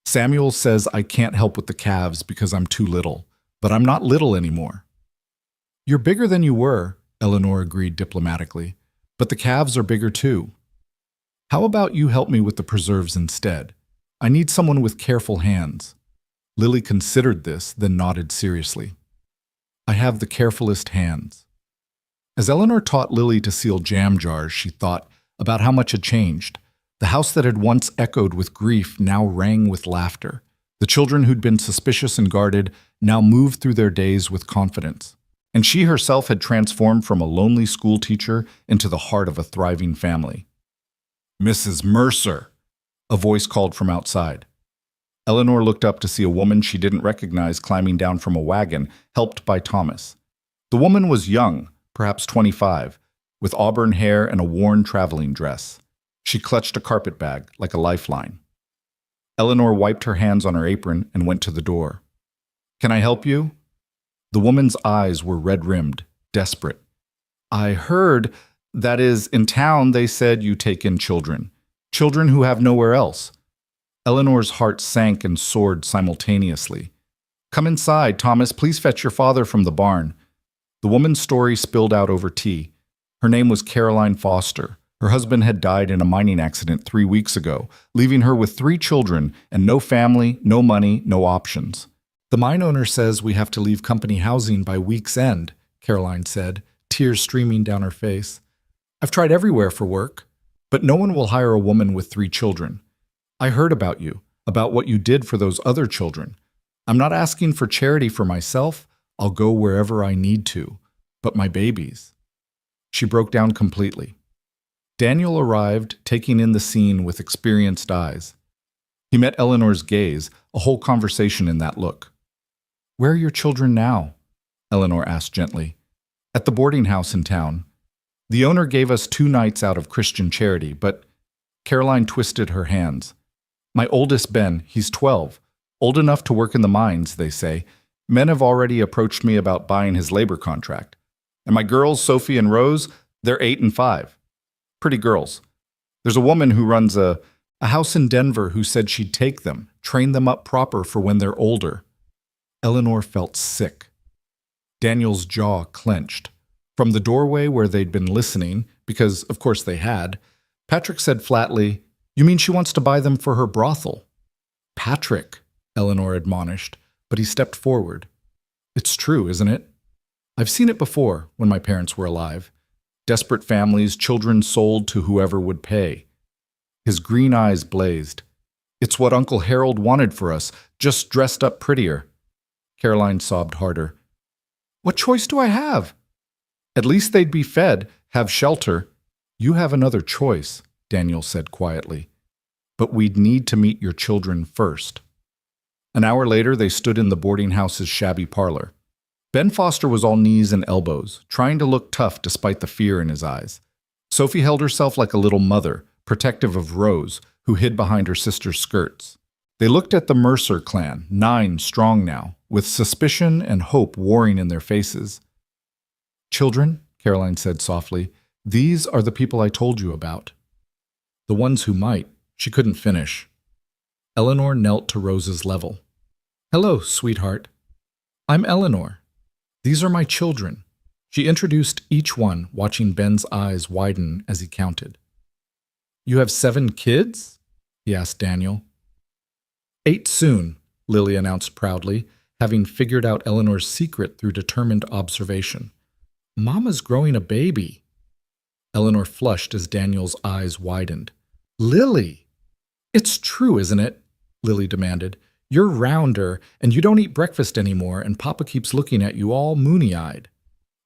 Samuel says I can't help with the calves because I'm too little, but I'm not little anymore. You're bigger than you were, Eleanor agreed diplomatically, but the calves are bigger too. How about you help me with the preserves instead? I need someone with careful hands. Lily considered this, then nodded seriously. I have the carefulest hands. As Eleanor taught Lily to seal jam jars, she thought about how much had changed. The house that had once echoed with grief now rang with laughter. The children who'd been suspicious and guarded now moved through their days with confidence. And she herself had transformed from a lonely schoolteacher into the heart of a thriving family. Mrs. Mercer, a voice called from outside. Eleanor looked up to see a woman she didn't recognize climbing down from a wagon, helped by Thomas. The woman was young, perhaps 25, with auburn hair and a worn traveling dress. She clutched a carpet bag like a lifeline. Eleanor wiped her hands on her apron and went to the door. Can I help you? The woman's eyes were red-rimmed, desperate. I heard, that is, in town they said you take in children. Children who have nowhere else. Eleanor's heart sank and soared simultaneously. Come inside, Thomas. Please fetch your father from the barn. The woman's story spilled out over tea. Her name was Caroline Foster. Her husband had died in a mining accident 3 weeks ago, leaving her with 3 children and no family, no money, no options. The mine owner says we have to leave company housing by week's end, Caroline said, tears streaming down her face. I've tried everywhere for work, but no one will hire a woman with 3 children. I heard about you, about what you did for those other children. I'm not asking for charity for myself. I'll go wherever I need to. But my babies. She broke down completely. Daniel arrived, taking in the scene with experienced eyes. He met Eleanor's gaze, a whole conversation in that look. Where are your children now? Eleanor asked gently. At the boarding house in town. The owner gave us 2 nights out of Christian charity, but Caroline twisted her hands. My oldest Ben, he's 12, old enough to work in the mines, they say. Men have already approached me about buying his labor contract. And my girls, Sophie and Rose, they're 8 and 5. Pretty girls. There's a woman who runs a house in Denver who said she'd take them, train them up proper for when they're older. Eleanor felt sick. Daniel's jaw clenched. From the doorway where they'd been listening, because of course they had, Patrick said flatly, You mean she wants to buy them for her brothel? Patrick, Eleanor admonished, but he stepped forward. It's true, isn't it? I've seen it before when my parents were alive. Desperate families, children sold to whoever would pay. His green eyes blazed. It's what Uncle Harold wanted for us, just dressed up prettier. Caroline sobbed harder. What choice do I have? At least they'd be fed, have shelter. You have another choice, Daniel said quietly. But we'd need to meet your children first. An hour later, they stood in the boarding house's shabby parlor. Ben Foster was all knees and elbows, trying to look tough despite the fear in his eyes. Sophie held herself like a little mother, protective of Rose, who hid behind her sister's skirts. They looked at the Mercer clan, 9 strong now, with suspicion and hope warring in their faces. Children, Caroline said softly, these are the people I told you about. The ones who might. She couldn't finish. Eleanor knelt to Rose's level. Hello, sweetheart. I'm Eleanor. These are my children. She introduced each one, watching Ben's eyes widen as he counted. You have 7 kids? He asked Daniel. 8 soon, Lily announced proudly, having figured out Eleanor's secret through determined observation. Mama's growing a baby. Eleanor flushed as Daniel's eyes widened. Lily! It's true, isn't it? Lily demanded. You're rounder, and you don't eat breakfast anymore, and Papa keeps looking at you all moony-eyed.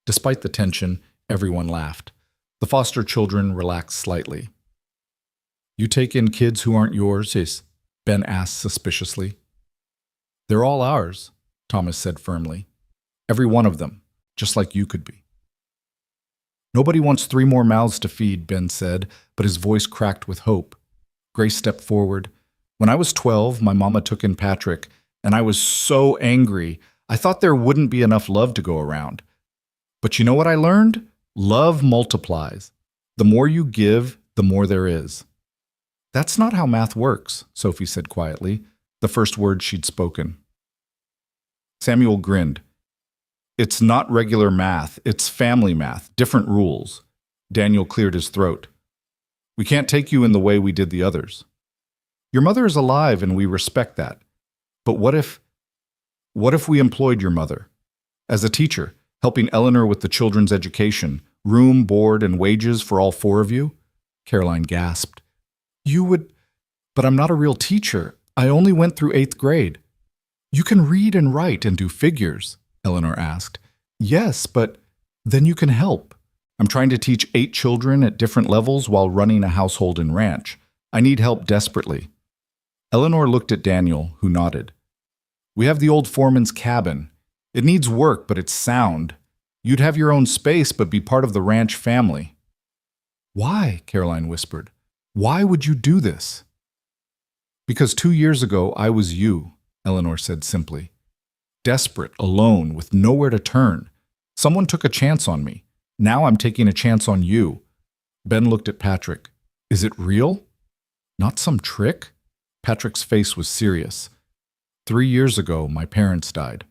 Despite the tension, everyone laughed. The Foster children relaxed slightly. You take in kids who aren't yours, Ben asked suspiciously. They're all ours, Thomas said firmly. Every one of them, just like you could be. Nobody wants 3 more mouths to feed, Ben said, but his voice cracked with hope. Grace stepped forward. When I was 12, my mama took in Patrick, and I was so angry. I thought there wouldn't be enough love to go around. But you know what I learned? Love multiplies. The more you give, the more there is. That's not how math works, Sophie said quietly, the first word she'd spoken. Samuel grinned. It's not regular math, it's family math, different rules. Daniel cleared his throat. We can't take you in the way we did the others. Your mother is alive and we respect that. But what if we employed your mother? As a teacher, helping Eleanor with the children's education, room, board, and wages for all 4 of you? Caroline gasped. You would, but I'm not a real teacher. I only went through 8th grade. You can read and write and do figures, Eleanor asked. Yes, but then you can help. I'm trying to teach 8 children at different levels while running a household and ranch. I need help desperately. Eleanor looked at Daniel, who nodded. We have the old foreman's cabin. It needs work, but it's sound. You'd have your own space, but be part of the ranch family. Why? Caroline whispered. Why would you do this? Because 2 years ago, I was you, Eleanor said simply. Desperate, alone, with nowhere to turn. Someone took a chance on me. Now I'm taking a chance on you." Ben looked at Patrick. "Is it real? Not some trick?" Patrick's face was serious. 3 years ago, my parents died.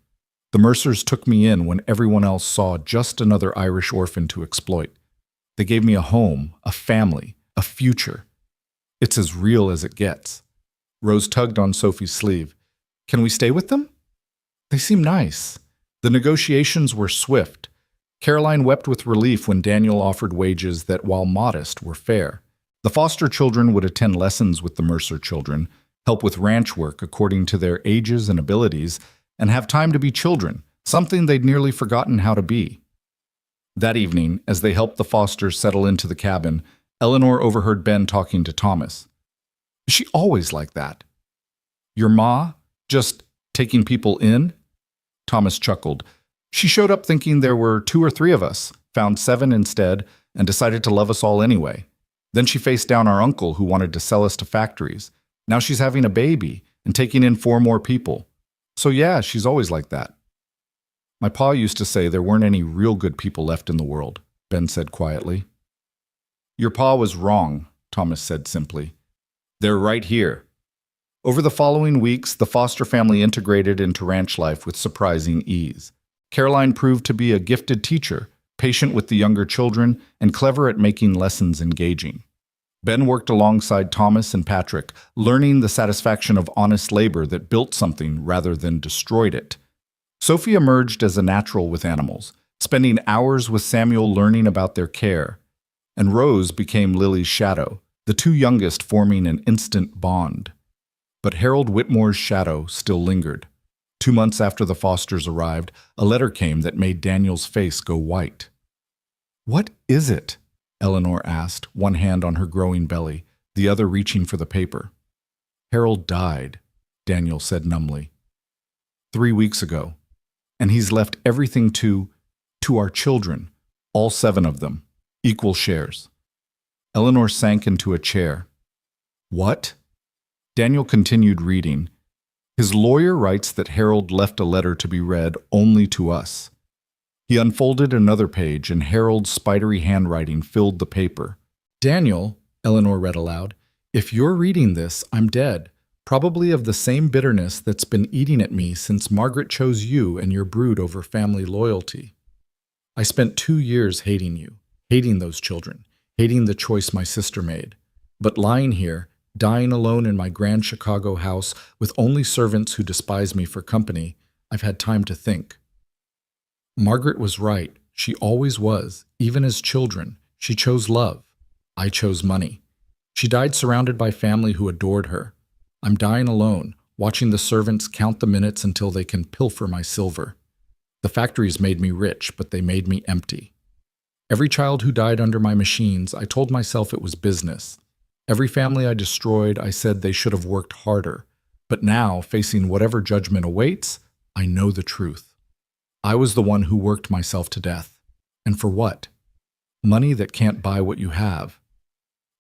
The Mercers took me in when everyone else saw just another Irish orphan to exploit. They gave me a home, a family, a future. It's as real as it gets." Rose tugged on Sophie's sleeve. "Can we stay with them?" "They seem nice." The negotiations were swift. Caroline wept with relief when Daniel offered wages that, while modest, were fair. The foster children would attend lessons with the Mercer children, help with ranch work according to their ages and abilities, and have time to be children, something they'd nearly forgotten how to be. That evening, as they helped the Fosters settle into the cabin, Eleanor overheard Ben talking to Thomas. "Is she always like that? Your ma? Just taking people in?" Thomas chuckled. "She showed up thinking there were 2 or 3 of us, found 7 instead, and decided to love us all anyway. Then she faced down our uncle who wanted to sell us to factories. Now she's having a baby and taking in 4 more people. So yeah, she's always like that." "My pa used to say there weren't any real good people left in the world," Ben said quietly. "Your pa was wrong," Thomas said simply. "They're right here." Over the following weeks, the foster family integrated into ranch life with surprising ease. Caroline proved to be a gifted teacher, patient with the younger children, and clever at making lessons engaging. Ben worked alongside Thomas and Patrick, learning the satisfaction of honest labor that built something rather than destroyed it. Sophie emerged as a natural with animals, spending hours with Samuel learning about their care. And Rose became Lily's shadow, the 2 youngest forming an instant bond. But Harold Whitmore's shadow still lingered. 2 months after the Fosters arrived, a letter came that made Daniel's face go white. "What is it?" Eleanor asked, one hand on her growing belly, the other reaching for the paper. "Harold died," Daniel said numbly. 3 weeks ago. And he's left everything to our children, all 7 of them, equal shares." Eleanor sank into a chair. "What?" Daniel continued reading. "His lawyer writes that Harold left a letter to be read only to us." He unfolded another page, and Harold's spidery handwriting filled the paper. "Daniel," Eleanor read aloud, "if you're reading this, I'm dead, probably of the same bitterness that's been eating at me since Margaret chose you and your brood over family loyalty. I spent 2 years hating you, hating those children, hating the choice my sister made. But lying here, dying alone in my grand Chicago house with only servants who despise me for company, I've had time to think. Margaret was right. She always was, even as children. She chose love. I chose money. She died surrounded by family who adored her. I'm dying alone, watching the servants count the minutes until they can pilfer my silver. The factories made me rich, but they made me empty. Every child who died under my machines, I told myself it was business. Every family I destroyed, I said they should have worked harder. But now, facing whatever judgment awaits, I know the truth. I was the one who worked myself to death. And for what? Money that can't buy what you have.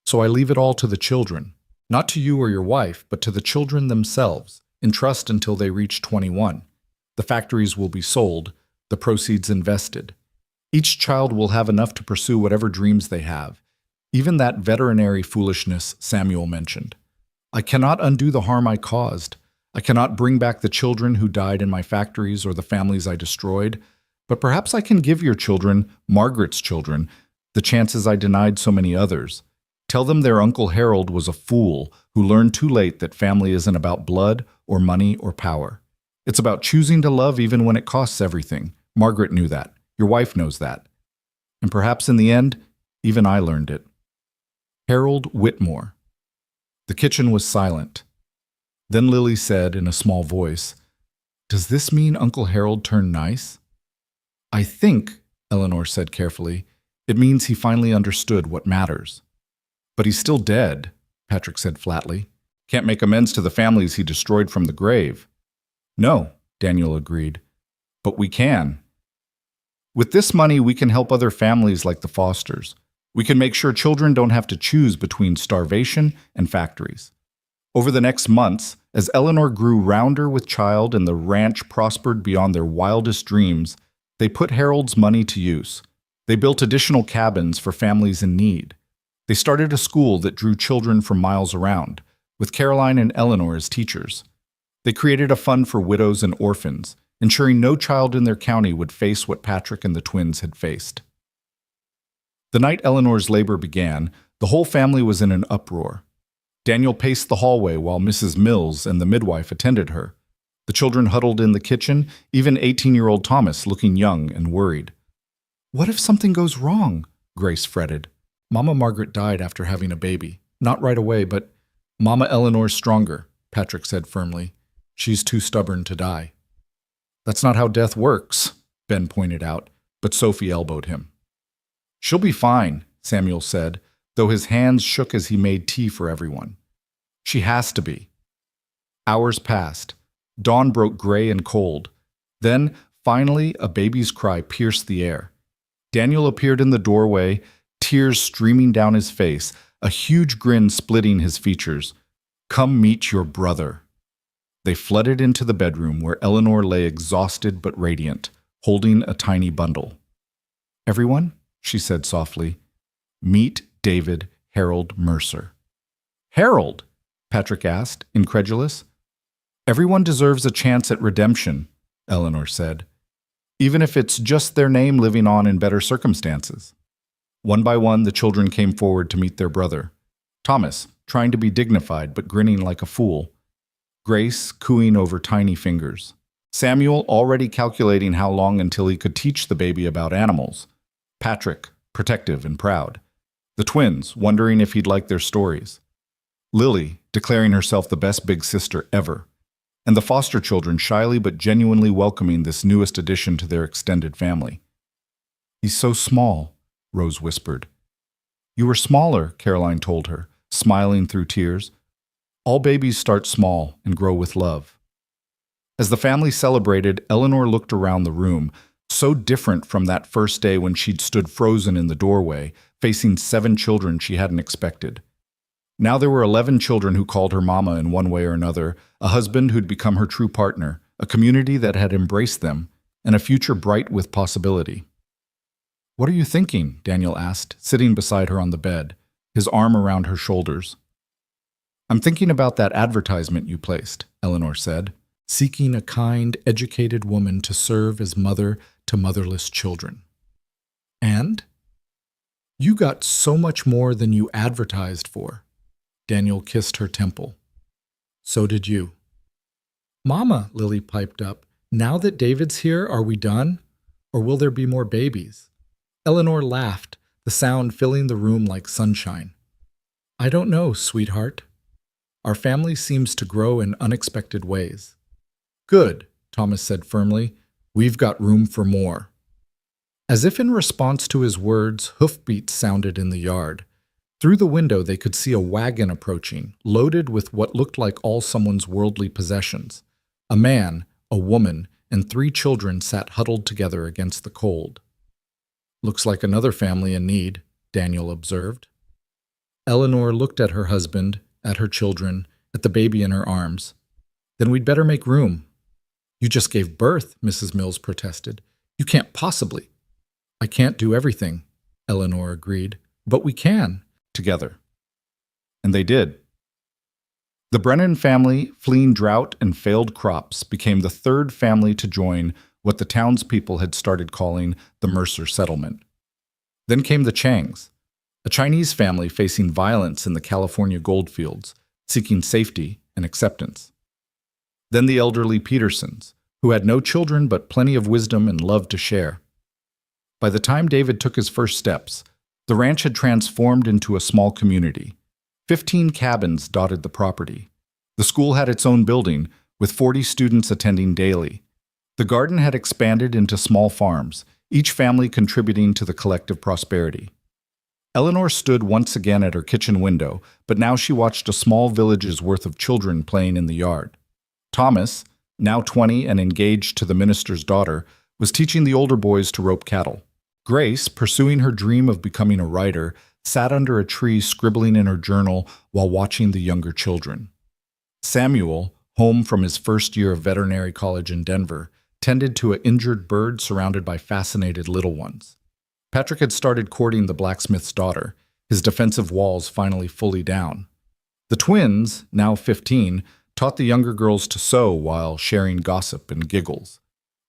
So I leave it all to the children. Not to you or your wife, but to the children themselves, in trust until they reach 21. The factories will be sold, the proceeds invested. Each child will have enough to pursue whatever dreams they have, even that veterinary foolishness Samuel mentioned. I cannot undo the harm I caused. I cannot bring back the children who died in my factories or the families I destroyed, but perhaps I can give your children, Margaret's children, the chances I denied so many others. Tell them their Uncle Harold was a fool who learned too late that family isn't about blood or money or power. It's about choosing to love even when it costs everything. Margaret knew that. Your wife knows that. And perhaps in the end, even I learned it. Harold Whitmore. The kitchen was silent. Then Lily said in a small voice, "Does this mean Uncle Harold turned nice?" "I think," Eleanor said carefully, "it means he finally understood what matters." "But he's still dead," Patrick said flatly. "Can't make amends to the families he destroyed from the grave." "No," Daniel agreed, "but we can. With this money, we can help other families like the Fosters. We can make sure children don't have to choose between starvation and factories." Over the next months, as Eleanor grew rounder with child and the ranch prospered beyond their wildest dreams, they put Harold's money to use. They built additional cabins for families in need. They started a school that drew children from miles around, with Caroline and Eleanor as teachers. They created a fund for widows and orphans, ensuring no child in their county would face what Patrick and the twins had faced. The night Eleanor's labor began, the whole family was in an uproar. Daniel paced the hallway while Mrs. Mills and the midwife attended her. The children huddled in the kitchen, even 18-year-old Thomas looking young and worried. "What if something goes wrong?" Grace fretted. "Mama Margaret died after having a baby. Not right away, but Mama Eleanor's stronger," Patrick said firmly. "She's too stubborn to die." "That's not how death works," Ben pointed out, but Sophie elbowed him. "She'll be fine," Samuel said, though his hands shook as he made tea for everyone. "She has to be." Hours passed. Dawn broke gray and cold. Then, finally, a baby's cry pierced the air. Daniel appeared in the doorway, tears streaming down his face, a huge grin splitting his features. "Come meet your brother." They flooded into the bedroom where Eleanor lay exhausted but radiant, holding a tiny bundle. "Everyone," she said softly, "meet David Harold Mercer." "Harold?" Patrick asked, incredulous. "Everyone deserves a chance at redemption," Eleanor said, "even if it's just their name living on in better circumstances." One by one, the children came forward to meet their brother. Thomas, trying to be dignified but grinning like a fool. Grace, cooing over tiny fingers. Samuel, already calculating how long until he could teach the baby about animals. Patrick, protective and proud. The twins, wondering if he'd like their stories. Lily, declaring herself the best big sister ever. And the foster children shyly but genuinely welcoming this newest addition to their extended family. "He's so small," Rose whispered. "You were smaller," Caroline told her, smiling through tears. "All babies start small and grow with love." As the family celebrated, Eleanor looked around the room, so different from that first day when she'd stood frozen in the doorway, facing 7 children she hadn't expected. Now there were 11 children who called her mama in one way or another, a husband who'd become her true partner, a community that had embraced them, and a future bright with possibility. "What are you thinking?" Daniel asked, sitting beside her on the bed, his arm around her shoulders. "I'm thinking about that advertisement you placed," Eleanor said, "seeking a kind, educated woman to serve as mother to motherless children." "And? You got so much more than you advertised for." Daniel kissed her temple. "So did you." "Mama," Lily piped up, "now that David's here, are we done? Or will there be more babies?" Eleanor laughed, the sound filling the room like sunshine. "I don't know, sweetheart. Our family seems to grow in unexpected ways." "Good," Thomas said firmly. "We've got room for more." As if in response to his words, hoofbeats sounded in the yard. Through the window they could see a wagon approaching, loaded with what looked like all someone's worldly possessions. A man, a woman, and 3 children sat huddled together against the cold. "Looks like another family in need," Daniel observed. Eleanor looked at her husband, at her children, at the baby in her arms. "Then we'd better make room." "You just gave birth," Mrs. Mills protested. "You can't possibly." "I can't do everything," Eleanor agreed. "But we can. Together." And they did. The Brennan family, fleeing drought and failed crops, became the 3rd family to join what the townspeople had started calling the Mercer settlement. Then came the Changs, a Chinese family facing violence in the California goldfields, seeking safety and acceptance. Then the elderly Petersons, who had no children but plenty of wisdom and love to share. By the time David took his first steps, the ranch had transformed into a small community. 15 cabins dotted the property. The school had its own building, with 40 students attending daily. The garden had expanded into small farms, each family contributing to the collective prosperity. Eleanor stood once again at her kitchen window, but now she watched a small village's worth of children playing in the yard. Thomas, now 20 and engaged to the minister's daughter, was teaching the older boys to rope cattle. Grace, pursuing her dream of becoming a writer, sat under a tree scribbling in her journal while watching the younger children. Samuel, home from his first year of veterinary college in Denver, tended to an injured bird surrounded by fascinated little ones. Patrick had started courting the blacksmith's daughter, his defensive walls finally fully down. The twins, now 15, taught the younger girls to sew while sharing gossip and giggles.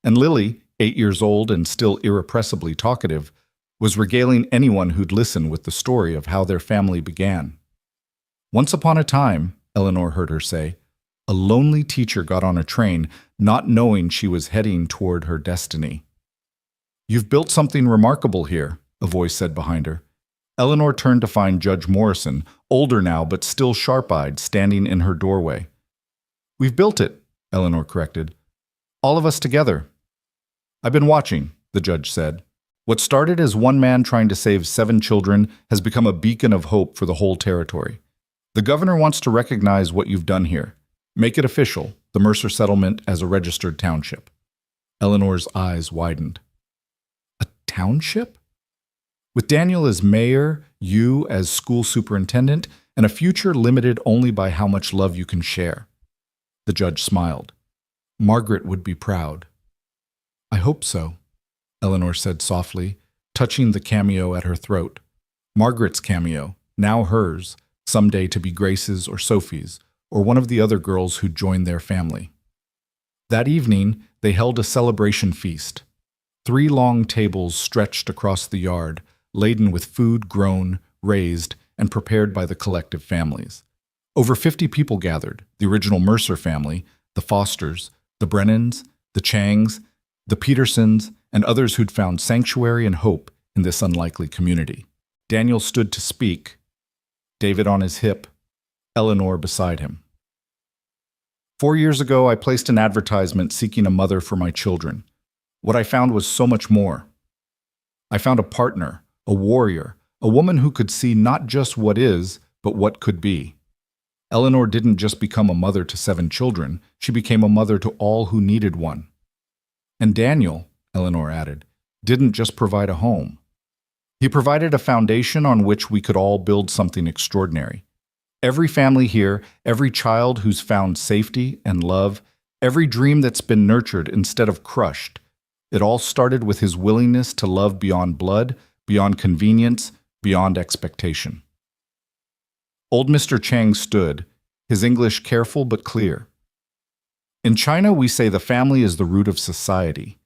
And Lily, 8 years old and still irrepressibly talkative, was regaling anyone who'd listen with the story of how their family began. Once upon a time, Eleanor heard her say, a lonely teacher got on a train, not knowing she was heading toward her destiny. "You've built something remarkable here," a voice said behind her. Eleanor turned to find Judge Morrison, older now but still sharp-eyed, standing in her doorway. "We've built it," Eleanor corrected. "All of us together." "I've been watching," the judge said. "What started as one man trying to save 7 children has become a beacon of hope for the whole territory. The governor wants to recognize what you've done here. Make it official, the Mercer settlement as a registered township." Eleanor's eyes widened. "A township? With Daniel as mayor, you as school superintendent, and a future limited only by how much love you can share." The judge smiled. "Margaret would be proud." "I hope so," Eleanor said softly, touching the cameo at her throat. Margaret's cameo, now hers, someday to be Grace's or Sophie's, or one of the other girls who'd joined their family. That evening, they held a celebration feast. 3 long tables stretched across the yard, laden with food grown, raised, and prepared by the collective families. Over 50 people gathered, the original Mercer family, the Fosters, the Brennans, the Changs, the Petersons, and others who'd found sanctuary and hope in this unlikely community. Daniel stood to speak, David on his hip, Eleanor beside him. "4 years ago, I placed an advertisement seeking a mother for my children. What I found was so much more. I found a partner, a warrior, a woman who could see not just what is, but what could be. Eleanor didn't just become a mother to 7 children, she became a mother to all who needed one. And Daniel," Eleanor added, "didn't just provide a home. He provided a foundation on which we could all build something extraordinary. Every family here, every child who's found safety and love, every dream that's been nurtured instead of crushed, it all started with his willingness to love beyond blood, beyond convenience, beyond expectation." Old Mr. Chang stood, his English careful but clear. "In China, we say the family is the root of society.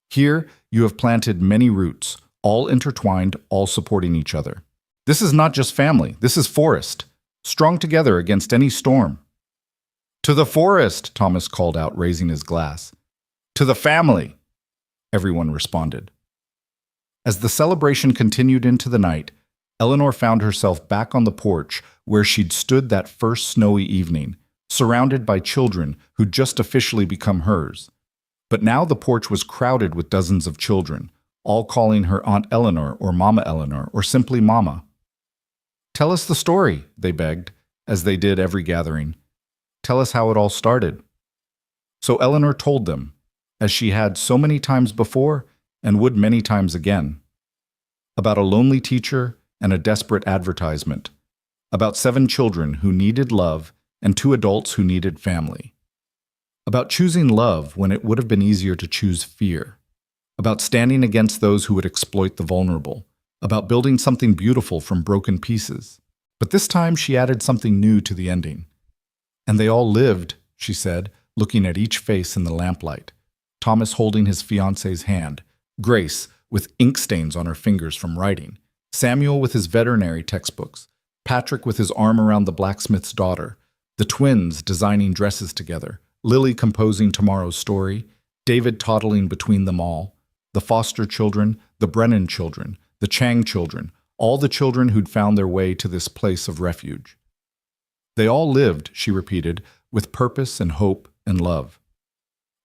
Here, you have planted many roots, all intertwined, all supporting each other. This is not just family, this is forest, strong together against any storm." "To the forest," Thomas called out, raising his glass. "To the family," everyone responded. As the celebration continued into the night, Eleanor found herself back on the porch where she'd stood that first snowy evening, surrounded by children who'd just officially become hers. But now the porch was crowded with dozens of children, all calling her Aunt Eleanor or Mama Eleanor or simply Mama. "Tell us the story," they begged, as they did every gathering. "Tell us how it all started." So Eleanor told them, as she had so many times before and would many times again. About a lonely teacher and a desperate advertisement. About 7 children who needed love and 2 adults who needed family. About choosing love when it would have been easier to choose fear. About standing against those who would exploit the vulnerable. About building something beautiful from broken pieces. But this time she added something new to the ending. "And they all lived," she said, looking at each face in the lamplight. Thomas holding his fiancée's hand, Grace with ink stains on her fingers from writing, Samuel with his veterinary textbooks, Patrick with his arm around the blacksmith's daughter, the twins designing dresses together, Lily composing tomorrow's story, David toddling between them all, the Foster children, the Brennan children, the Chang children, all the children who'd found their way to this place of refuge. They all lived, she repeated, with purpose and hope and love.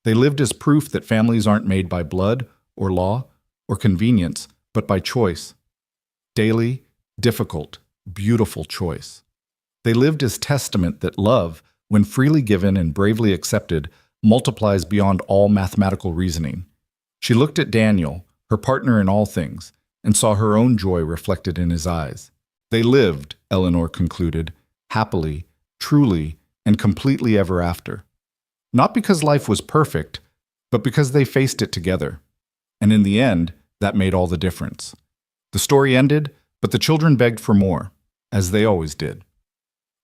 They lived as proof that families aren't made by blood or law or convenience, but by choice. Daily, difficult, beautiful choice. They lived as testament that love, when freely given and bravely accepted, multiplies beyond all mathematical reasoning. She looked at Daniel, her partner in all things, and saw her own joy reflected in his eyes. They lived, Eleanor concluded, happily, truly, and completely ever after. Not because life was perfect, but because they faced it together. And in the end, that made all the difference. The story ended, but the children begged for more, as they always did.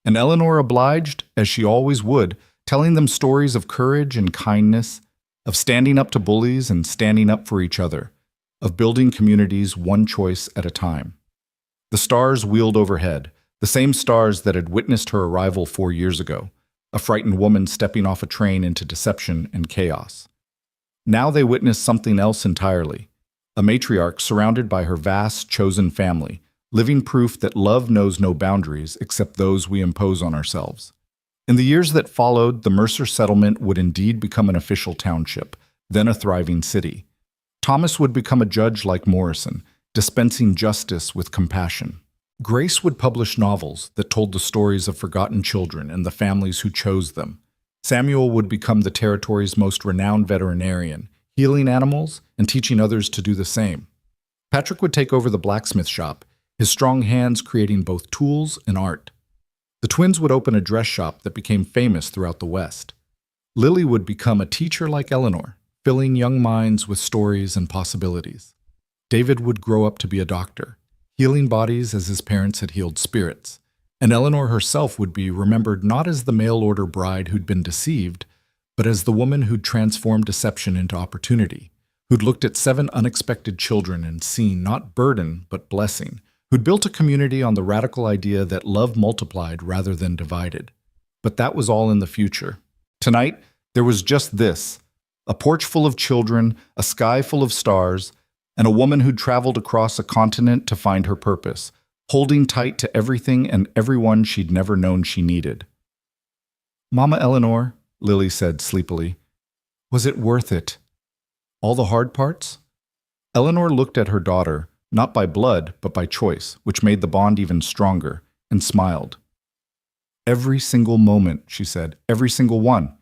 And Eleanor obliged, as she always would, telling them stories of courage and kindness, of standing up to bullies and standing up for each other, of building communities one choice at a time. The stars wheeled overhead, the same stars that had witnessed her arrival 4 years ago, a frightened woman stepping off a train into deception and chaos. Now they witnessed something else entirely, a matriarch surrounded by her vast, chosen family, living proof that love knows no boundaries except those we impose on ourselves. In the years that followed, the Mercer settlement would indeed become an official township, then a thriving city. Thomas would become a judge like Morrison, dispensing justice with compassion. Grace would publish novels that told the stories of forgotten children and the families who chose them. Samuel would become the territory's most renowned veterinarian, healing animals and teaching others to do the same. Patrick would take over the blacksmith shop, his strong hands creating both tools and art. The twins would open a dress shop that became famous throughout the West. Lily would become a teacher like Eleanor, filling young minds with stories and possibilities. David would grow up to be a doctor, healing bodies as his parents had healed spirits. And Eleanor herself would be remembered not as the mail-order bride who'd been deceived, but as the woman who'd transformed deception into opportunity, who'd looked at 7 unexpected children and seen not burden but blessing, who'd built a community on the radical idea that love multiplied rather than divided. But that was all in the future. Tonight, there was just this: a porch full of children, a sky full of stars, and a woman who'd traveled across a continent to find her purpose, holding tight to everything and everyone she'd never known she needed. "Mama Eleanor," Lily said sleepily, "was it worth it? All the hard parts?" Eleanor looked at her daughter, not by blood, but by choice, which made the bond even stronger, and smiled. "Every single moment," she said, "every single one.